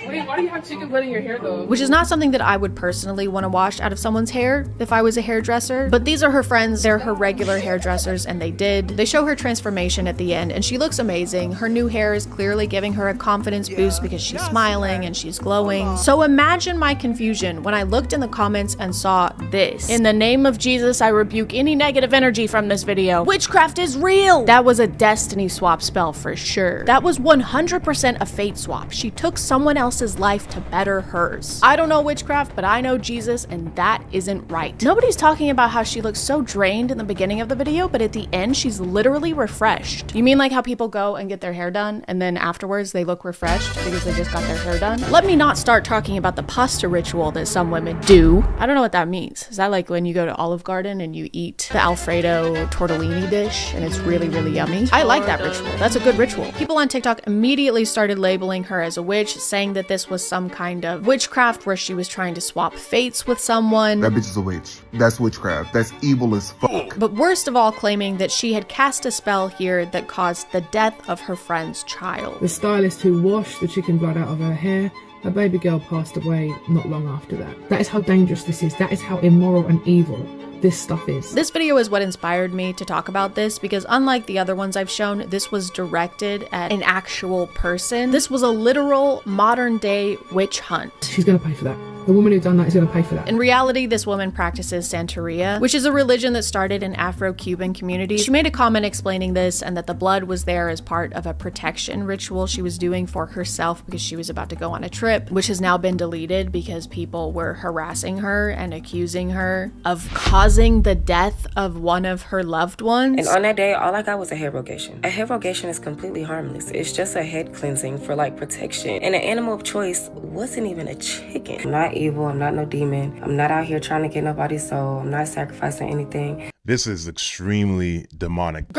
Wait, why do you have chicken blood in your hair though? Which is not something that I would personally want to wash out of someone's hair if I was a hairdresser. But these are her friends, they're her regular hairdressers, and they did. They show her transformation at the end, and she looks amazing. Her new hair is clearly giving her a confidence boost because she's smiling and she's glowing. So imagine my confusion when I looked in the comments and saw this. In the name of Jesus, I rebuke any negative energy from this video. Witchcraft is real! That was a destiny swap spell for sure. That was 100% a fate swap. She took someone else's life to better hers. I don't know witchcraft, but I know Jesus, and that isn't right. Nobody's talking about how she looks so drained in the beginning of the video, but at the end, she's literally refreshed. You mean like how people go and get their hair done, and then afterwards they look refreshed because they just got their hair done? Let me not start talking about the pasta ritual that some women do. I don't know what that means. Is that like when you go to Olive Garden and you eat the Alfredo tortellini dish and it's really, really yummy? I like that ritual. That's a good ritual. People on TikTok immediately started labeling her as a witch, saying that this was some kind of witchcraft where she was trying to swap fates with someone. That bitch is a witch. That's witchcraft. That's evil as fuck. But worst of all, claiming that she had cast a spell here that caused the death of her friend's child. The stylist who washed the chicken blood out of her hair, her baby girl passed away not long after that. That is how dangerous this is. That is how immoral and evil this stuff is. This video is what inspired me to talk about this because unlike the other ones I've shown, this was directed at an actual person. This was a literal modern day witch hunt. She's gonna pay for that. The woman who done that is gonna pay for that. In reality, this woman practices Santeria, which is a religion that started in Afro-Cuban communities. She made a comment explaining this and that the blood was there as part of a protection ritual she was doing for herself because she was about to go on a trip, which has now been deleted because people were harassing her and accusing her of causing the death of one of her loved ones. And on that day, all I got was a hair rogation. A hair rogation is completely harmless. It's just a head cleansing for like protection. And an animal of choice wasn't even a chicken. I'm not evil, I'm not no demon. I'm not out here trying to get nobody's soul. I'm not sacrificing anything. This is extremely demonic.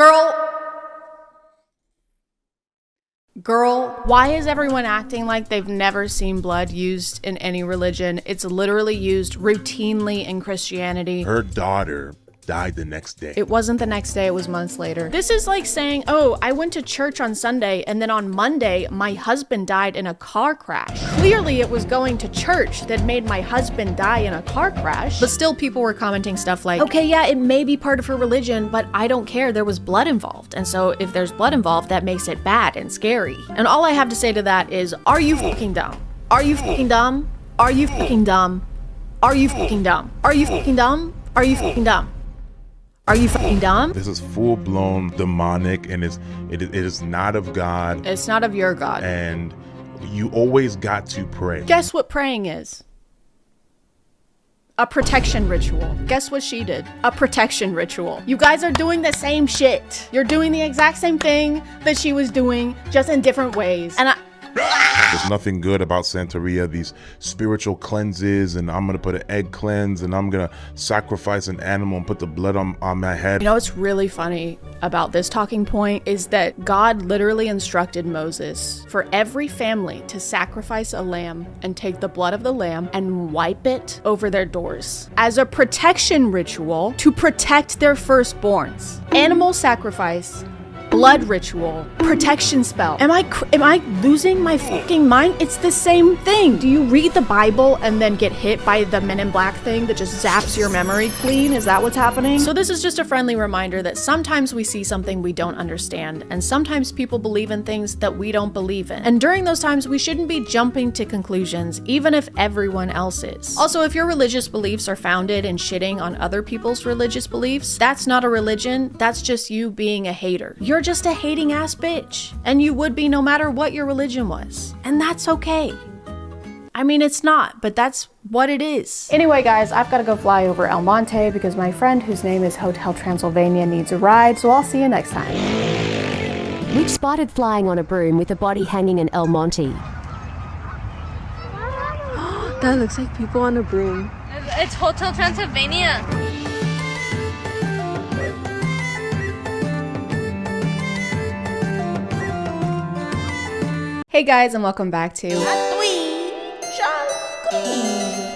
Girl, why is everyone acting like they've never seen blood used in any religion? It's literally used routinely in Christianity. Her daughter died the next day. It wasn't the next day, it was months later. This is like saying, oh, I went to church on Sunday and then on Monday, my husband died in a car crash. Clearly it was going to church that made my husband die in a car crash. But still people were commenting stuff like, okay, yeah, it may be part of her religion, but I don't care, there was blood involved. And so if there's blood involved, that makes it bad and scary. And all I have to say to that is, are you fucking dumb? Are you fucking dumb? Are you fucking dumb? Are you fucking dumb? Are you fucking dumb? Are you fucking dumb? Are you fucking dumb? This is full-blown demonic, and it is not of God. It's not of your God. And you always got to pray. Guess what praying is? A protection ritual. Guess what she did? A protection ritual. You guys are doing the same shit. You're doing the exact same thing that she was doing, just in different ways. And there's nothing good about Santeria, these spiritual cleanses, and I'm gonna put an egg cleanse, and I'm gonna sacrifice an animal and put the blood on my head. You know what's really funny about this talking point is that God literally instructed Moses for every family to sacrifice a lamb and take the blood of the lamb and wipe it over their doors as a protection ritual to protect their firstborns. Animal sacrifice, blood ritual, protection spell. Am I losing my fucking mind? It's the same thing. Do you read the Bible and then get hit by the Men in Black thing that just zaps your memory clean? Is that what's happening? So this is just a friendly reminder that sometimes we see something we don't understand, and sometimes people believe in things that we don't believe in. And during those times, we shouldn't be jumping to conclusions, even if everyone else is. Also, if your religious beliefs are founded in shitting on other people's religious beliefs, that's not a religion, that's just you being a hater. You're just a hating ass bitch, and you would be no matter what your religion was, and that's okay. I mean, it's not, but that's what it is. Anyway, guys, I've got to go fly over El Monte because my friend whose name is Hotel Transylvania needs a ride, so I'll see you next time. Witch spotted flying on a broom with a body hanging in El Monte. That looks like people on a broom. It's Hotel Transylvania. Hey guys, and welcome back to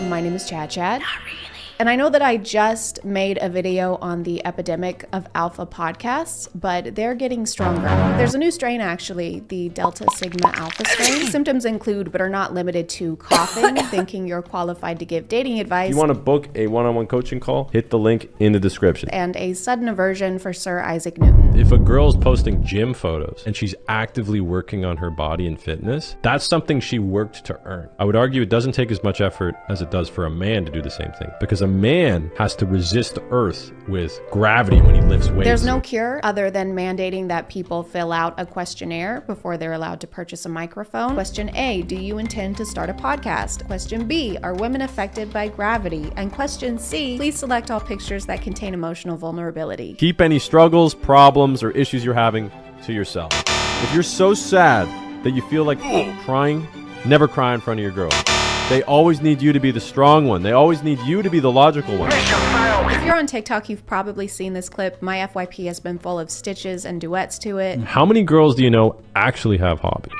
My name is ChadChad. Not really. And I know that I just made a video on the epidemic of alpha podcasts, but they're getting stronger. There's a new strain actually, the Delta Sigma Alpha strain. Symptoms include, but are not limited to, coughing, thinking you're qualified to give dating advice. If you want to book a one-on-one coaching call, hit the link in the description. And a sudden aversion for Sir Isaac Newton. If a girl's posting gym photos and she's actively working on her body and fitness, that's something she worked to earn. I would argue it doesn't take as much effort as it does for a man to do the same thing, because a man has to resist the earth with gravity when he lifts weights. There's no cure other than mandating that people fill out a questionnaire before they're allowed to purchase a microphone. Question A, do you intend to start a podcast? Question B, are women affected by gravity? And question C, please select all pictures that contain emotional vulnerability. Keep any struggles, problems, or issues you're having to yourself. If you're so sad that you feel like crying, never cry in front of your girl. They always need you to be the strong one. They always need you to be the logical one. If you're on TikTok, you've probably seen this clip. My FYP has been full of stitches and duets to it. How many girls do you know actually have hobbies?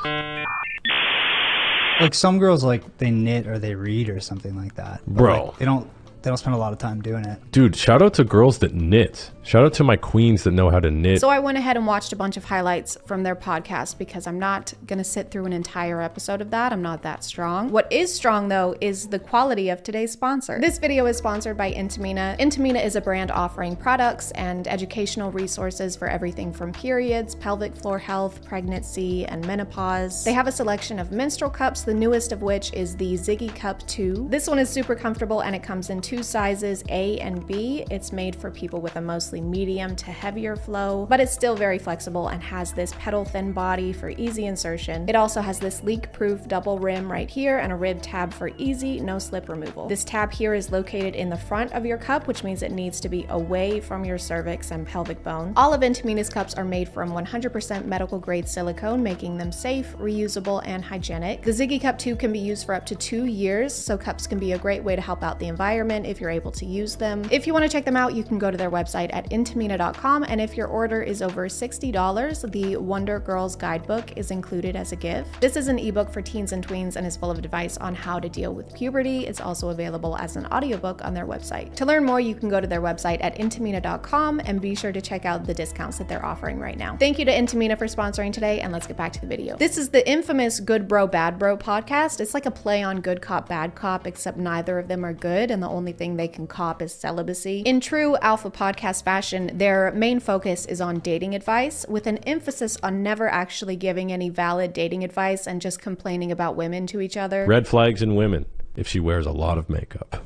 Like some girls, like they knit or they read or something like that. But, Bro. like, they don't spend a lot of time doing it. Dude, shout out to girls that knit. Shout out to my queens that know how to knit. So I went ahead and watched a bunch of highlights from their podcast because I'm not going to sit through an entire episode of that. I'm not that strong. What is strong though is the quality of today's sponsor. This video is sponsored by Intimina. Intimina is a brand offering products and educational resources for everything from periods, pelvic floor health, pregnancy, and menopause. They have a selection of menstrual cups, the newest of which is the Ziggy Cup 2. This one is super comfortable and it comes in 2 sizes, A and B. It's made for people with a mostly medium to heavier flow, but it's still very flexible and has this pedal thin body for easy insertion. It also has this leak-proof double rim right here and a rib tab for easy, no slip removal. This tab here is located in the front of your cup, which means it needs to be away from your cervix and pelvic bone. All of Intimina's cups are made from 100% medical grade silicone, making them safe, reusable, and hygienic. The Ziggy Cup 2 can be used for up to 2 years, so cups can be a great way to help out the environment if you're able to use them. If you want to check them out, you can go to their website at intimina.com, and if your order is over $60, the Wonder Girls Guidebook is included as a gift. This is an ebook for teens and tweens and is full of advice on how to deal with puberty. It's also available as an audiobook on their website. To learn more, you can go to their website at intimina.com and be sure to check out the discounts that they're offering right now. Thank you to Intimina for sponsoring today, and let's get back to the video. This is the infamous Good Bro Bad Bro podcast. It's like a play on Good Cop Bad Cop, except neither of them are good and the only thing they can cop is celibacy. In true alpha podcast fashion, their main focus is on dating advice, with an emphasis on never actually giving any valid dating advice and just complaining about women to each other. Red flags in women if she wears a lot of makeup.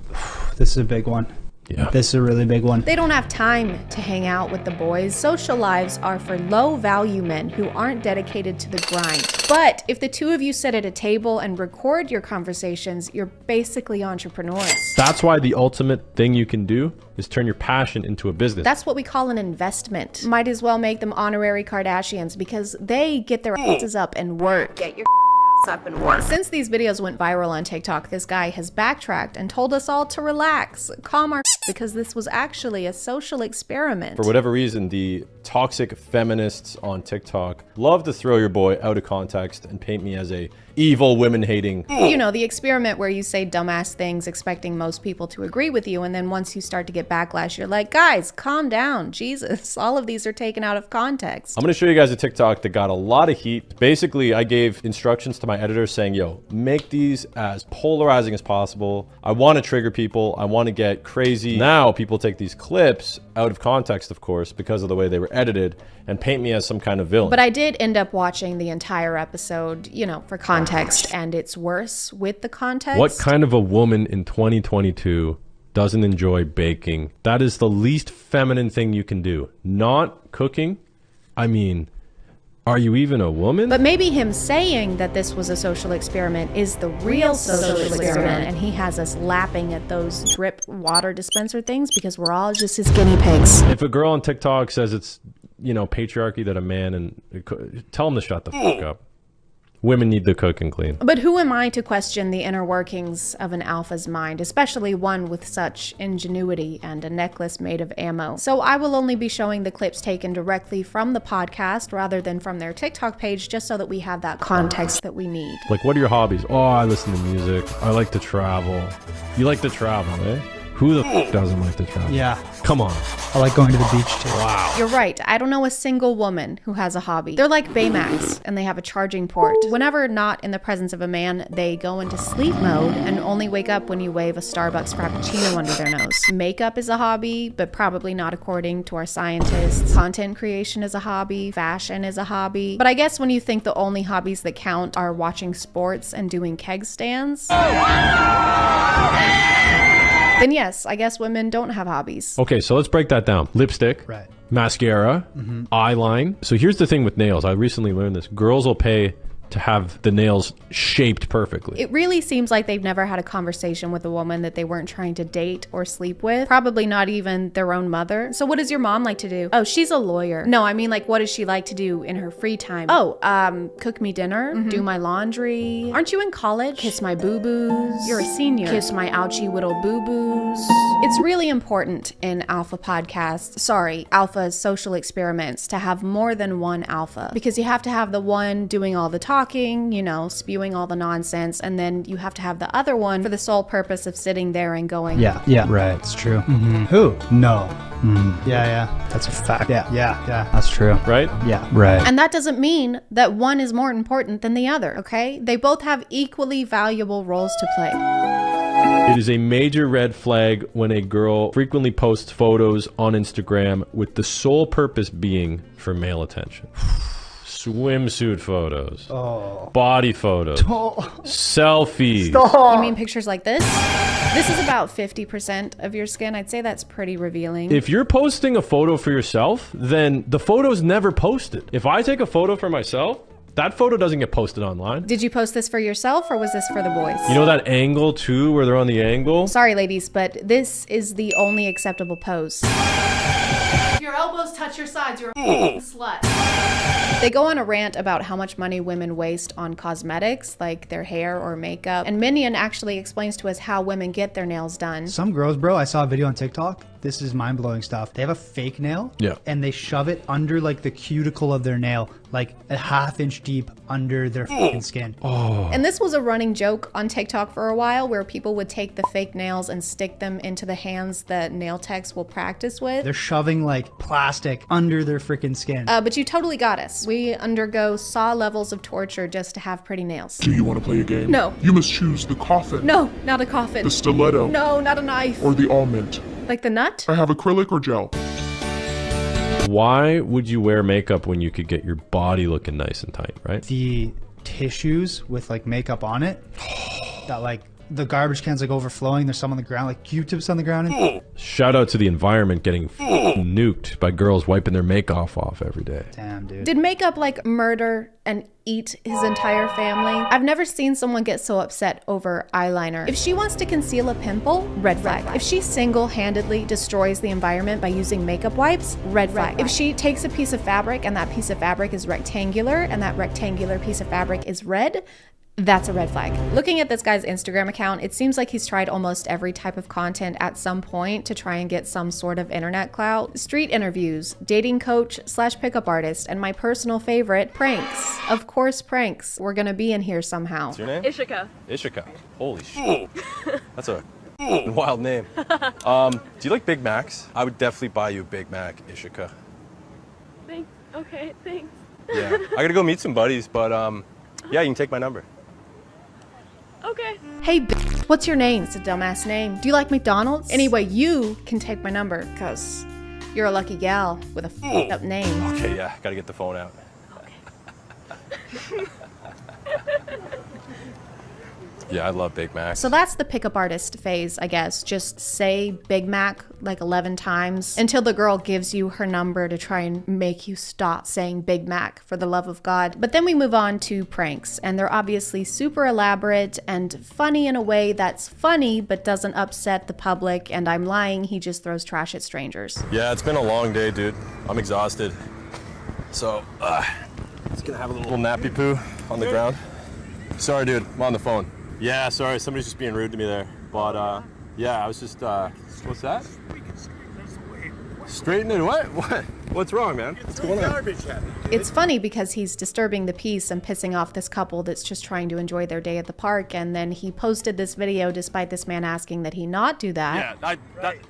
This is a big one. Yeah. This is a really big one. They don't have time to hang out with the boys. Social lives are for low-value men who aren't dedicated to the grind. But if the two of you sit at a table and record your conversations, you're basically entrepreneurs. That's why the ultimate thing you can do is turn your passion into a business. That's what we call an investment. Might as well make them honorary Kardashians because they get their asses up and work. Get your up and work. Since these videos went viral on TikTok, this guy has backtracked and told us all to relax, calm our because this was actually a social experiment. For whatever reason, the toxic feminists on TikTok love to throw your boy out of context and paint me as a evil, women-hating. You know, the experiment where you say dumbass things expecting most people to agree with you, and then once you start to get backlash, you're like, guys, calm down, Jesus. All of these are taken out of context. I'm gonna show you guys a TikTok that got a lot of heat. Basically, I gave instructions to my editor saying, yo, make these as polarizing as possible. I wanna trigger people, I wanna get crazy. Now people take these clips out of context, of course, because of the way they were edited, and paint me as some kind of villain. But I did end up watching the entire episode, you know, for context, and it's worse with the context. What kind of a woman in 2022 doesn't enjoy baking? That is the least feminine thing you can do. Not cooking. I mean, are you even a woman? But maybe him saying that this was a social experiment is the real social experiment, and he has us lapping at those drip water dispenser things because we're all just his guinea pigs. If a girl on TikTok says it's, you know, patriarchy that a man, and tell him to shut the fuck up. Women need to cook and clean. But who am I to question the inner workings of an alpha's mind, especially one with such ingenuity and a necklace made of ammo? So I will only be showing the clips taken directly from the podcast rather than from their TikTok page, just so that we have that context that we need. Like, what are your hobbies? Oh, I listen to music. I like to travel. You like to travel, eh? Who the f doesn't like to travel? Yeah. Come on. I like going to the beach too. Wow. You're right. I don't know a single woman who has a hobby. They're like Baymax, and they have a charging port. Whenever not in the presence of a man, they go into sleep mode and only wake up when you wave a Starbucks Frappuccino under their nose. Makeup is a hobby, but probably not according to our scientists. Content creation is a hobby. Fashion is a hobby. But I guess when you think the only hobbies that count are watching sports and doing keg stands, then yes, I guess women don't have hobbies. Okay, so let's break that down. Lipstick, Right. mascara, eyeline. So here's the thing with nails. I recently learned this. Girls will pay to have the nails shaped perfectly. It really seems like they've never had a conversation with a woman that they weren't trying to date or sleep with. Probably not even their own mother. So what does your mom like to do? Oh, she's a lawyer. No, I mean like what does she like to do in her free time? Oh, cook me dinner, do my laundry. Aren't you in college? Kiss my boo-boos. You're a senior. Kiss my ouchie whittle boo-boos. It's really important in alpha podcasts, alpha social experiments, to have more than one alpha, because you have to have the one doing all the talking, you know, spewing all the nonsense, and then you have to have the other one for the sole purpose of sitting there and going, Yeah, right, it's true. Who? No. Yeah, that's a fact. Yeah, that's true. Right? Yeah, right. And that doesn't mean that one is more important than the other, okay? They both have equally valuable roles to play. It is a major red flag when a girl frequently posts photos on Instagram with the sole purpose being for male attention. Swimsuit photos, body photos, selfies. You mean pictures like this? This is about 50% of your skin. I'd say that's pretty revealing. If you're posting a photo for yourself, then the photo's never posted. If I take a photo for myself, that photo doesn't get posted online. Did you post this for yourself or was this for the boys? You know that angle too, where they're on the angle? Sorry, ladies, but this is the only acceptable pose. If your elbows touch your sides, you're a slut. They go on a rant about how much money women waste on cosmetics, like their hair or makeup. And Minion actually explains to us how women get their nails done. Some girls, bro, I saw a video on TikTok. This is mind-blowing stuff. They have a fake nail, and they shove it under like the cuticle of their nail, like a ½ inch deep under their fucking skin. And this was a running joke on TikTok for a while, where people would take the fake nails and stick them into the hands that nail techs will practice with. They're shoving like plastic under their freaking skin. But you totally got us. We undergo saw levels of torture just to have pretty nails. Do you want to play a game? No. You must choose the coffin. No, not a coffin. The stiletto. No, not a knife. Or the almond. Like the nut? I have acrylic or gel. Why would you wear makeup when you could get your body looking nice and tight, right? The tissues with like makeup on it, that like the garbage cans like overflowing, there's some on the ground, like Q-tips on the ground. Shout out to the environment getting nuked by girls wiping their makeup off every day. Damn, dude. Did makeup like murder and eat his entire family? I've never seen someone get so upset over eyeliner. If she wants to conceal a pimple, red flag. If she single-handedly destroys the environment by using makeup wipes, red flag. If she takes a piece of fabric and that piece of fabric is rectangular and that rectangular piece of fabric is red, that's a red flag. Looking at this guy's Instagram account, it seems like he's tried almost every type of content at some point to try and get some sort of internet clout. Street interviews, dating coach / pickup artist, and my personal favorite, pranks. Of course, pranks. We're gonna be in here somehow. What's your name? Ishika. Ishika. Holy shit. That's a wild name. Do you like Big Macs? I would definitely buy you a Big Mac, Ishika. Thanks. Okay, thanks. Yeah. I gotta go meet some buddies, but yeah, you can take my number. Okay. Hey, what's your name? It's a dumbass name. Do you like McDonald's? Anyway, you can take my number, because you're a lucky gal with a f***ed up name. Okay, yeah, gotta get the phone out. Okay. Yeah, I love Big Mac. So that's the pickup artist phase, I guess. Just say Big Mac like 11 times until the girl gives you her number to try and make you stop saying Big Mac, for the love of God. But then we move on to pranks, and they're obviously super elaborate and funny in a way that's funny but doesn't upset the public, and I'm lying, he just throws trash at strangers. Yeah, it's been a long day, dude. I'm exhausted. So, just gonna have a little nappy poo on the ground. Sorry, dude, I'm on the phone. Yeah, sorry, somebody's just being rude to me there. But, yeah, I was just, what's that? Straighten it? What? What's wrong, man? What's going on? It's funny because he's disturbing the peace and pissing off this couple that's just trying to enjoy their day at the park, and then he posted this video despite this man asking that he not do that. Yeah,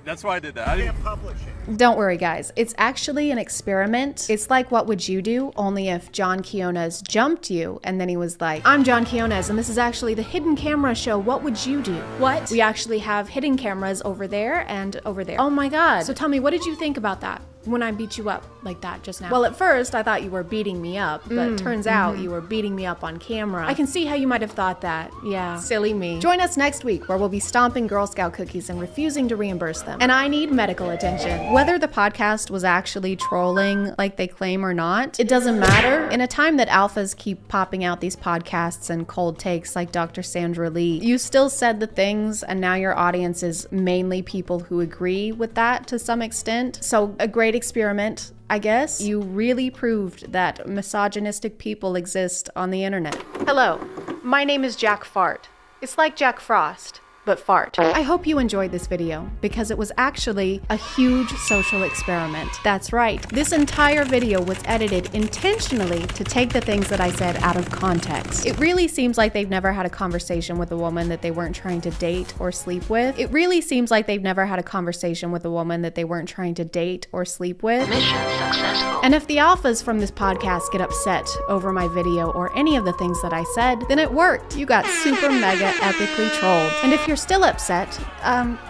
that's why I did that. I didn't publish it. Don't worry, guys. It's actually an experiment. It's like What Would You Do? Only if John Quiones jumped you, and then he was like, I'm John Quiones, and this is actually the hidden camera show. What would you do? What? We actually have hidden cameras over there and over there. Oh my God. So tell me, what did you think about that? when I beat you up like that just now? Well, at first I thought you were beating me up, but turns out you were beating me up on camera. I can see how you might have thought that. Yeah, silly me. Join us next week where we'll be stomping Girl Scout cookies and refusing to reimburse them. And I need medical attention. Whether the podcast was actually trolling like they claim or not, it doesn't matter. In a time that alphas keep popping out these podcasts and cold takes like Dr. Sandra Lee, you still said the things, and now your audience is mainly people who agree with that to some extent. So a great experiment, I guess. You really proved that misogynistic people exist on the internet. Hello, my name is Jack Fart. It's like Jack Frost, but fart. I hope you enjoyed this video because it was actually a huge social experiment. That's right. This entire video was edited intentionally to take the things that I said out of context. It really seems like they've never had a conversation with a woman that they weren't trying to date or sleep with. It really seems like they've never had a conversation with a woman that they weren't trying to date or sleep with. Mission successful. And if the alphas from this podcast get upset over my video or any of the things that I said, then it worked. You got super mega epically trolled. And if you're still upset,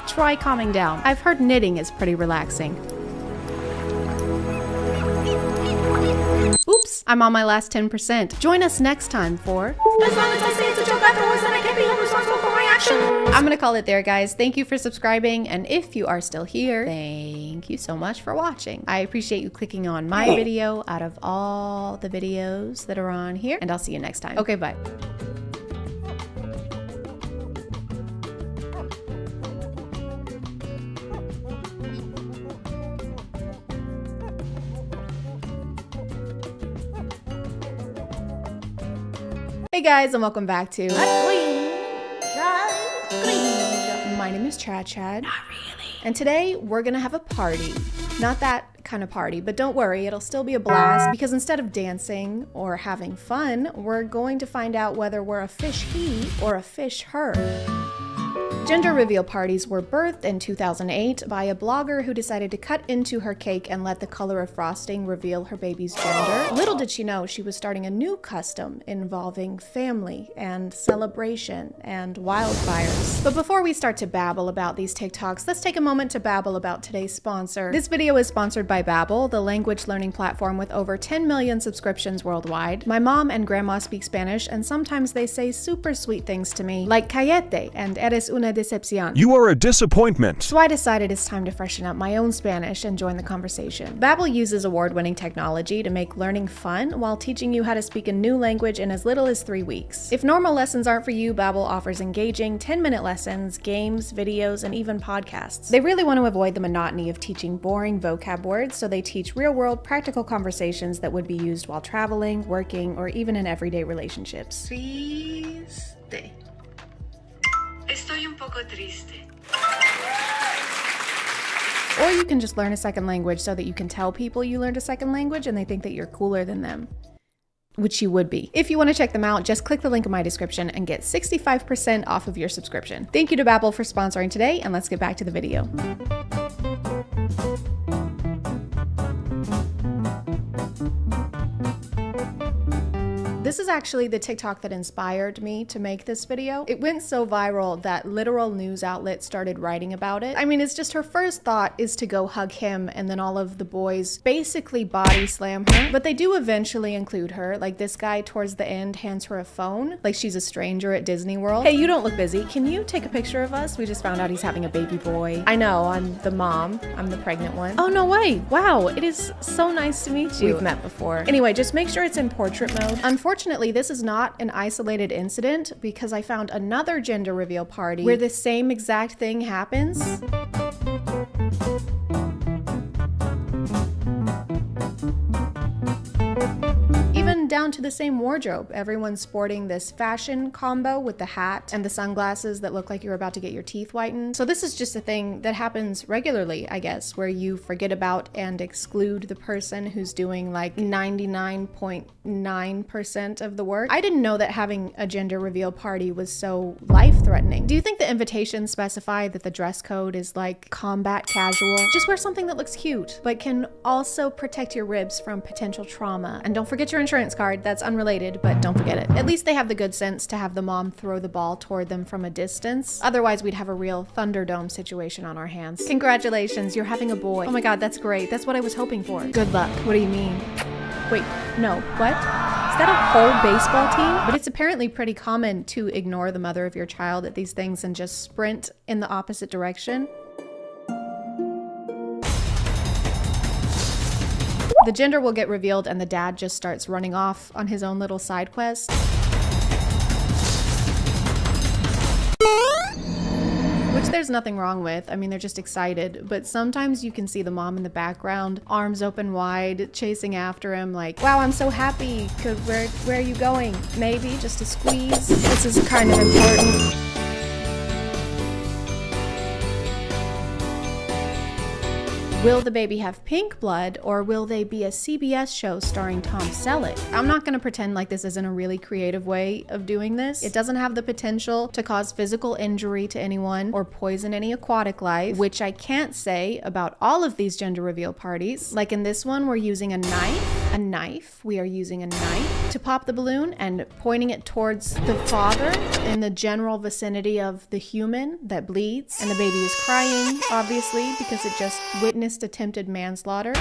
try calming down. I've heard knitting is pretty relaxing. Oops, I'm on my last 10%. Join us next time for... As long as I say it's a joke afterwards, then I can't be held responsible for my actions. I'm gonna call it there, guys. Thank you for subscribing, and if you are still here, thank you so much for watching. I appreciate you clicking on my video out of all the videos that are on here, and I'll see you next time. Okay, bye. Hey guys, and welcome back to My name is ChadChad. Not really. And today we're gonna have a party. Not that kind of party, but don't worry, it'll still be a blast because instead of dancing or having fun, we're going to find out whether we're a fish he or a fish her. Gender reveal parties were birthed in 2008 by a blogger who decided to cut into her cake and let the color of frosting reveal her baby's gender. Little did she know she was starting a new custom involving family and celebration and wildfires. But before we start to babble about these TikToks, let's take a moment to babble about today's sponsor. This video is sponsored by Babbel, the language learning platform with over 10 million subscriptions worldwide. My mom and grandma speak Spanish, and sometimes they say super sweet things to me, like cállate and eres una decepción. You are a disappointment. So I decided it's time to freshen up my own Spanish and join the conversation. Babbel uses award-winning technology to make learning fun while teaching you how to speak a new language in as little as 3 weeks. If normal lessons aren't for you, Babbel offers engaging 10-minute lessons, games, videos, and even podcasts. They really want to avoid the monotony of teaching boring vocab words, so they teach real-world practical conversations that would be used while traveling, working, or even in everyday relationships. Triste. Estoy un poco triste. Or you can just learn a second language so that you can tell people you learned a second language and they think that you're cooler than them. Which you would be. If you want to check them out, just click the link in my description and get 65% off of your subscription. Thank you to Babbel for sponsoring today, and let's get back to the video. This is actually the TikTok that inspired me to make this video. It went so viral that literal news outlets started writing about it. I mean, it's just her first thought is to go hug him, and then all of the boys basically body slam her. But they do eventually include her. Like this guy towards the end hands her a phone, like she's a stranger at Disney World. Hey, you don't look busy. Can you take a picture of us? We just found out he's having a baby boy. I know, I'm the mom. I'm the pregnant one. Oh, no way. Wow, it is so nice to meet you. We've met before. Anyway, just make sure it's in portrait mode. Unfortunately, this is not an isolated incident because I found another gender reveal party where the same exact thing happens. Even down to the same wardrobe. Everyone's sporting this fashion combo with the hat and the sunglasses that look like you're about to get your teeth whitened. So this is just a thing that happens regularly, I guess, where you forget about and exclude the person who's doing like 99.9% of the work. I didn't know that having a gender reveal party was so life-threatening. Do you think the invitations specify that the dress code is like combat casual? Just wear something that looks cute, but can also protect your ribs from potential trauma. And don't forget your insurance card. card that's unrelated, but don't forget it. At least they have the good sense to have the mom throw the ball toward them from a distance. Otherwise, we'd have a real Thunderdome situation on our hands. Congratulations, you're having a boy. Oh my God, that's great. That's what I was hoping for. Good luck. What do you mean? Wait, no, what? Is that a whole baseball team? But it's apparently pretty common to ignore the mother of your child at these things and just sprint in the opposite direction. The gender will get revealed and the dad just starts running off on his own little side quest. Which there's nothing wrong with. I mean, they're just excited. But sometimes you can see the mom in the background, arms open wide, chasing after him like, wow, I'm so happy. Where are you going? Maybe just a squeeze. This is kind of important. Will the baby have pink blood, or will they be a CBS show starring Tom Selleck? I'm not gonna pretend like this isn't a really creative way of doing this. It doesn't have the potential to cause physical injury to anyone or poison any aquatic life, which I can't say about all of these gender reveal parties. Like in this one, we're using a knife. We are using a knife to pop the balloon and pointing it towards the father in the general vicinity of the human that bleeds. And the baby is crying, obviously, because it just witnessed attempted manslaughter.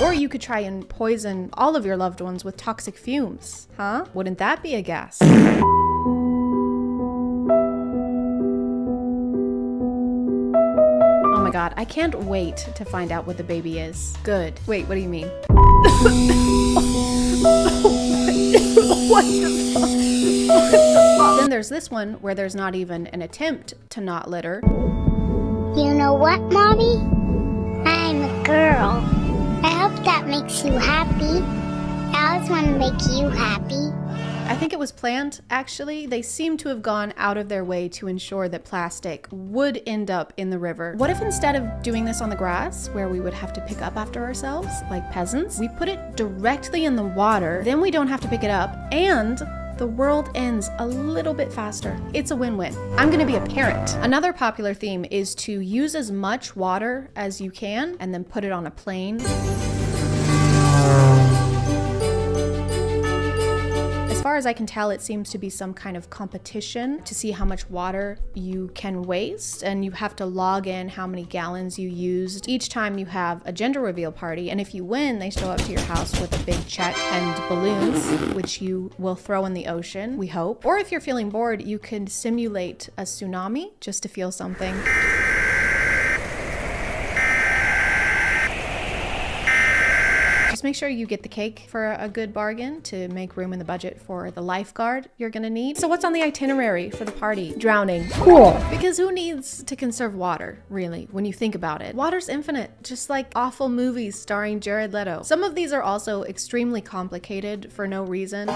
Or you could try and poison all of your loved ones with toxic fumes, huh? Wouldn't that be a gas? Oh my God, I can't wait to find out what the baby is. Good. Wait, what do you mean? What the fuck? Then there's this one where there's not even an attempt to not litter. You know what, Mommy? I'm a girl. I hope that makes you happy. I always want to make you happy. I think it was planned, actually. They seem to have gone out of their way to ensure that plastic would end up in the river. What if instead of doing this on the grass, where we would have to pick up after ourselves, like peasants, we put it directly in the water, then we don't have to pick it up, and the world ends a little bit faster. It's a win-win. I'm gonna be a parent. Another popular theme is to use as much water as you can and then put it on a plane. As far as I can tell, it seems to be some kind of competition to see how much water you can waste, and you have to log in how many gallons you used each time you have a gender reveal party. And if you win, they show up to your house with a big check and balloons, which you will throw in the ocean, we hope. Or if you're feeling bored, you can simulate a tsunami just to feel something. Just make sure you get the cake for a good bargain to make room in the budget for the lifeguard you're gonna need. So what's on the itinerary for the party? Drowning. Cool. Because who needs to conserve water, really, when you think about it? Water's infinite, just like awful movies starring Jared Leto. Some of these are also extremely complicated for no reason.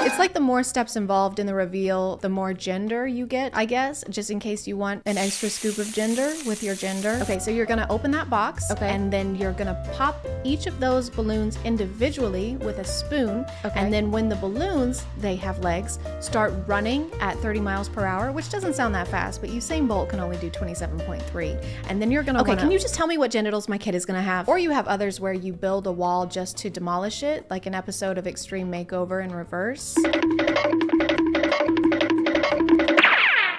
It's like the more steps involved in the reveal, the more gender you get, I guess, just in case you want an extra scoop of gender with your gender. Okay, so you're gonna open that box, okay, and then you're gonna pop each of those balloons individually with a spoon, okay, and then when the balloons, they have legs, start running at 30 miles per hour, which doesn't sound that fast, but Usain Bolt can only do 27.3, and then you're gonna can you just tell me what genitals my kid is gonna have? Or you have others where you build a wall just to demolish it, like an episode of Extreme Makeover in reverse.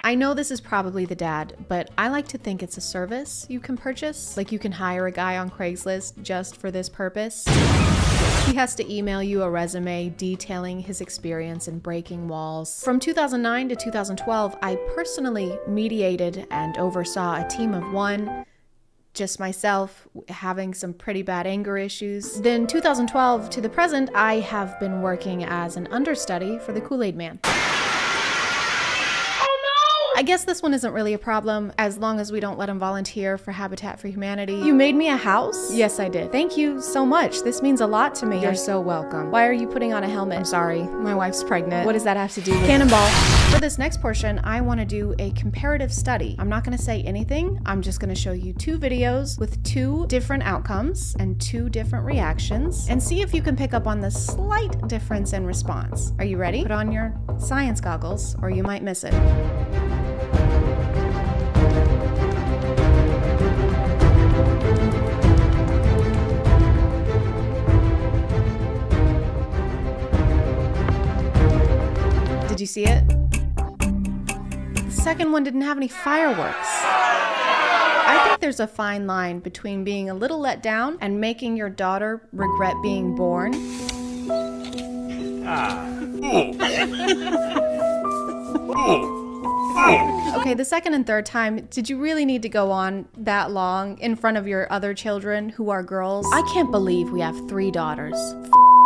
I know this is probably the dad, but I like to think it's a service you can purchase. Like you can hire a guy on Craigslist just for this purpose. He has to email you a resume detailing his experience in breaking walls. From 2009 to 2012, I personally mediated and oversaw a team of one. Just myself having some pretty bad anger issues. Then 2012 to the present, I have been working as an understudy for the Kool-Aid Man. I guess this one isn't really a problem as long as we don't let him volunteer for Habitat for Humanity. You made me a house? Yes, I did. Thank you so much. This means a lot to me. You're so welcome. Why are you putting on a helmet? I'm sorry. My wife's pregnant. What does that have to do with Cannonball? For this next portion, I want to do a comparative study. I'm not going to say anything. I'm just going to show you 2 videos with 2 different outcomes and 2 different reactions and see if you can pick up on the slight difference in response. Are you ready? Put on your science goggles or you might miss it. Did you see it? The second one didn't have any fireworks. I think there's a fine line between being a little let down and making your daughter regret being born. Okay, the second and third time, did you really need to go on that long in front of your other children who are girls? I can't believe we have 3 daughters.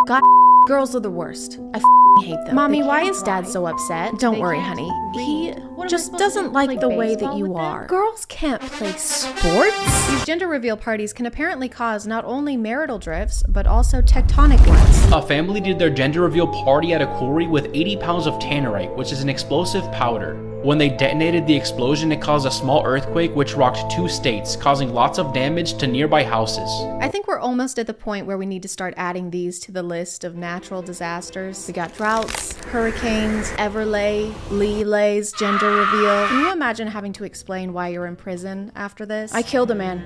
God, girls are the worst. I hate them. Mommy, why is Dad so upset? Don't worry, honey. He just doesn't like the way that you are. Girls can't play sports. These gender reveal parties can apparently cause not only marital drifts, but also tectonic ones. A family did their gender reveal party at a quarry with 80 pounds of tannerite, which is an explosive powder. When they detonated the explosion, it caused a small earthquake which rocked 2 states, causing lots of damage to nearby houses. I think we're almost at the point where we need to start adding these to the list of natural disasters. We got droughts, hurricanes, Everlay, Leelay's gender reveal. Can you imagine having to explain why you're in prison after this? I killed a man,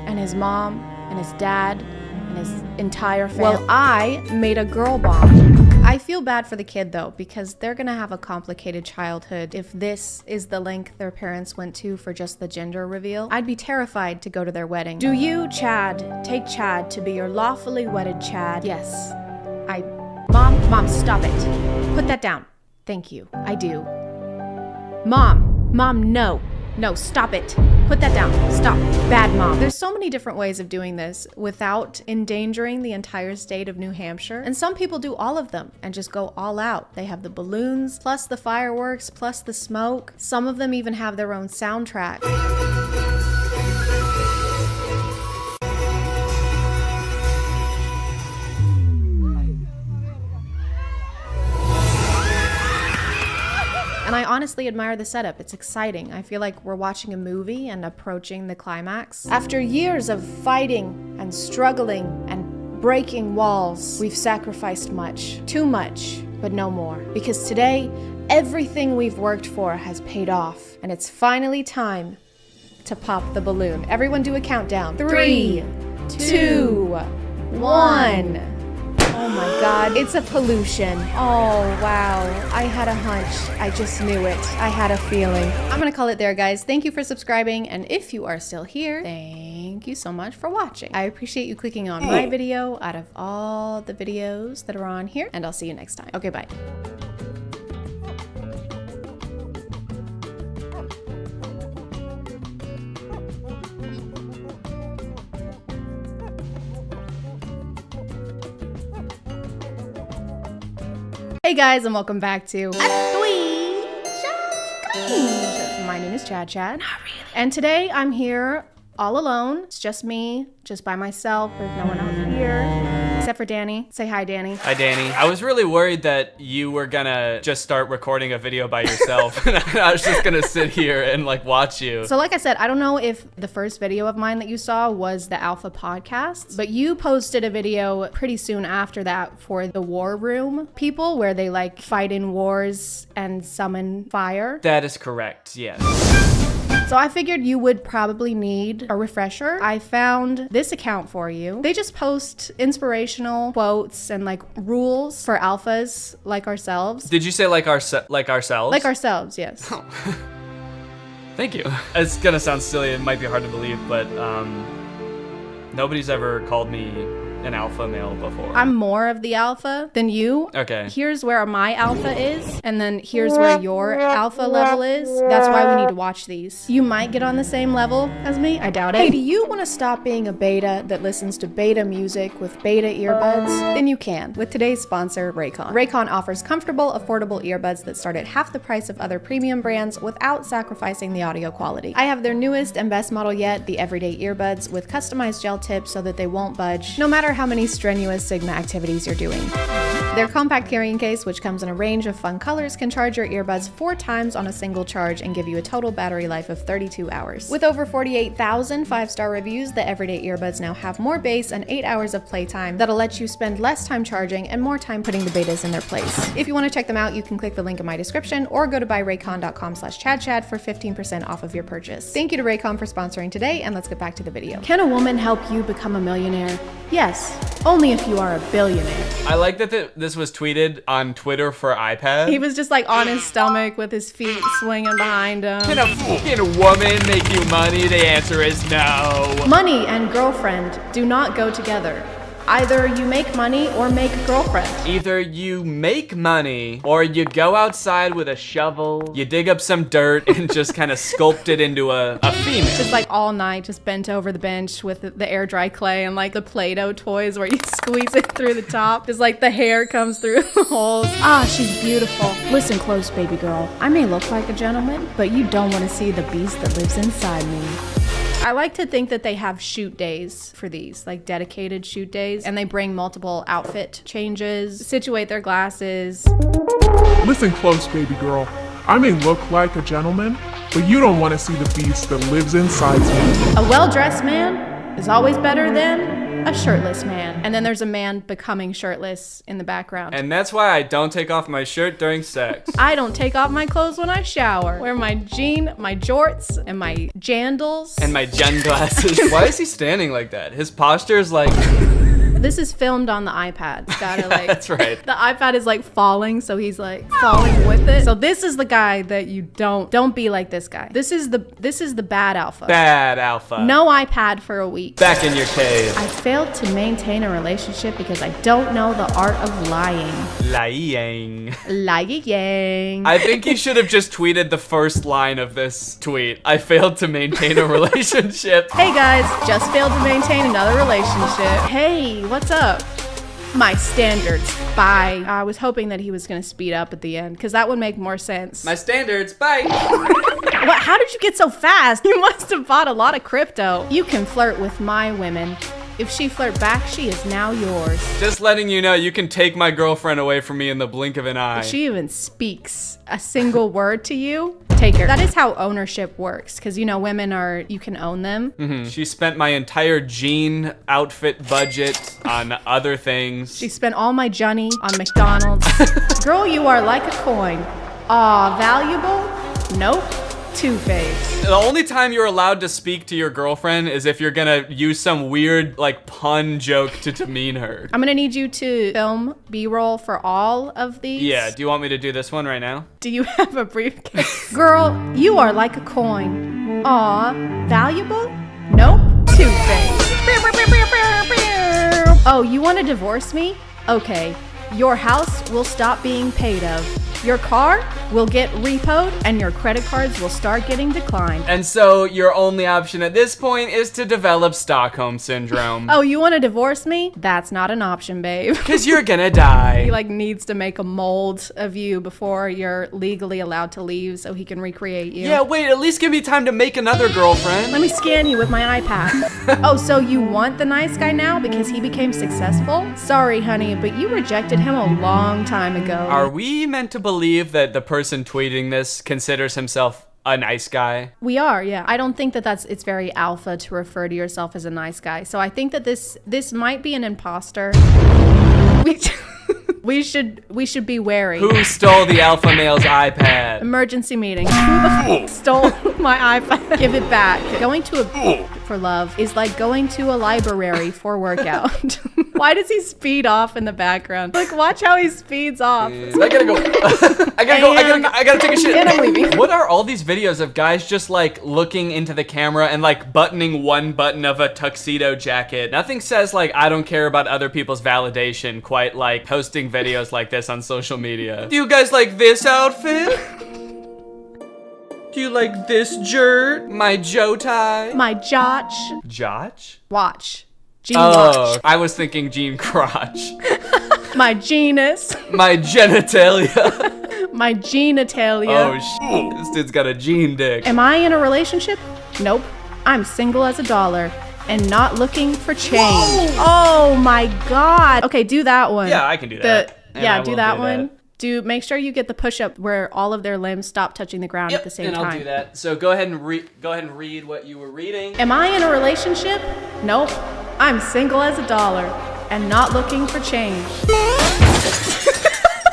and his mom, and his dad, and his entire family. Well, I made a girl bomb. I feel bad for the kid though, because they're gonna have a complicated childhood if this is the length their parents went to for just the gender reveal. I'd be terrified to go to their wedding. Do you, Chad, take Chad to be your lawfully wedded Chad? Yes. Mom, stop it. Put that down. Thank you. I do. Mom, no. No, stop it. Put that down. Stop. Bad mom. There's so many different ways of doing this without endangering the entire state of New Hampshire. And some people do all of them and just go all out. They have the balloons, plus the fireworks, plus the smoke. Some of them even have their own soundtrack. And I honestly admire the setup. It's exciting. I feel like we're watching a movie and approaching the climax. After years of fighting and struggling and breaking walls, we've sacrificed much. Too much, but no more. Because today, everything we've worked for has paid off. And it's finally time to pop the balloon. Everyone do a countdown. 3, 2, 1. Oh my God, it's a pollution. Oh, wow. I had a hunch. I just knew it. I had a feeling. I'm gonna call it there, guys. Thank you for subscribing. And if you are still here, thank you so much for watching. I appreciate you clicking on my video out of all the videos that are on here. And I'll see you next time. Okay, bye. Hey guys, and welcome back to My name is ChadChad. Not really. And today I'm here all alone. It's just me, just by myself. There's no one else here. Except for Danny. Say hi, Danny. Hi, Danny. I was really worried that you were gonna just start recording a video by yourself. And I was just gonna sit here and like watch you. So like I said, I don't know if the first video of mine that you saw was the Alpha podcast, but you posted a video pretty soon after that for the War Room people where they like fight in wars and summon fire. That is correct, yes. So I figured you would probably need a refresher. I found this account for you. They just post inspirational quotes and like rules for alphas like ourselves. Did you say like ourselves? Like ourselves, yes. Oh. Thank you. It's gonna sound silly, it might be hard to believe, but nobody's ever called me an alpha male before. I'm more of the alpha than you. Okay. Here's where my alpha is, and then here's where your alpha level is. That's why we need to watch these. You might get on the same level as me. I doubt it. Hey, do you want to stop being a beta that listens to beta music with beta earbuds? Then you can with today's sponsor, Raycon. Raycon offers comfortable, affordable earbuds that start at half the price of other premium brands without sacrificing the audio quality. I have their newest and best model yet, the Everyday Earbuds, with customized gel tips so that they won't budge, no matter how many strenuous Sigma activities you're doing. Their compact carrying case, which comes in a range of fun colors, can charge your earbuds 4 times on a single charge and give you a total battery life of 32 hours. With over 48,000 5-star reviews, the Everyday Earbuds now have more bass and 8 hours of playtime that'll let you spend less time charging and more time putting the betas in their place. If you want to check them out, you can click the link in my description or go to buyraycon.com/ChadChad for 15% off of your purchase. Thank you to Raycon for sponsoring today, and let's get back to the video. Can a woman help you become a millionaire? Yes, only if you are a billionaire. I like that this was tweeted on Twitter for iPad. He was just like on his stomach with his feet swinging behind him. Can a woman make you money? The answer is no. Money and girlfriend do not go together. Either you make money or make a girlfriend. Either you make money or you go outside with a shovel, you dig up some dirt and just kind of sculpt it into a female. Just like all night, just bent over the bench with the air dry clay and like the Play-Doh toys where you squeeze it through the top. Just like the hair comes through the holes. Ah, she's beautiful. Listen close, baby girl. I may look like a gentleman, but you don't want to see the beast that lives inside me. I like to think that they have shoot days for these, like dedicated shoot days, and they bring multiple outfit changes, situate their glasses. Listen close, baby girl. I may look like a gentleman, but you don't want to see the beast that lives inside me. A well-dressed man is always better than a shirtless man. And then there's a man becoming shirtless in the background. And that's why I don't take off my shirt during sex. I don't take off my clothes when I shower. Wear my jorts, and my jandals. And my jen glasses. Why is he standing like that? His posture is like... This is filmed on the iPad. It's gotta like... That's right. The iPad is like falling, so he's like falling with it. So this is the guy that you don't be like this guy. This is the bad alpha. Bad alpha. No iPad for a week. Back in your cave. I failed to maintain a relationship because I don't know the art of lying. Lying. Lying. I think you should have just tweeted the first line of this tweet. I failed to maintain a relationship. Hey guys, just failed to maintain another relationship. Hey, what's up? My standards, bye. I was hoping that he was gonna speed up at the end, because that would make more sense. My standards, bye. What? How did you get so fast? You must have bought a lot of crypto. You can flirt with my women. If she flirt back, she is now yours. Just letting you know, you can take my girlfriend away from me in the blink of an eye. If she even speaks a single word to you, take her. That is how ownership works, because you know, women are, you can own them. Mm-hmm. She spent my entire jean outfit budget on other things. She spent all my Johnny on McDonald's. Girl, you are like a coin. Aw, valuable? Nope. Two-Face. The only time you're allowed to speak to your girlfriend is if you're gonna use some weird, like, pun joke to demean her. I'm gonna need you to film B-roll for all of these. Yeah, do you want me to do this one right now? Do you have a briefcase? Girl, you are like a coin. Aw, valuable? Nope. Two-Face. Oh, you wanna divorce me? Okay. Your house will stop being paid of. Your car will get repoed and your credit cards will start getting declined. And so your only option at this point is to develop Stockholm Syndrome. Oh, you want to divorce me? That's not an option, babe. Because you're gonna die. He like needs to make a mold of you before you're legally allowed to leave so he can recreate you. Yeah, wait, at least give me time to make another girlfriend. Let me scan you with my iPad. Oh, so you want the nice guy now because he became successful? Sorry, honey, but you rejected him a long time ago. Are we meant to believe that the person tweeting this considers himself a nice guy? We are, yeah. I don't think that it's very alpha to refer to yourself as a nice guy. So I think that this might be an imposter. We should be wary. Who stole the alpha male's iPad? Emergency meeting. Who the fuck stole my iPad? Give it back. Going to a for love is like going to a library for workout. Why does he speed off in the background? Like, watch how he speeds off. I gotta go. I gotta take a shit. And I'm leaving. What are all these videos of guys just like looking into the camera and like buttoning one button of a tuxedo jacket? Nothing says like, I don't care about other people's validation quite like posting videos like this on social media. Do you guys like this outfit? Do you like this jert? My Joe tie? My Jotch. Jotch? Watch. Jean watch. I was thinking Jean crotch. My genus. My genitalia. My genitalia. Oh, this dude's got a Jean dick. Am I in a relationship? Nope. I'm single as a dollar and not looking for change. Oh my God. Okay, do that one. Yeah, I can do that. Yeah, do that one. Make sure you get the push-up where all of their limbs stop touching the ground at the same time. I'll do that. So go ahead and read what you were reading. Am I in a relationship? Nope. I'm single as a dollar and not looking for change.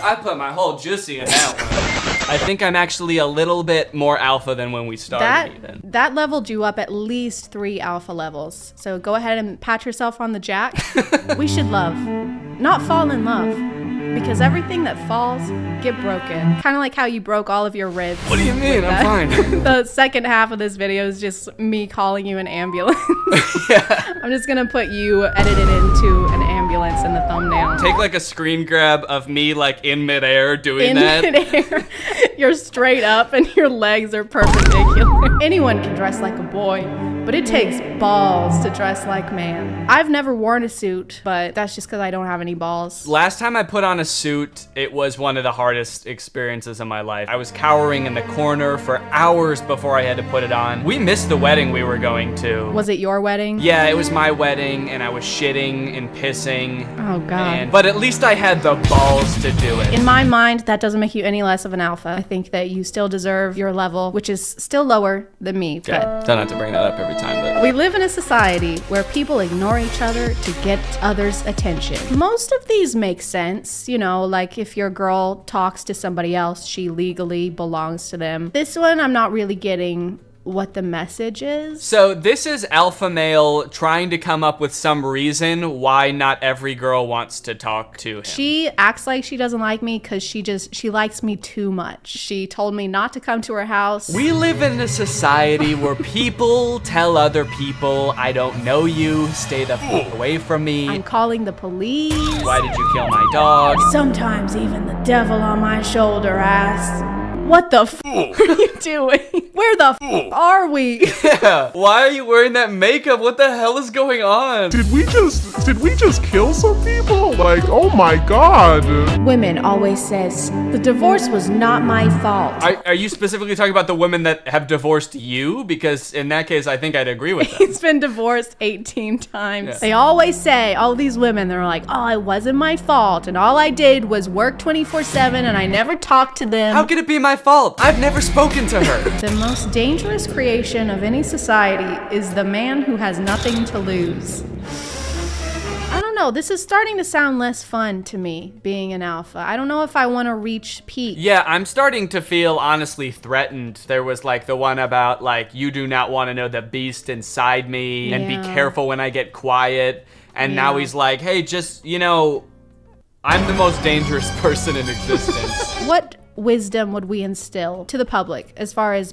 I put my whole juicy in that one. I think I'm actually a little bit more alpha than when we started even. That leveled you up at least 3 alpha levels. So go ahead and pat yourself on the jack. We should love, not fall in love. Because everything that falls get broken. Kind of like how you broke all of your ribs. What do you mean? I'm fine. The second half of this video is just me calling you an ambulance. Yeah. I'm just gonna put you edited into an ambulance in the thumbnail. Take like a screen grab of me like in midair doing that. In midair. You're straight up and your legs are perpendicular. Anyone can dress like a boy, but it takes balls to dress like man. I've never worn a suit, but that's just because I don't have any balls. Last time I put on a suit, it was one of the hardest experiences of my life. I was cowering in the corner for hours before I had to put it on. We missed the wedding we were going to. Was it your wedding? Yeah, it was my wedding, and I was shitting and pissing. Oh God. But at least I had the balls to do it. In my mind, that doesn't make you any less of an alpha. I think that you still deserve your level, which is still lower than me. Yeah, But don't have to bring that up every time. But we live in a society where people ignore each other to get others' attention. Most of these make sense, you know, like if your girl talks to somebody else, she legally belongs to them. This one, I'm not really getting what the message is. So this is alpha male trying to come up with some reason why not every girl wants to talk to him. She acts like she doesn't like me because she likes me too much. She told me not to come to her house. We live in a society where people tell other people, I don't know you, stay the fuck away from me. I'm calling the police. Why did you kill my dog? Sometimes even the devil on my shoulder asks, what the f are you doing? Where the f are we? Yeah, why are you wearing that makeup? What the hell is going on? Did we just kill some people? Like, oh my God. Women always says, the divorce was not my fault. Are you specifically talking about the women that have divorced you? Because in that case, I think I'd agree with that. He's been divorced 18 times. Yeah. They always say, all these women, they're like, oh, it wasn't my fault. And all I did was work 24/7 and I never talked to them. How could it be my fault? I've never spoken to her. The most dangerous creation of any society is the man who has nothing to lose. I don't know. This is starting to sound less fun to me, being an alpha. I don't know if I want to reach peak. Yeah, I'm starting to feel honestly threatened. There was like the one about like, you do not want to know the beast inside me and be careful when I get quiet. And now he's like, hey, just, you know, I'm the most dangerous person in existence. What wisdom would we instill to the public as far as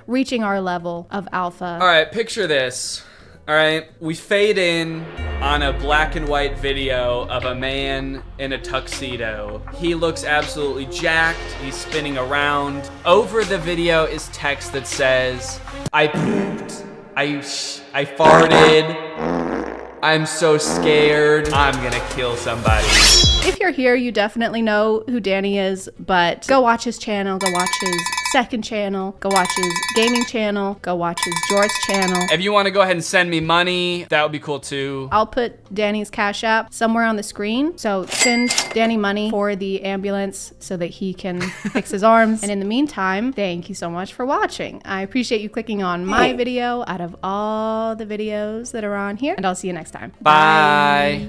reaching our level of alpha? All right, picture this. All right, we fade in on a black and white video of a man in a tuxedo. He looks absolutely jacked. He's spinning around. Over the video is text that says, I pooped, I farted, I'm so scared, I'm gonna kill somebody. If you're here, you definitely know who Danny is, but go watch his channel, go watch his second channel, go watch his gaming channel, go watch his Jorts channel. If you want to go ahead and send me money, that would be cool too. I'll put Danny's Cash App somewhere on the screen, so send Danny money for the ambulance so that he can fix his arms. And in the meantime, thank you so much for watching. I appreciate you clicking on my video out of all the videos that are on here, and I'll see you next time. Bye.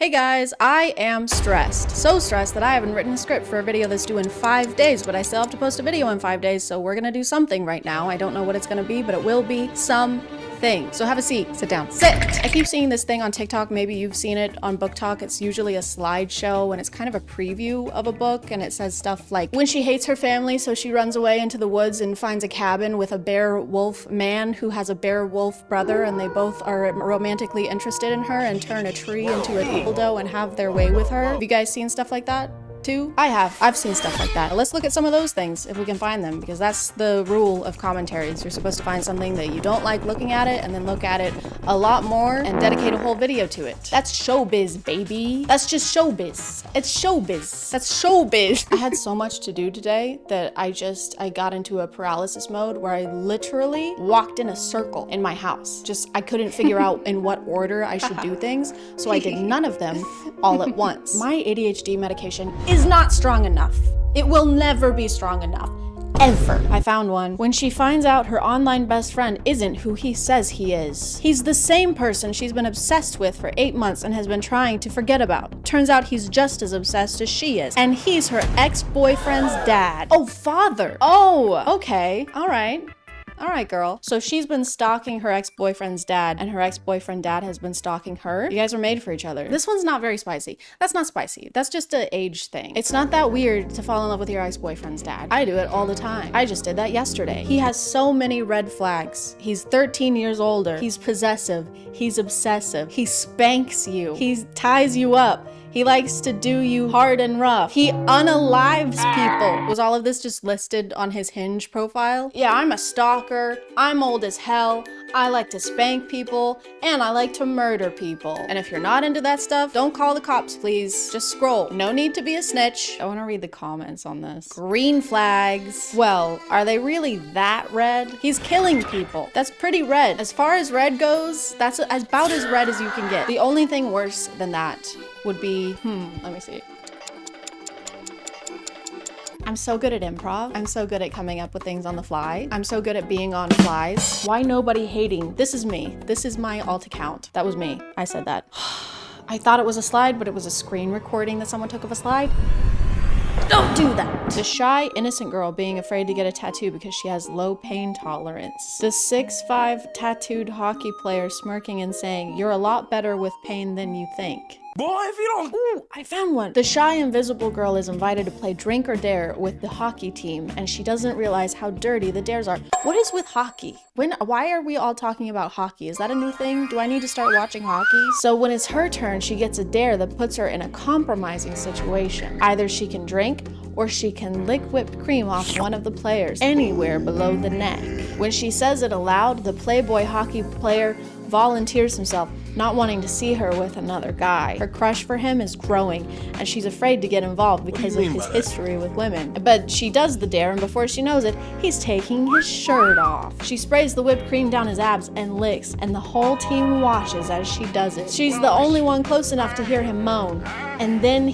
Hey guys, I am stressed. So stressed that I haven't written a script for a video that's due in 5 days, but I still have to post a video in 5 days, so we're gonna do something right now. I don't know what it's gonna be, but it will be something. So have a seat, sit down, sit! I keep seeing this thing on TikTok, maybe you've seen it on Book Talk. It's usually a slideshow and it's kind of a preview of a book, and it says stuff like, when she hates her family, so she runs away into the woods and finds a cabin with a bear wolf man who has a bear wolf brother, and they both are romantically interested in her and turn a tree into a dildo and have their way with her. Have you guys seen stuff like that? Too? I have. I've seen stuff like that. Let's look at some of those things if we can find them, because that's the rule of commentaries. You're supposed to find something that you don't like looking at it and then look at it a lot more and dedicate a whole video to it. That's showbiz, baby. That's just showbiz. It's showbiz. That's showbiz. I had so much to do today that I got into a paralysis mode where I literally walked in a circle in my house. I couldn't figure out in what order I should do things, so I did none of them all at once. My ADHD medication is not strong enough. It will never be strong enough. Ever. I found one. When she finds out her online best friend isn't who he says he is. He's the same person she's been obsessed with for 8 months and has been trying to forget about. Turns out he's just as obsessed as she is. And he's her ex-boyfriend's dad. Oh, father. Oh, okay. All right. All right, girl. So she's been stalking her ex-boyfriend's dad, and her ex-boyfriend dad has been stalking her. You guys are made for each other. This one's not very spicy. That's not spicy. That's just an age thing. It's not that weird to fall in love with your ex-boyfriend's dad. I do it all the time. I just did that yesterday. He has so many red flags. He's 13 years older. He's possessive. He's obsessive. He spanks you. He ties you up. He likes to do you hard and rough. He unalives people. Was all of this just listed on his Hinge profile? Yeah, I'm a stalker. I'm old as hell. I like to spank people, and I like to murder people. And if you're not into that stuff, don't call the cops, please. Just scroll. No need to be a snitch. I want to read the comments on this. Green flags. Well, are they really that red? He's killing people. That's pretty red. As far as red goes, that's about as red as you can get. The only thing worse than that would be, let me see. I'm so good at improv. I'm so good at coming up with things on the fly. I'm so good at being on flies. Why nobody hating? This is me. This is my alt account. That was me. I said that. I thought it was a slide, but it was a screen recording that someone took of a slide. Don't do that. The shy, innocent girl being afraid to get a tattoo because she has low pain tolerance. The 6'5" tattooed hockey player smirking and saying, "You're a lot better with pain than you think." Boy, if you don't... Ooh, I found one. The shy invisible girl is invited to play Drink or Dare with the hockey team, and she doesn't realize how dirty the dares are. What is with hockey? Why are we all talking about hockey? Is that a new thing? Do I need to start watching hockey? So when it's her turn, she gets a dare that puts her in a compromising situation. Either she can drink, or she can lick whipped cream off one of the players anywhere below the neck. When she says it aloud, the Playboy hockey player volunteers himself, not wanting to see her with another guy. Her crush for him is growing, and she's afraid to get involved because of his history with women. But she does the dare, and before she knows it, he's taking his shirt off. She sprays the whipped cream down his abs and licks, and the whole team watches as she does it. She's the only one close enough to hear him moan, and then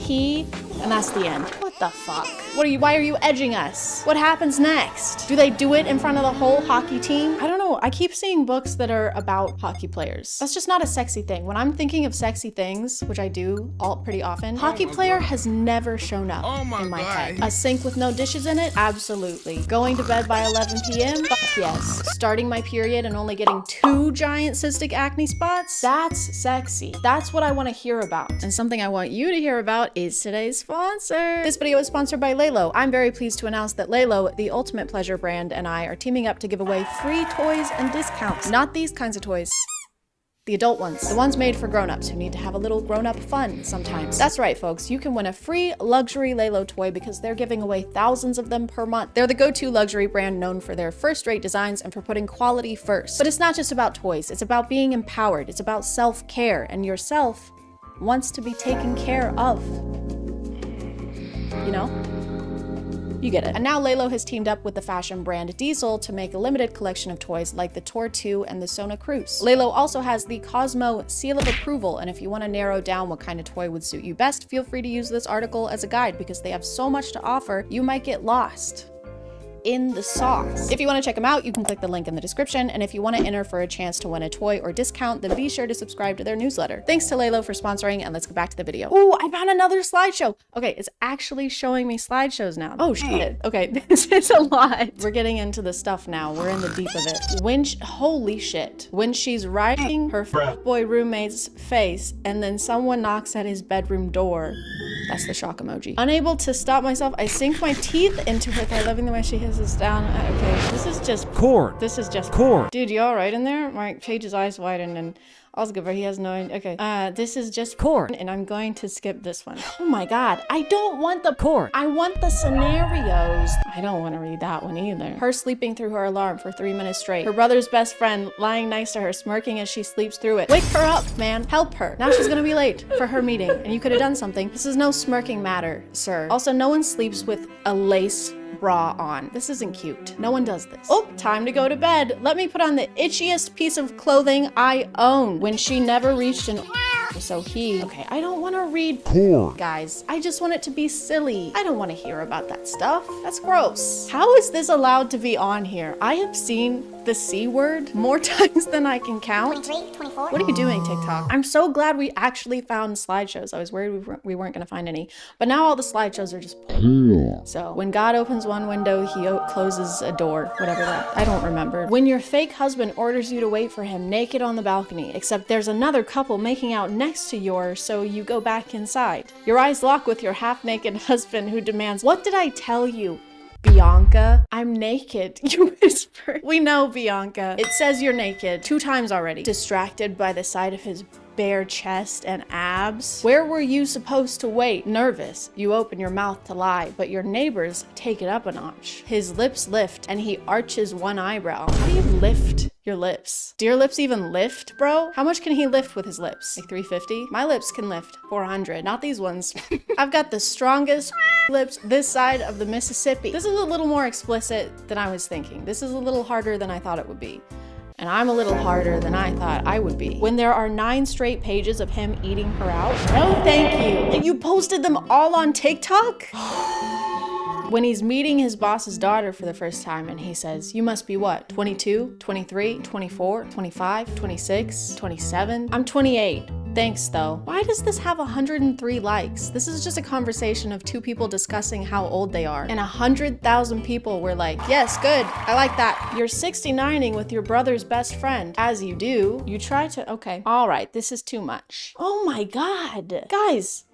and that's the end. What the fuck? Why are you edging us? What happens next? Do they do it in front of the whole hockey team? I don't know. I keep seeing books that are about hockey players. That's just not a sexy thing. When I'm thinking of sexy things, which I do pretty often, hockey player has never shown up in my head. A sink with no dishes in it? Absolutely. Going to bed by 11 p.m.? Fuck yes. Starting my period and only getting 2 giant cystic acne spots? That's sexy. That's what I want to hear about. And something I want you to hear about is today's sponsor. This video is sponsored by Lelo. I'm very pleased to announce that Lelo, the ultimate pleasure brand, and I are teaming up to give away free toys and discounts. Not these kinds of toys. The adult ones. The ones made for grown-ups who need to have a little grown-up fun sometimes. That's right, folks. You can win a free luxury Lelo toy because they're giving away thousands of them per month. They're the go-to luxury brand known for their first-rate designs and for putting quality first. But it's not just about toys. It's about being empowered. It's about self-care, and yourself wants to be taken care of. You know? You get it. And now Lelo has teamed up with the fashion brand Diesel to make a limited collection of toys like the Tor 2 and the Sona Cruz. Lelo also has the Cosmo Seal of Approval, and if you want to narrow down what kind of toy would suit you best, feel free to use this article as a guide because they have so much to offer, you might get lost in the sauce. If you want to check them out, you can click the link in the description. And if you want to enter for a chance to win a toy or discount, then be sure to subscribe to their newsletter. Thanks to Lalo for sponsoring, and let's get back to the video. Ooh, I found another slideshow. Okay, it's actually showing me slideshows now. Oh shit. Okay, this is a lot. We're getting into the stuff now. We're in the deep of it. Holy shit. When she's riding her boy roommate's face and then someone knocks at his bedroom door. That's the shock emoji. Unable to stop myself, I sink my teeth into her thigh, loving the way she hisses down. Okay, this is just cord. This is just cord. Dude, you all right in there? My Page's eyes widened and all's good, but he has no idea. Okay, this is just cord, and I'm going to skip this one. Oh my god, I don't want the cord. I want the scenarios. I don't want to read that one either. Her sleeping through her alarm for 3 minutes straight. Her brother's best friend lying next to her, smirking as she sleeps through it. Wake her up, man. Help her. Now she's gonna be late for her meeting, and you could have done something. This is no smirking matter, sir. Also, no one sleeps with a lace bra on. This isn't cute. No one does this. Oh, time to go to bed. Let me put on the itchiest piece of clothing I own. When she never reached an so he. Okay, I don't want to read porn. Guys, I just want it to be silly. I don't want to hear about that stuff. That's gross. How is this allowed to be on here? I have seen the C word more times than I can count. 23, 24. What are you doing, TikTok? I'm so glad we actually found slideshows. I was worried we weren't going to find any, but now all the slideshows are just So when God opens one window, he closes a door, whatever that, I don't remember. When your fake husband orders you to wait for him naked on the balcony, except there's another couple making out next to yours, so you go back inside. Your eyes lock with your half-naked husband who demands, "What did I tell you, Bianca? I'm naked," you whisper. We know, Bianca. It says you're naked 2 times already. Distracted by the sight of his bare chest and abs. Where were you supposed to wait? Nervous, you open your mouth to lie, but your neighbors take it up a notch. His lips lift and he arches one eyebrow. How do you lift your lips? Do your lips even lift, bro? How much can he lift with his lips? Like 350? My lips can lift 400, not these ones. I've got the strongest lips this side of the Mississippi. This is a little more explicit than I was thinking. This is a little harder than I thought it would be. And I'm a little harder than I thought I would be. When there are 9 straight pages of him eating her out. No, thank you. And you posted them all on TikTok? When he's meeting his boss's daughter for the first time and he says, "You must be what, 22, 23, 24, 25, 26, 27? I'm 28. Thanks though." Why does this have 103 likes? This is just a conversation of 2 people discussing how old they are. And 100,000 people were like, "Yes, good. I like that." You're 69ing with your brother's best friend. As you do, you try to, okay. All right, this is too much. Oh my God. Guys,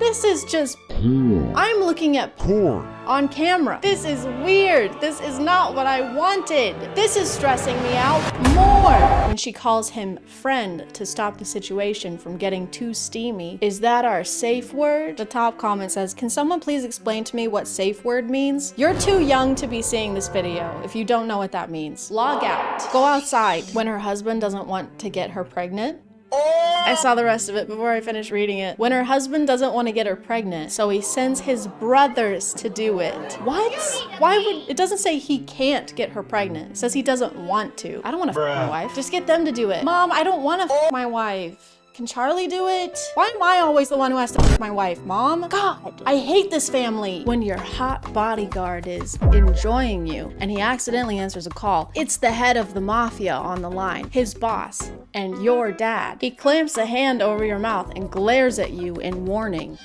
this is just, I'm looking at porn on camera. This is weird. This is not what I wanted. This is stressing me out more. When she calls him friend to stop the situation from getting too steamy. Is that our safe word? The top comment says, "Can someone please explain to me what safe word means?" You're too young to be seeing this video if you don't know what that means. Log out. Go outside. When her husband doesn't want to get her pregnant. I saw the rest of it before I finished reading it. When her husband doesn't want to get her pregnant, so he sends his brothers to do it. What? Why would, it doesn't say he can't get her pregnant. It says he doesn't want to. I don't want to f my wife. Just get them to do it. Mom, I don't want to f my wife. Can Charlie do it? Why am I always the one who has to f my wife, Mom? God, I hate this family. When your hot bodyguard is enjoying you and he accidentally answers a call, it's the head of the mafia on the line, his boss, and your dad. He clamps a hand over your mouth and glares at you in warning.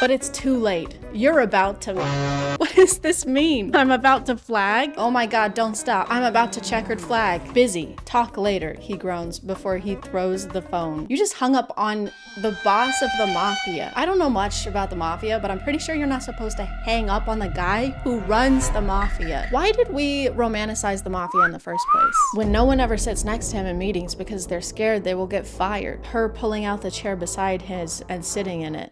But it's too late. You're about to... What does this mean? I'm about to flag? Oh my God, don't stop. I'm about to checkered flag. Busy. Talk later, he groans before he throws the phone. You just hung up on the boss of the mafia. I don't know much about the mafia, but I'm pretty sure you're not supposed to hang up on the guy who runs the mafia. Why did we romanticize the mafia in the first place? When no one ever sits next to him in meetings because they're scared they will get fired. Her pulling out the chair beside his and sitting in it.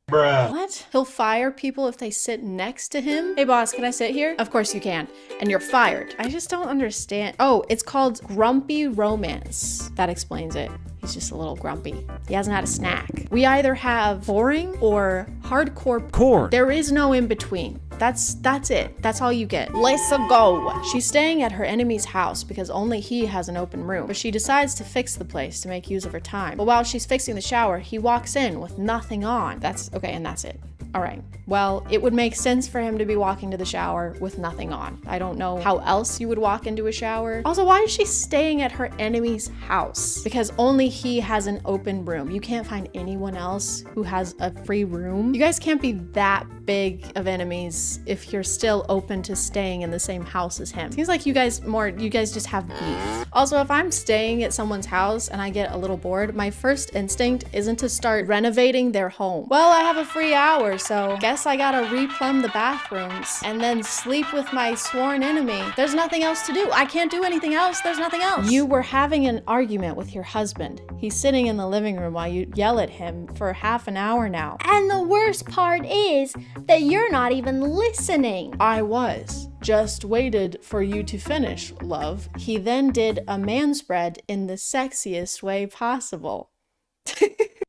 Bruh. What? He'll fire people if they sit next to him? Hey boss, can I sit here? Of course you can. And you're fired. I just don't understand. Oh, it's called grumpy romance. That explains it. He's just a little grumpy. He hasn't had a snack. We either have boring or hardcore core. There is no in between. That's it. That's all you get. Let's go. She's staying at her enemy's house because only he has an open room, but she decides to fix the place to make use of her time. But while she's fixing the shower, he walks in with nothing on. That's okay, and that's it. All right. Well, it would make sense for him to be walking to the shower with nothing on. I don't know how else you would walk into a shower. Also, why is she staying at her enemy's house? Because only he has an open room. You can't find anyone else who has a free room. You guys can't be that big of enemies if you're still open to staying in the same house as him. Seems like you guys just have beef. Also, if I'm staying at someone's house and I get a little bored, my first instinct isn't to start renovating their home. Well, I have a free hour, so guess I gotta replumb the bathrooms and then sleep with my sworn enemy. There's nothing else to do. I can't do anything else. There's nothing else. You were having an argument with your husband. He's sitting in the living room while you yell at him for half an hour now. And the worst part is that you're not even listening. I was. Just waited for you to finish, love. He then did a manspread in the sexiest way possible.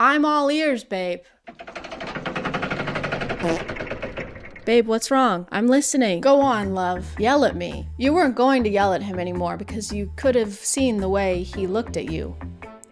I'm all ears, babe. Babe, what's wrong? I'm listening. Go on, love. Yell at me. You weren't going to yell at him anymore because you could have seen the way he looked at you.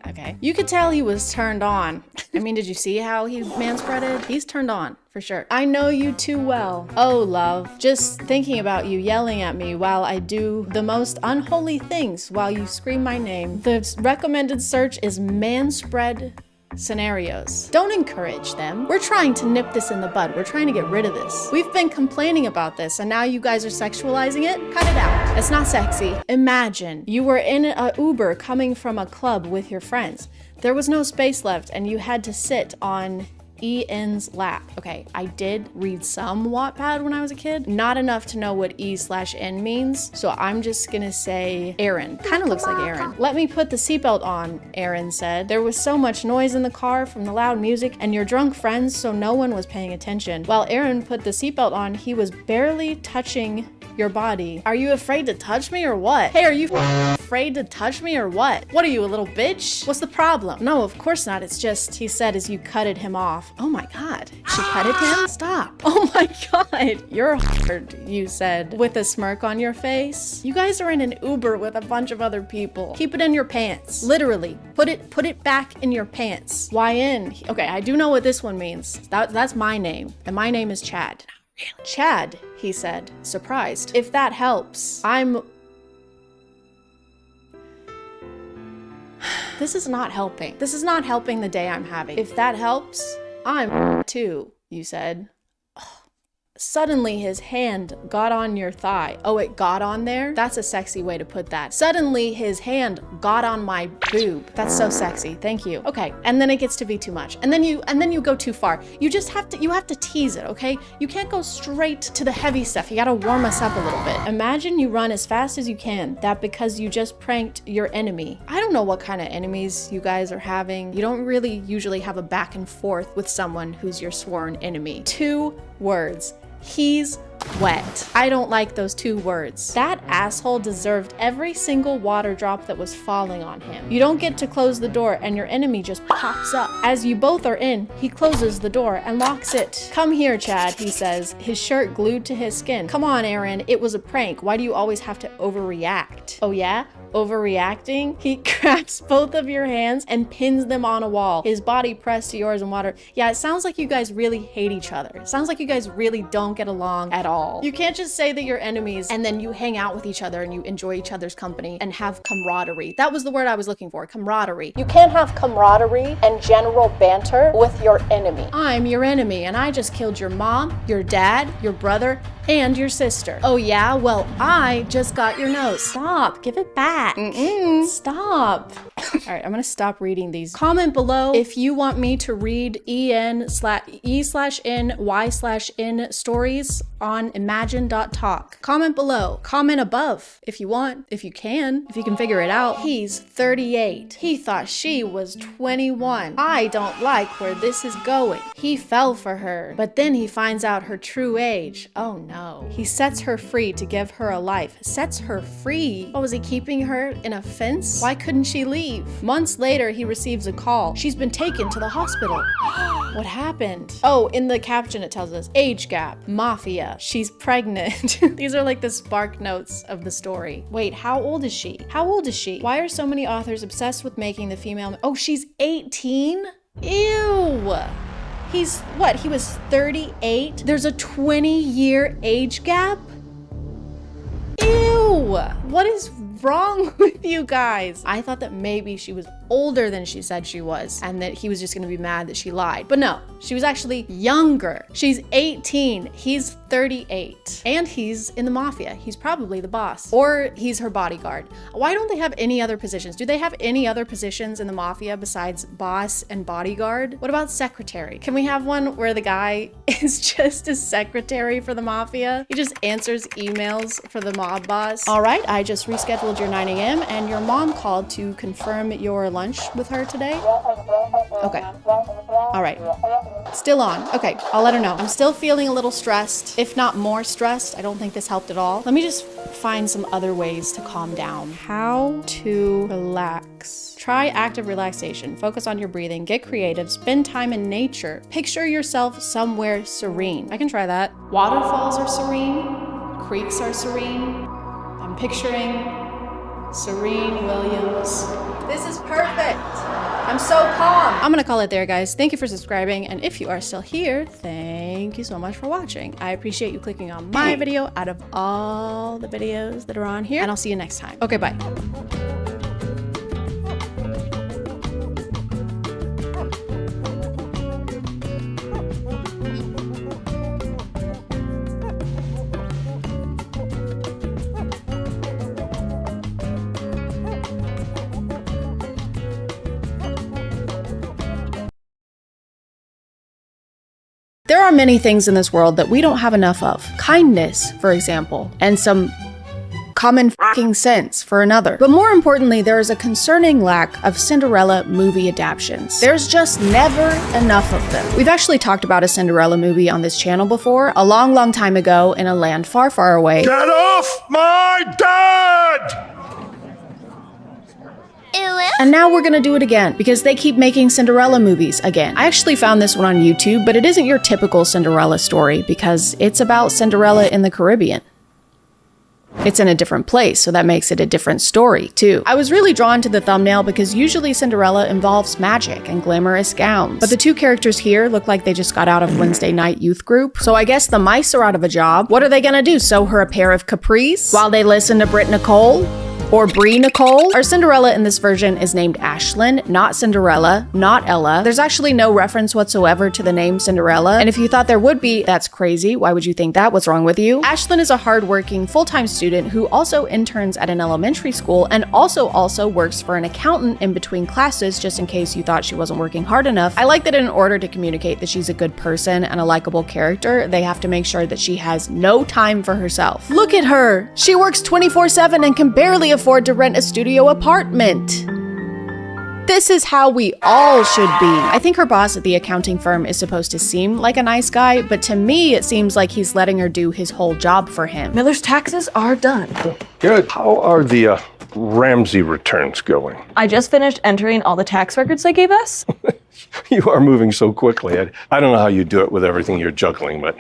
Okay. You could tell he was turned on. I mean, did you see how he manspreaded? He's turned on, for sure. I know you too well. Oh, love. Just thinking about you yelling at me while I do the most unholy things while you scream my name. The recommended search is manspread scenarios. Don't encourage them. We're trying to nip this in the bud. We're trying to get rid of this. We've been complaining about this and now you guys are sexualizing it? Cut it out. It's not sexy. Imagine you were in a Uber coming from a club with your friends. There was no space left and you had to sit on Ian's lap. Okay, I did read some Wattpad when I was a kid. Not enough to know what E/N means, so I'm just gonna say Aaron. Kind of looks like Aaron. Let me put the seatbelt on, Aaron said. There was so much noise in the car from the loud music and your drunk friends, so no one was paying attention. While Aaron put the seatbelt on, he was barely touching your body. Are you afraid to touch me or what? Hey, are you afraid to touch me or what? What are you, a little bitch? What's the problem? No, of course not. It's just, he said as you cutted him off. Oh my God. She cutted him? Stop. Oh my God. You're hard, you said, with a smirk on your face. You guys are in an Uber with a bunch of other people. Keep it in your pants. Literally. Put it back in your pants. Why in? Okay, I do know what this one means. That's my name. And my name is Chad. Really? Chad, he said, surprised. If that helps, This is not helping. This is not helping the day I'm having. If that helps, I'm too, you said. Suddenly his hand got on your thigh. Oh, it got on there? That's a sexy way to put that. Suddenly his hand got on my boob. That's so sexy. Thank you. Okay, and then it gets to be too much. And then you go too far. You have to tease it, okay? You can't go straight to the heavy stuff. You gotta warm us up a little bit. Imagine you run as fast as you can. That because you just pranked your enemy. I don't know what kind of enemies you guys are having. You don't really usually have a back and forth with someone who's your sworn enemy. 2 words. He's wet. I don't like those 2 words. That asshole deserved every single water drop that was falling on him. You don't get to close the door and your enemy just pops up. As you both are in, he closes the door and locks it. Come here, Chad, he says, his shirt glued to his skin. Come on, Aaron, it was a prank. Why do you always have to overreact? Oh yeah? Overreacting? He grabs both of your hands and pins them on a wall, his body pressed to yours in water. Yeah, it sounds like you guys really hate each other. It sounds like you guys really don't get along at all. You can't just say that you're enemies and then you hang out with each other and you enjoy each other's company and have camaraderie. That was the word I was looking for, camaraderie. You can't have camaraderie and general banter with your enemy. I'm your enemy and I just killed your mom, your dad, your brother, and your sister. Oh yeah? Well, I just got your nose. Stop, give it back. Stop. All right, I'm gonna stop reading these. Comment below if you want me to read E/N/Y/N stories on imagine.talk. Comment below. Comment above if you want, if you can figure it out. He's 38. He thought she was 21. I don't like where this is going. He fell for her, but then he finds out her true age. Oh no. He sets her free to give her a life. Sets her free? Oh, was he keeping her in a fence? Why couldn't she leave? Months later, he receives a call. She's been taken to the hospital. What happened? Oh, in the caption it tells us, age gap, mafia, she's pregnant. These are like the spark notes of the story. Wait, how old is she? How old is she? Why are so many authors obsessed with making the female? Oh, she's 18? Ew. He's what? He was 38? There's a 20-year age gap? Ew! What is wrong with you guys? I thought that maybe she was older than she said she was and that he was just gonna be mad that she lied. But no, she was actually younger. She's 18, he's 38. And he's in the mafia. He's probably the boss. Or he's her bodyguard. Why don't they have any other positions? Do they have any other positions in the mafia besides boss and bodyguard? What about secretary? Can we have one where the guy is just a secretary for the mafia? He just answers emails for the mob boss. All right, I just rescheduled your 9 a.m. and your mom called to confirm your lunch with her today. Okay. All right. Still on. Okay, I'll let her know. I'm still feeling a little stressed, if not more stressed. I don't think this helped at all. Let me just find some other ways to calm down. How to relax. Try active relaxation. Focus on your breathing. Get creative. Spend time in nature. Picture yourself somewhere serene. I can try that. Waterfalls are serene. Creeks are serene. I'm picturing Serene Williams. This is perfect. I'm so calm. I'm gonna call it there, guys. Thank you for subscribing. And if you are still here, thank you so much for watching. I appreciate you clicking on my video out of all the videos that are on here. And I'll see you next time. Okay, bye. There are many things in this world that we don't have enough of. Kindness, for example, and some common fucking sense for another. But more importantly, there is a concerning lack of Cinderella movie adaptations. There's just never enough of them. We've actually talked about a Cinderella movie on this channel before, a long, long time ago in a land far, far away. Get off my dad! And now we're gonna do it again because they keep making Cinderella movies again. I actually found this one on YouTube, but it isn't your typical Cinderella story because it's about Cinderella in the Caribbean. It's in a different place, so that makes it a different story, too. I was really drawn to the thumbnail because usually Cinderella involves magic and glamorous gowns. But the two characters here look like they just got out of Wednesday night youth group. So I guess the mice are out of a job. What are they gonna do, sew her a pair of capris while they listen to Britt Nicole? Or Brie Nicole? Our Cinderella in this version is named Ashlyn, not Cinderella, not Ella. There's actually no reference whatsoever to the name Cinderella, and if you thought there would be, that's crazy. Why would you think that? What's wrong with you? Ashlyn is a hardworking, full-time student who also interns at an elementary school and also works for an accountant in between classes, just in case you thought she wasn't working hard enough. I like that in order to communicate that she's a good person and a likable character, they have to make sure that she has no time for herself. Look at her! She works 24/7 and can barely afford to rent a studio apartment. This is how we all should be. I think her boss at the accounting firm is supposed to seem like a nice guy, but to me it seems like he's letting her do his whole job for him. Miller's taxes are done. Good. How are the Ramsey returns going? I just finished entering all the tax records they gave us. You are moving so quickly. I don't know how you do it with everything you're juggling, but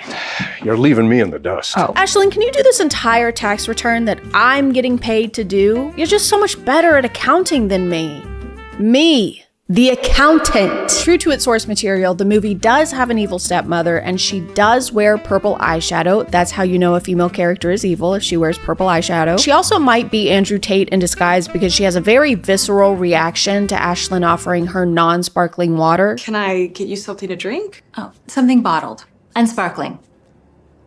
you're leaving me in the dust. Oh. Ashlyn, can you do this entire tax return that I'm getting paid to do? You're just so much better at accounting than me. Me, the accountant. True to its source material, the movie does have an evil stepmother and she does wear purple eyeshadow. That's how you know a female character is evil, if she wears purple eyeshadow. She also might be Andrew Tate in disguise because she has a very visceral reaction to Ashlyn offering her non-sparkling water. Can I get you something to drink? Oh, something bottled and sparkling.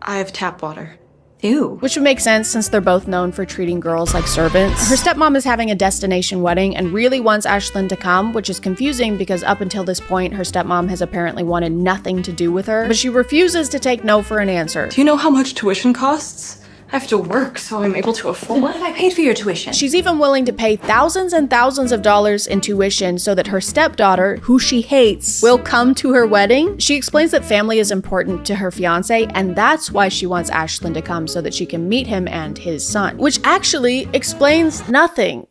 I have tap water. Ew. Which would make sense since they're both known for treating girls like servants. Her stepmom is having a destination wedding and really wants Ashlyn to come, which is confusing because up until this point, her stepmom has apparently wanted nothing to do with her, but she refuses to take no for an answer. Do you know how much tuition costs? I have to work so I'm able to afford. What have I paid for your tuition? She's even willing to pay thousands and thousands of dollars in tuition so that her stepdaughter, who she hates, will come to her wedding. She explains that family is important to her fiance and that's why she wants Ashlyn to come so that she can meet him and his son, which actually explains nothing.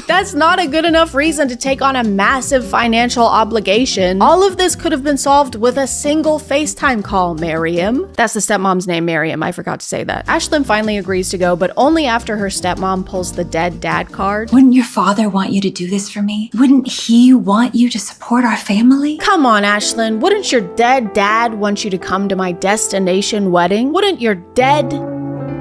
That's not a good enough reason to take on a massive financial obligation. All of this could have been solved with a single FaceTime call, Miriam. That's the stepmom's name, Miriam. I forgot to say that. Ashlyn finally agrees to go, but only after her stepmom pulls the dead dad card. Wouldn't your father want you to do this for me? Wouldn't he want you to support our family? Come on, Ashlyn. Wouldn't your dead dad want you to come to my destination wedding? Wouldn't your dead,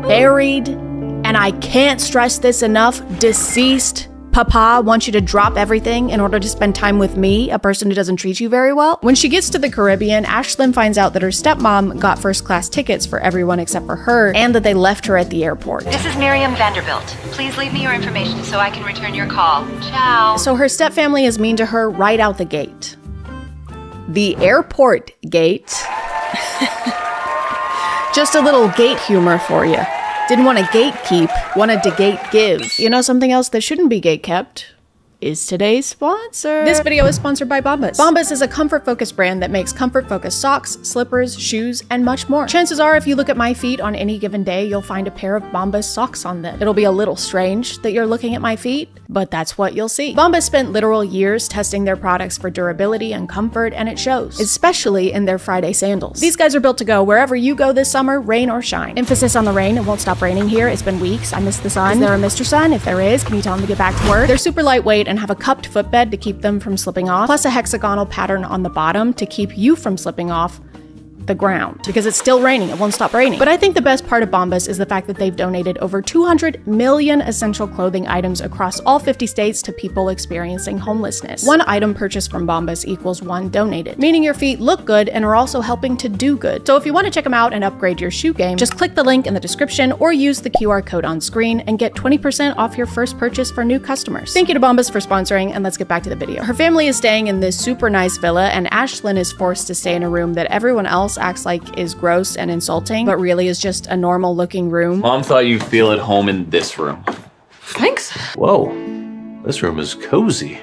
buried, and I can't stress this enough, deceased Papa wants you to drop everything in order to spend time with me, a person who doesn't treat you very well? When she gets to the Caribbean, Ashlyn finds out that her stepmom got first-class tickets for everyone except for her, and that they left her at the airport. This is Miriam Vanderbilt. Please leave me your information so I can return your call. Ciao. So her stepfamily is mean to her right out the gate. The airport gate. Just a little gate humor for you. Didn't want to gatekeep, wanted to gate give. You know something else that shouldn't be gate kept? Is today's sponsor. This video is sponsored by Bombas. Bombas is a comfort-focused brand that makes comfort-focused socks, slippers, shoes, and much more. Chances are, if you look at my feet on any given day, you'll find a pair of Bombas socks on them. It'll be a little strange that you're looking at my feet, but that's what you'll see. Bombas spent literal years testing their products for durability and comfort, and it shows, especially in their Friday sandals. These guys are built to go wherever you go this summer, rain or shine. Emphasis on the rain. It won't stop raining here. It's been weeks. I miss the sun. Is there a Mr. Sun? If there is, can you tell him to get back to work? They're super lightweight and have a cupped footbed to keep them from slipping off, plus a hexagonal pattern on the bottom to keep you from slipping off the ground, because it's still raining. It won't stop raining. But I think the best part of Bombas is the fact that they've donated over 200 million essential clothing items across all 50 states to people experiencing homelessness. One item purchased from Bombas equals one donated, meaning your feet look good and are also helping to do good. So if you want to check them out and upgrade your shoe game, just click the link in the description or use the QR code on screen and get 20% off your first purchase for new customers. Thank you to Bombas for sponsoring, and let's get back to the video. Her family is staying in this super nice villa, and Ashlyn is forced to stay in a room that everyone else acts like is gross and insulting, but really is just a normal looking room. Mom thought you'd feel at home in this room. Thanks. Whoa, this room is cozy.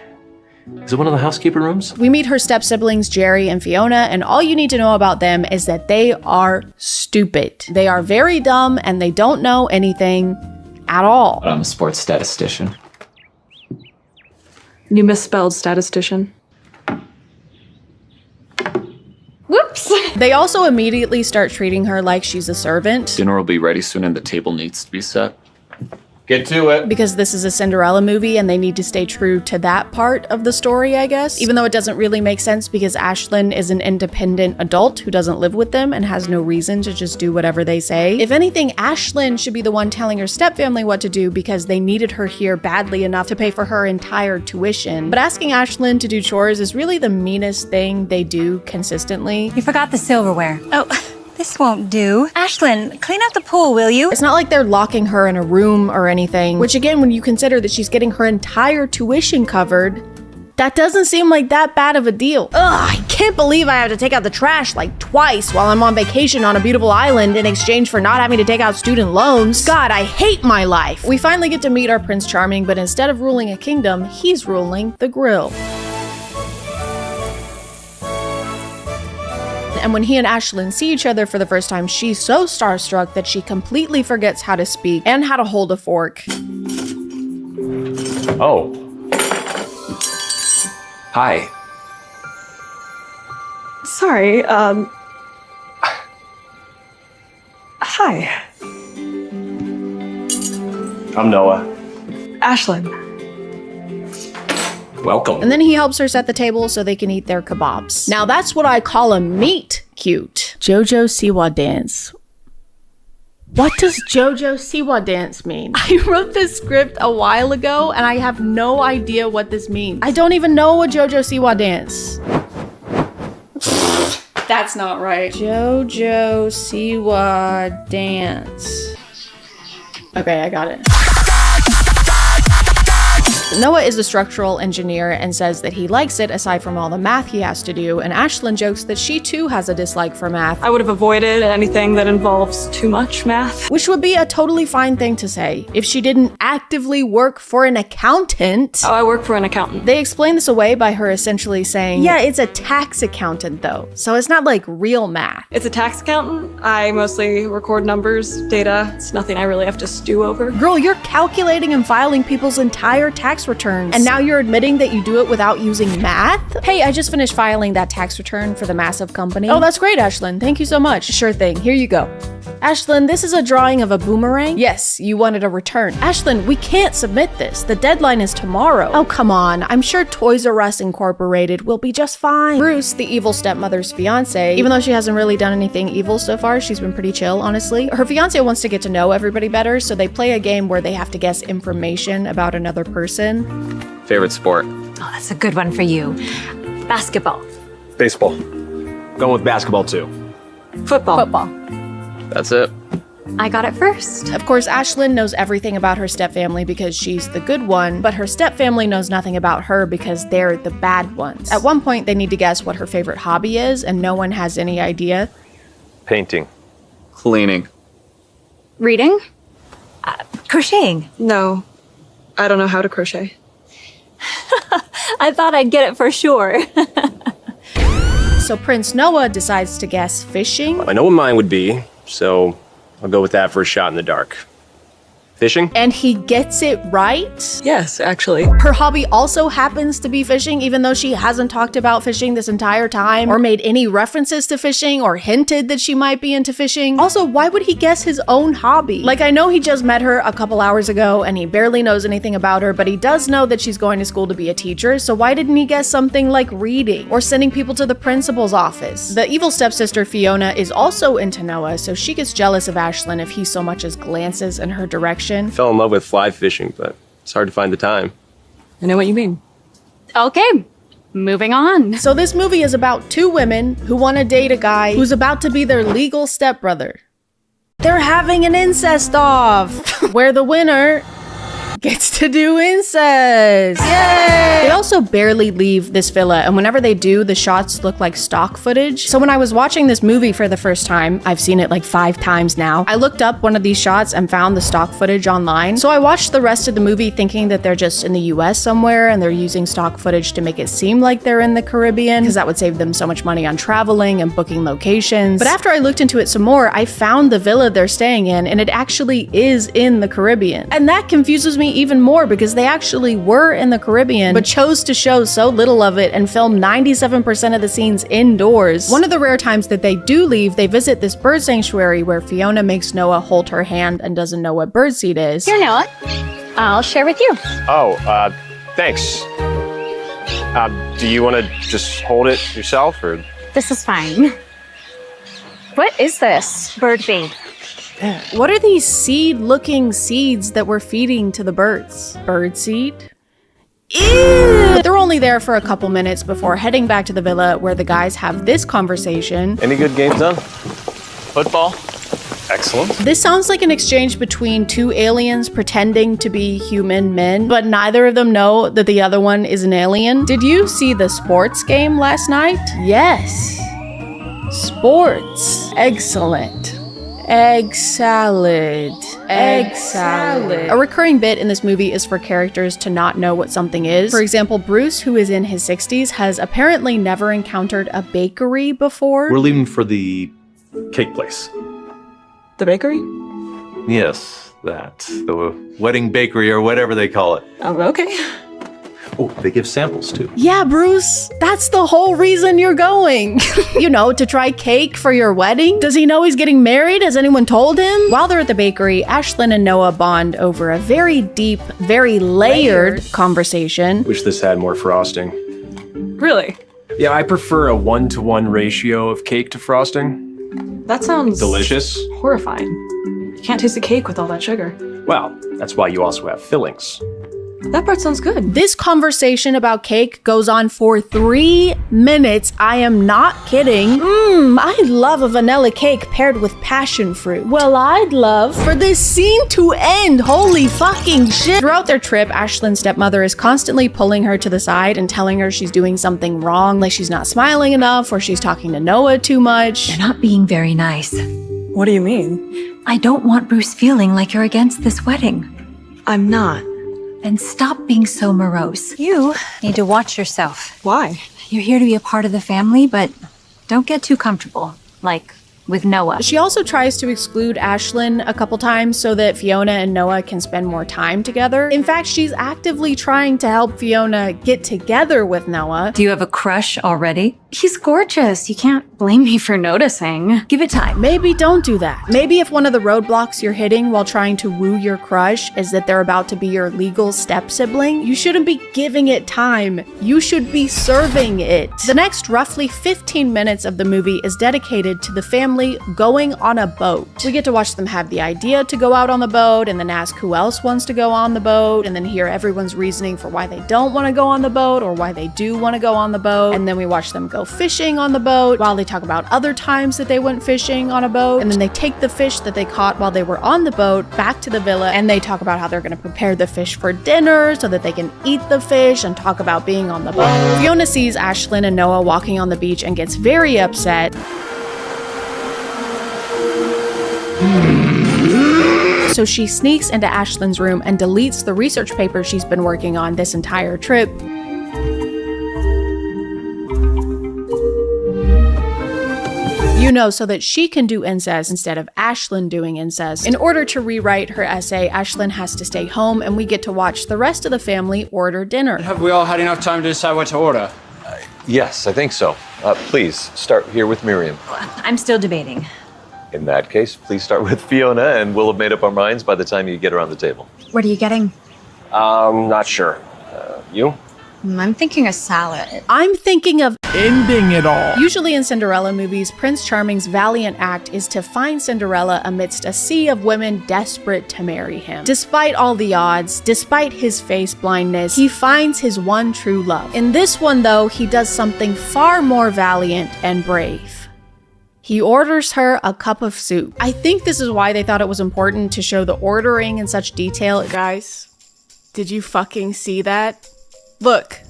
Is it one of the housekeeper rooms? We meet her step siblings, Jerry and Fiona, and all you need to know about them is that they are stupid. They are very dumb and they don't know anything at all. I'm a sports statistician. You misspelled statistician. Whoops. They also immediately start treating her like she's a servant. Dinner will be ready soon and the table needs to be set. Get to it. Because this is a Cinderella movie and they need to stay true to that part of the story, I guess. Even though it doesn't really make sense because Ashlyn is an independent adult who doesn't live with them and has no reason to just do whatever they say. If anything, Ashlyn should be the one telling her stepfamily what to do because they needed her here badly enough to pay for her entire tuition. But asking Ashlyn to do chores is really the meanest thing they do consistently. You forgot the silverware. Oh, this won't do. Ashlyn, clean up the pool, will you? It's not like they're locking her in a room or anything, which again, when you consider that she's getting her entire tuition covered, that doesn't seem like that bad of a deal. Ugh, I can't believe I have to take out the trash like twice while I'm on vacation on a beautiful island in exchange for not having to take out student loans. God, I hate my life. We finally get to meet our Prince Charming, but instead of ruling a kingdom, he's ruling the grill. And when he and Ashlyn see each other for the first time, she's so starstruck that she completely forgets how to speak and how to hold a fork. Oh. Hi. Sorry, Hi. I'm Noah. Ashlyn. Welcome. And then he helps her set the table so they can eat their kebabs. Now that's what I call a meet cute. Jojo Siwa dance. What does Jojo Siwa dance mean? I wrote this script a while ago and I have no idea what this means. I don't even know a Jojo Siwa dance. That's not right. Jojo Siwa dance. Okay, I got it. Noah is a structural engineer and says that he likes it aside from all the math he has to do, and Ashlyn jokes that she too has a dislike for math. I would have avoided anything that involves too much math. Which would be a totally fine thing to say if she didn't actively work for an accountant. Oh, I work for an accountant. They explain this away by her essentially saying, yeah, it's a tax accountant though, so it's not like real math. It's a tax accountant. I mostly record numbers, data. It's nothing I really have to stew over. Girl, you're calculating and filing people's entire tax returns, and now you're admitting that you do it without using math? Hey, I just finished filing that tax return for the massive company. Oh, that's great, Ashlyn. Thank you so much. Sure thing. Here you go. Ashlyn, this is a drawing of a boomerang? Yes, you wanted a return. Ashlyn, we can't submit this. The deadline is tomorrow. Oh, come on. I'm sure Toys R Us Incorporated will be just fine. Bruce, the evil stepmother's fiance, even though she hasn't really done anything evil so far, she's been pretty chill, honestly. Her fiance wants to get to know everybody better, so they play a game where they have to guess information about another person. Favorite sport? Oh, that's a good one for you. Basketball. Baseball. Going with basketball too. Football. Football. That's it. I got it first. Of course, Ashlyn knows everything about her stepfamily because she's the good one, but her stepfamily knows nothing about her because they're the bad ones. At one point, they need to guess what her favorite hobby is, and no one has any idea. Painting. Cleaning. Reading? Crocheting. No, I don't know how to crochet. I thought I'd get it for sure. So Prince Noah decides to guess fishing. I know what mine would be, so I'll go with that for a shot in the dark. Fishing? And he gets it right? Yes, actually. Her hobby also happens to be fishing, even though she hasn't talked about fishing this entire time, or made any references to fishing, or hinted that she might be into fishing. Also, why would he guess his own hobby? Like, I know he just met her a couple hours ago, and he barely knows anything about her, but he does know that she's going to school to be a teacher, so why didn't he guess something like reading, or sending people to the principal's office? The evil stepsister Fiona is also into Noah, so she gets jealous of Ashlyn if he so much as glances in her direction. Fell in love with fly fishing, but it's hard to find the time. I know what you mean. Okay, moving on. So this movie is about two women who want to date a guy who's about to be their legal stepbrother. They're having an incest off, where the winner gets to do incest. Yay! They also barely leave this villa, and whenever they do, the shots look like stock footage. So when I was watching this movie for the first time, I've seen it like 5 times now, I looked up one of these shots and found the stock footage online. So I watched the rest of the movie thinking that they're just in the US somewhere and they're using stock footage to make it seem like they're in the Caribbean, because that would save them so much money on traveling and booking locations. But after I looked into it some more, I found the villa they're staying in, and it actually is in the Caribbean. And that confuses me even more because they actually were in the Caribbean, but chose to show so little of it and film 97% of the scenes indoors. One of the rare times that they do leave, they visit this bird sanctuary where Fiona makes Noah hold her hand and doesn't know what birdseed is. Here, Noah. I'll share with you. Oh, thanks. Do you want to just hold it yourself, or? This is fine. What is this? Bird feed. What are these seed-looking seeds that we're feeding to the birds? Birdseed? Ew! They're only there for a couple minutes before heading back to the villa where the guys have this conversation. Any good games done? Football? Excellent. This sounds like an exchange between two aliens pretending to be human men, but neither of them know that the other one is an alien. Did you see the sports game last night? Yes. Sports. Excellent. Egg salad. Egg salad. A recurring bit in this movie is for characters to not know what something is. For example, Bruce, who is in his 60s, has apparently never encountered a bakery before. We're leaving for the cake place. The bakery? Yes, that. The wedding bakery or whatever they call it. Oh, okay. Oh, they give samples too. Yeah, Bruce, that's the whole reason you're going. You know, to try cake for your wedding? Does he know he's getting married? Has anyone told him? While they're at the bakery, Ashlyn and Noah bond over a very deep, very layered conversation. Wish this had more frosting. Really? Yeah, I prefer a 1-to-1 ratio of cake to frosting. That sounds delicious. Horrifying. You can't taste the cake with all that sugar. Well, that's why you also have fillings. That part sounds good. This conversation about cake goes on for 3 minutes. I am not kidding. I love a vanilla cake paired with passion fruit. Well, I'd love for this scene to end. Holy fucking shit. Throughout their trip, Ashlyn's stepmother is constantly pulling her to the side and telling her she's doing something wrong, like she's not smiling enough or she's talking to Noah too much. You're not being very nice. What do you mean? I don't want Bruce feeling like you're against this wedding. I'm not. Then stop being so morose. You need to watch yourself. Why? You're here to be a part of the family, but don't get too comfortable. Like with Noah. She also tries to exclude Ashlyn a couple times so that Fiona and Noah can spend more time together. In fact, she's actively trying to help Fiona get together with Noah. Do you have a crush already? He's gorgeous. You can't blame me for noticing. Give it time. Maybe don't do that. Maybe if one of the roadblocks you're hitting while trying to woo your crush is that they're about to be your legal step-sibling, you shouldn't be giving it time. You should be serving it. The next roughly 15 minutes of the movie is dedicated to the family going on a boat. We get to watch them have the idea to go out on the boat and then ask who else wants to go on the boat and then hear everyone's reasoning for why they don't want to go on the boat or why they do want to go on the boat. And then we watch them go fishing on the boat while they talk about other times that they went fishing on a boat. And then they take the fish that they caught while they were on the boat back to the villa and they talk about how they're going to prepare the fish for dinner so that they can eat the fish and talk about being on the boat. Fiona sees Ashlyn and Noah walking on the beach and gets very upset. So she sneaks into Ashlyn's room and deletes the research paper she's been working on this entire trip. You know, so that she can do incest instead of Ashlyn doing incest. In order to rewrite her essay, Ashlyn has to stay home and we get to watch the rest of the family order dinner. Have we all had enough time to decide what to order? Yes, I think so. Please, start here with Miriam. I'm still debating. In that case, please start with Fiona and we'll have made up our minds by the time you get around the table. What are you getting? Not sure. You? I'm thinking a salad. I'm thinking of ending it all. Usually in Cinderella movies, Prince Charming's valiant act is to find Cinderella amidst a sea of women desperate to marry him. Despite all the odds, despite his face blindness, he finds his one true love. In this one though, he does something far more valiant and brave. He orders her a cup of soup. I think this is why they thought it was important to show the ordering in such detail. Guys, did you fucking see that? Look.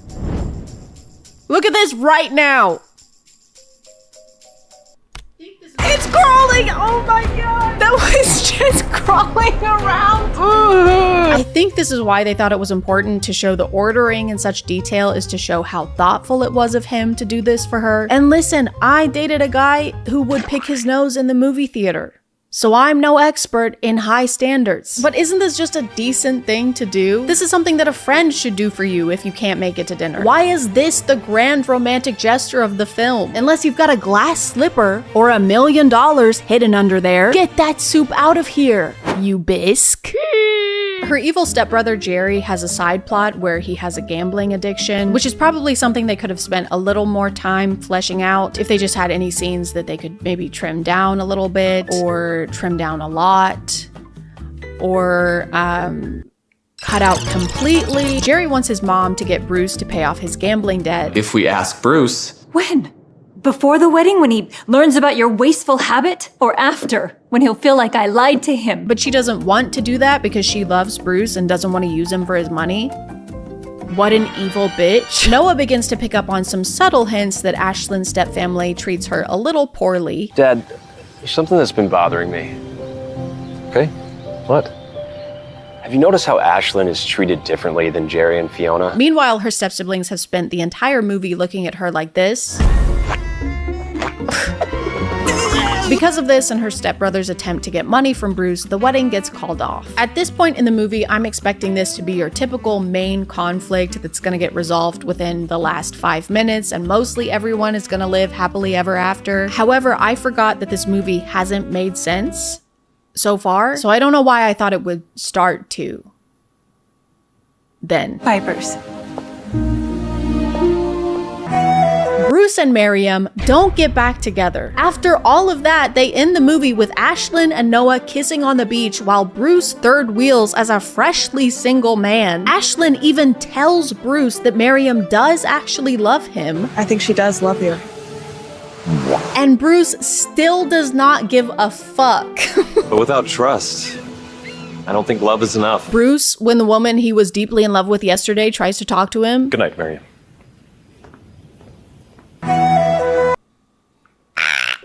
Look at this right now. It's crawling! Oh my god! That was just crawling around! I think this is why they thought it was important to show the ordering in such detail, is to show how thoughtful it was of him to do this for her. And listen, I dated a guy who would pick his nose in the movie theater. So I'm no expert in high standards. But isn't this just a decent thing to do? This is something that a friend should do for you if you can't make it to dinner. Why is this the grand romantic gesture of the film? Unless you've got a glass slipper or $1 million hidden under there. Get that soup out of here, you bisque. Her evil stepbrother Jerry has a side plot where he has a gambling addiction, which is probably something they could have spent a little more time fleshing out if they just had any scenes that they could maybe trim down a little bit or trim down a lot or cut out completely. Jerry wants his mom to get Bruce to pay off his gambling debt. If we ask Bruce. When? Before the wedding, when he learns about your wasteful habit? Or after, when he'll feel like I lied to him? But she doesn't want to do that because she loves Bruce and doesn't want to use him for his money. What an evil bitch. Noah begins to pick up on some subtle hints that Ashlyn's stepfamily treats her a little poorly. Dad, there's something that's been bothering me. Okay, what? Have you noticed how Ashlyn is treated differently than Jerry and Fiona? Meanwhile, her step-siblings have spent the entire movie looking at her like this. Because of this and her stepbrother's attempt to get money from Bruce, the wedding gets called off. At this point in the movie, I'm expecting this to be your typical main conflict that's gonna get resolved within the last 5 minutes, and mostly everyone is gonna live happily ever after. However, I forgot that this movie hasn't made sense so far, so I don't know why I thought it would start to then. Vipers. Bruce and Miriam don't get back together. After all of that, they end the movie with Ashlyn and Noah kissing on the beach while Bruce third wheels as a freshly single man. Ashlyn even tells Bruce that Miriam does actually love him. I think she does love you. And Bruce still does not give a fuck. But without trust, I don't think love is enough. Bruce, when the woman he was deeply in love with yesterday tries to talk to him. Good night, Miriam.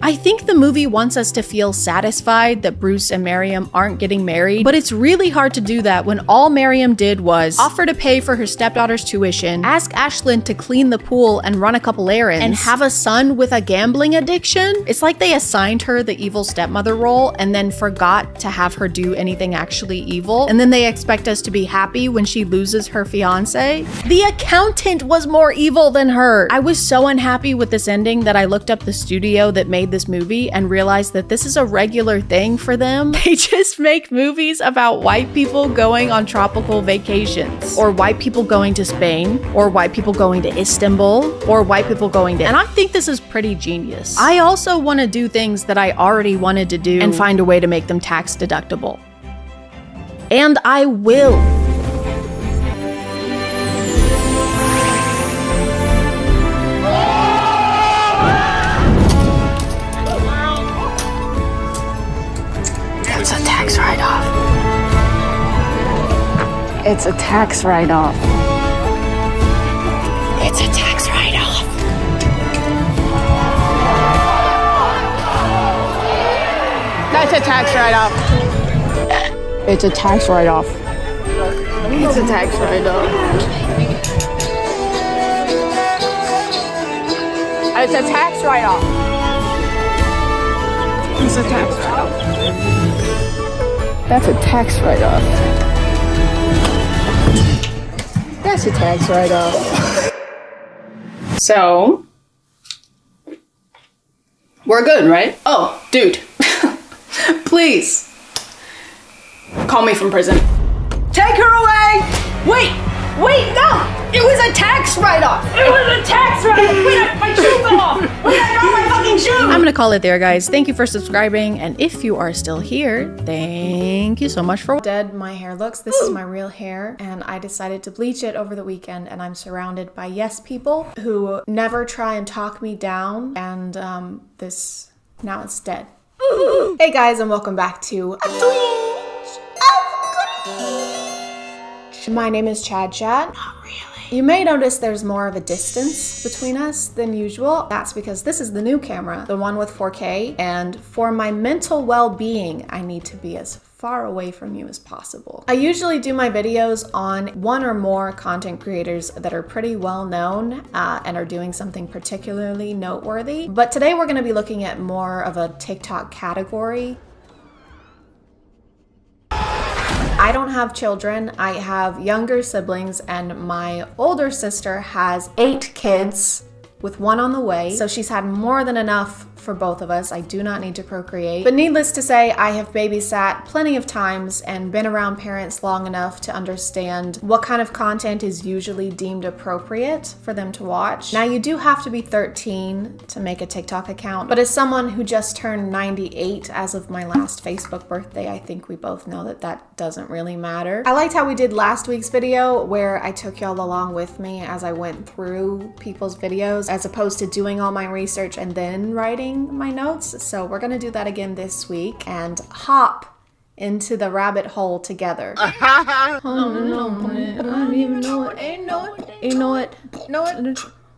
I think the movie wants us to feel satisfied that Bruce and Miriam aren't getting married, but it's really hard to do that when all Miriam did was offer to pay for her stepdaughter's tuition, ask Ashlyn to clean the pool and run a couple errands, and have a son with a gambling addiction. It's like they assigned her the evil stepmother role and then forgot to have her do anything actually evil, and then they expect us to be happy when she loses her fiance. The accountant was more evil than her. I was so unhappy with this ending that I looked up the studio that made this movie and realized that this is a regular thing for them. They just make movies about white people going on tropical vacations, or white people going to Spain, or white people going to Istanbul, or white people going to... And I think this is pretty genius. I also want to do things that I already wanted to do and find a way to make them tax deductible. And I will. It's a tax write-off. It's a tax write-off. It's a tax write-off. That's a tax write-off. It's a tax write-off. It's a tax write-off. It's a tax write-off. It's a tax write-off. That's a tax write-off. That's a tax write-off. So, we're good, right? Oh, dude. Please. Call me from prison. Take her away! Wait, no! It was a tax write-off! It was a tax write-off! Wait, my shoe fell off! Wait, I got my fucking shoe! I'm gonna call it there, guys. Thank you for subscribing, and if you are still here, thank you so much for dead my hair looks. This is my real hair, and I decided to bleach it over the weekend, and I'm surrounded by yes people who never try and talk me down, and now it's dead. Hey guys, and welcome back to My name is ChadChad. Not really. You may notice there's more of a distance between us than usual. That's because this is the new camera, the one with 4K, and for my mental well-being, I need to be as far away from you as possible. I usually do my videos on one or more content creators that are pretty well known and are doing something particularly noteworthy. But today we're gonna be looking at more of a TikTok category. I don't have children, I have younger siblings, and my older sister has 8 kids with 1 on the way. So she's had more than enough for both of us. I do not need to procreate. But needless to say, I have babysat plenty of times and been around parents long enough to understand what kind of content is usually deemed appropriate for them to watch. Now, you do have to be 13 to make a TikTok account, but as someone who just turned 98 as of my last Facebook birthday, I think we both know that that doesn't really matter. I liked how we did last week's video where I took y'all along with me as I went through people's videos, as opposed to doing all my research and then writing my notes. So we're gonna do that again this week and hop into the rabbit hole together. I don't even know it. Ain't know it.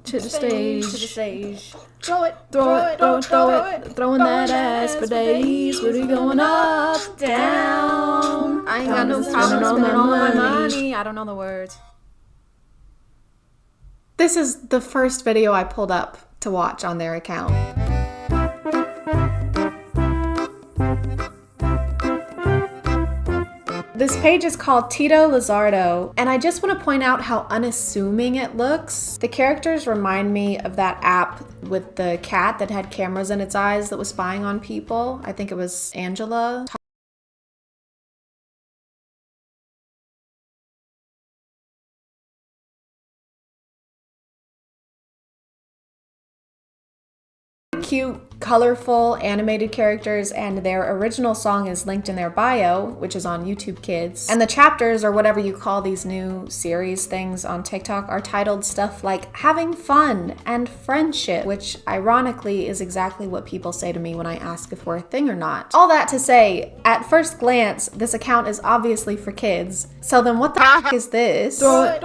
To the stage. Throw it. Throwing that ass for days. Really going up, down. I ain't got no problem spending all my money. I don't know the words. This is the first video I pulled up to watch on their account. This page is called Tito Lizardo, and I just want to point out how unassuming it looks. The characters remind me of that app with the cat that had cameras in its eyes that was spying on people. I think it was Angela. cute, colorful, animated characters, and their original song is linked in their bio, which is on YouTube Kids. And the chapters, or whatever you call these new series things on TikTok, are titled stuff like having fun and friendship, which ironically is exactly what people say to me when I ask if we're a thing or not. All that to say, at first glance, this account is obviously for kids. So then what the f is this? Throw it,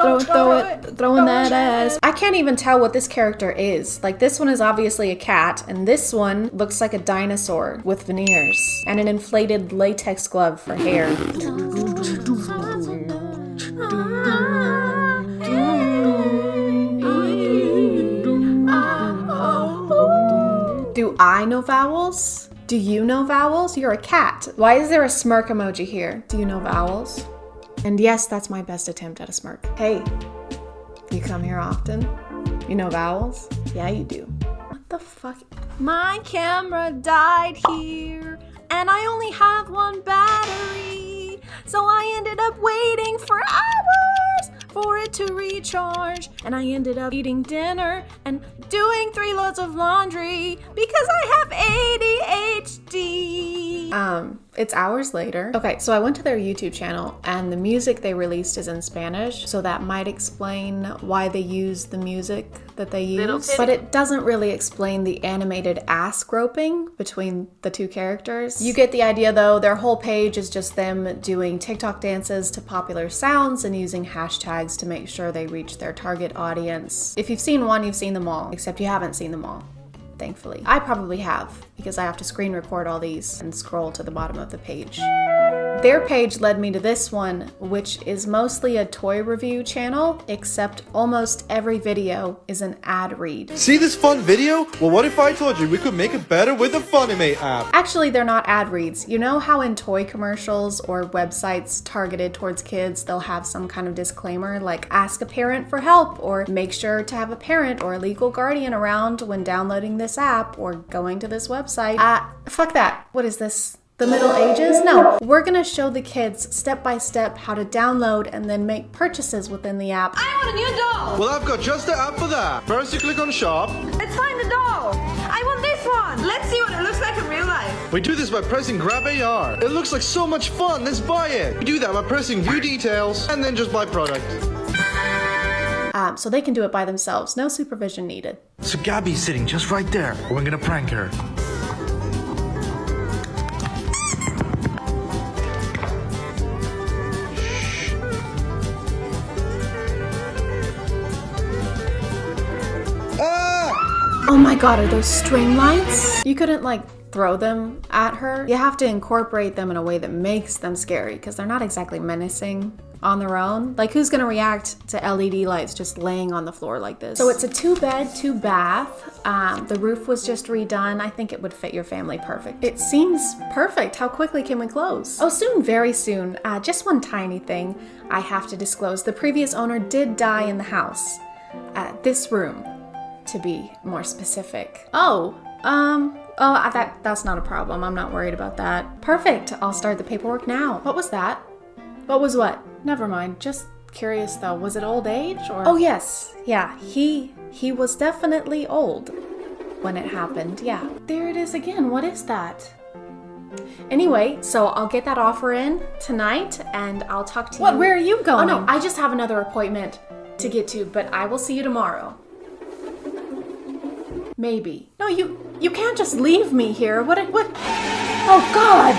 throwing that ass. I can't even tell what this character is. Like, this one is obviously a cat, and this one looks like a dinosaur with veneers and an inflated latex glove for hair. Do I know vowels? Do you know vowels? You're a cat. Why is there a smirk emoji here? Do you know vowels? And yes, that's my best attempt at a smirk. Hey, you come here often? You know vowels? Yeah, you do. What the fuck? My camera died here, and I only have one battery, so I ended up waiting for hours for it to recharge, and I ended up eating dinner and doing 3 loads of laundry because I have ADHD. It's hours later. Okay, so I went to their YouTube channel, and the music they released is in Spanish, so that might explain why they use the music that they use. But it doesn't really explain the animated ass groping between the two characters. You get the idea though. Their whole page is just them doing TikTok dances to popular sounds and using hashtags to make sure they reach their target audience. If you've seen one, you've seen them all, except you haven't seen them all. Thankfully. I probably have, because I have to screen record all these and scroll to the bottom of the page. Their page led me to this one, which is mostly a toy review channel, except almost every video is an ad read. See this fun video? Well, what if I told you we could make it better with the Funimate app? Actually, they're not ad reads. You know how in toy commercials or websites targeted towards kids, they'll have some kind of disclaimer like ask a parent for help, or make sure to have a parent or a legal guardian around when downloading this app or going to this website. Fuck that. What is this? The Middle Ages? No, we're gonna show the kids step by step how to download and then make purchases within the app. I want a new doll! Well, I've got just the app for that. First you click on shop. Let's find the doll! I want this one! Let's see what it looks like in real life. We do this by pressing grab AR. It looks like so much fun, let's buy it. We do that by pressing view details and then just buy product. So they can do it by themselves, no supervision needed. So Gabby's sitting just right there. We're gonna prank her. Oh my god, are those string lights? You couldn't like throw them at her. You have to incorporate them in a way that makes them scary because they're not exactly menacing on their own. Like, who's gonna react to LED lights just laying on the floor like this? So it's a 2-bed, 2-bath. The roof was just redone. I think it would fit your family perfect. It seems perfect. How quickly can we close? Oh, soon, very soon. Just one tiny thing I have to disclose. The previous owner did die in the house. This room, to be more specific. That's not a problem. I'm not worried about that. Perfect. I'll start the paperwork now. What was that? What was what? Never mind. Just curious though. Was it old age or? Oh yes. Yeah. He was definitely old when it happened. Yeah. There it is again. What is that? Anyway, so I'll get that offer in tonight and I'll talk to you. What? Where are you going? Oh no, I just have another appointment to get to, but I will see you tomorrow. Maybe. No, you can't just leave me here. What? Oh God!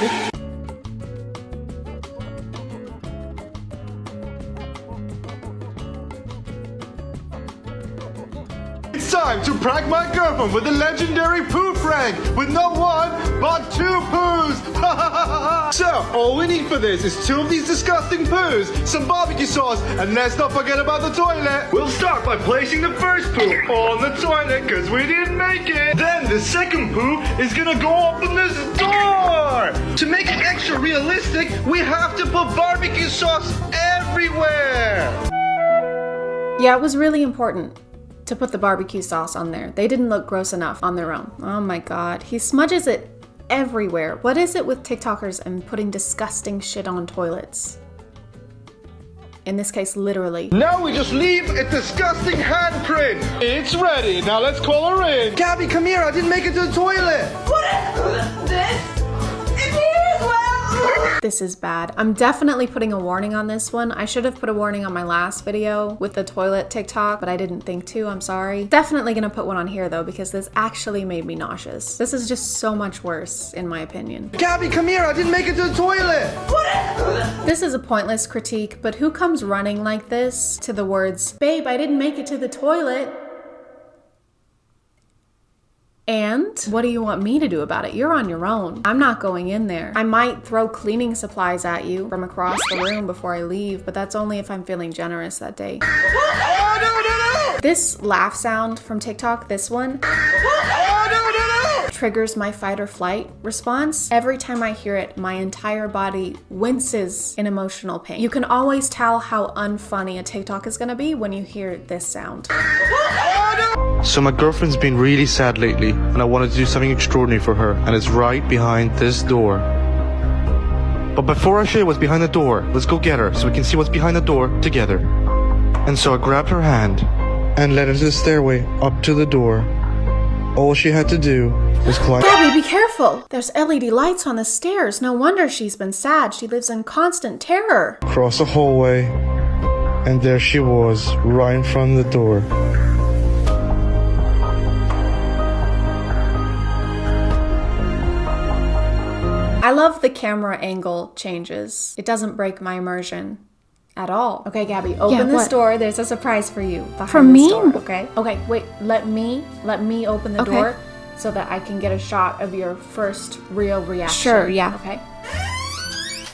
It's time to prank my girlfriend with a legendary poo prank with not one, but 2 poos! So, all we need for this is 2 of these disgusting poos, some barbecue sauce, and let's not forget about the toilet. We'll start by placing the first poo on the toilet because we didn't make it. Then the second poo is gonna go up in this door. To make it extra realistic, we have to put barbecue sauce everywhere. Yeah, it was really important to put the barbecue sauce on there. They didn't look gross enough on their own. Oh my God, he smudges it everywhere. What is it with TikTokers and putting disgusting shit on toilets? In this case, literally. Now we just leave a disgusting handprint. It's ready. Now let's call her in. Gabby, come here. I didn't make it to the toilet. What is this? It's here as well. This is bad. I'm definitely putting a warning on this one. I should have put a warning on my last video with the toilet TikTok, but I didn't think to, I'm sorry. Definitely gonna put one on here though, because this actually made me nauseous. This is just so much worse, in my opinion. Gabby, come here. I didn't make it to the toilet. This is a pointless critique, but who comes running like this to the words, "Babe, I didn't make it to the toilet"? And what do you want me to do about it? You're on your own. I'm not going in there. I might throw cleaning supplies at you from across the room before I leave, but that's only if I'm feeling generous that day. Oh, no. This laugh sound from TikTok, this one, Oh, no. triggers my fight or flight response. Every time I hear it, my entire body winces in emotional pain. You can always tell how unfunny a TikTok is gonna be when you hear this sound. So my girlfriend's been really sad lately, and I wanted to do something extraordinary for her, and it's right behind this door. But before I show you what's behind the door, let's go get her so we can see what's behind the door together. And so I grabbed her hand and led her to the stairway up to the door. All she had to do was climb. Gabby, be careful! There's LED lights on the stairs. No wonder she's been sad. She lives in constant terror. Across the hallway, and there she was, right in front of the door. I love the camera angle changes. It doesn't break my immersion at all. Okay, Gabby, open this door. There's a surprise for you behind For this me? door, okay? Okay, wait, let me open the door so that I can get a shot of your first real reaction. Sure, yeah. Okay?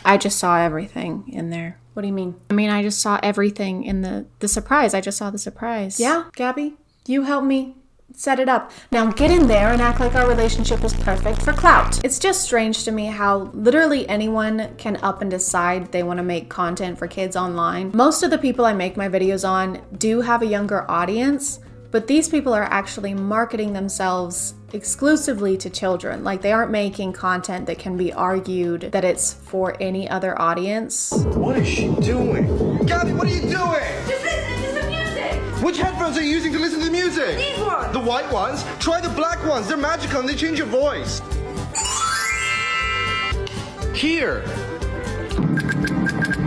I just saw everything in there. What do you mean? I mean, I just saw everything in the surprise. I just saw the surprise. Yeah, Gabby, you help me set it up. Now get in there and act like our relationship was perfect for clout. It's just strange to me how literally anyone can up and decide they want to make content for kids online. Most of the people I make my videos on do have a younger audience, but these people are actually marketing themselves exclusively to children. Like, they aren't making content that can be argued that it's for any other audience. What is she doing? Gabby, what are you doing? Just listen to some music. Which headphones are you using to listen to the music? These ones. The white ones? Try the black ones. They're magical and they change your voice. Here.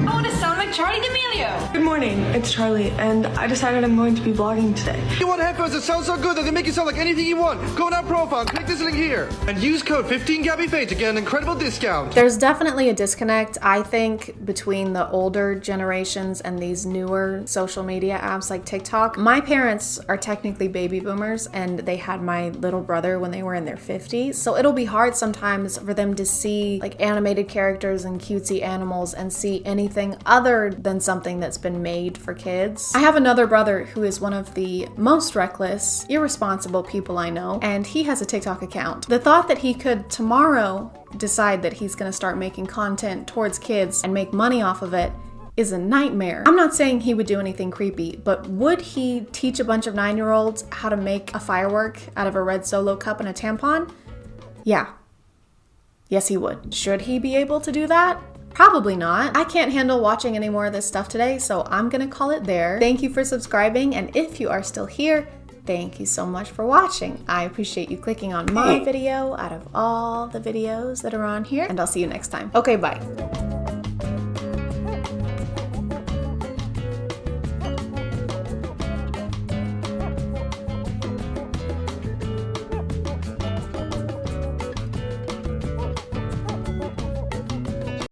I want to sound like Charlie D'Amelio. Good morning, it's Charlie, and I decided I'm going to be vlogging today. You want headphones that sound so good that they make you sound like anything you want? Go in our profile, click this link here, and use code 15GabbyFaye to get an incredible discount. There's definitely a disconnect, I think, between the older generations and these newer social media apps like TikTok. My parents are technically baby boomers, and they had my little brother when they were in their 50s, so it'll be hard sometimes for them to see like animated characters and cutesy animals and see anything other than something that's been made for kids. I have another brother who is one of the most reckless, irresponsible people I know, and he has a TikTok account. The thought that he could tomorrow decide that he's gonna start making content towards kids and make money off of it is a nightmare. I'm not saying he would do anything creepy, but would he teach a bunch of 9-year-olds how to make a firework out of a red Solo cup and a tampon? Yeah. Yes, he would. Should he be able to do that? Probably not. I can't handle watching any more of this stuff today, so I'm gonna call it there. Thank you for subscribing, and if you are still here, thank you so much for watching. I appreciate you clicking on my video out of all the videos that are on here, and I'll see you next time. Okay, bye.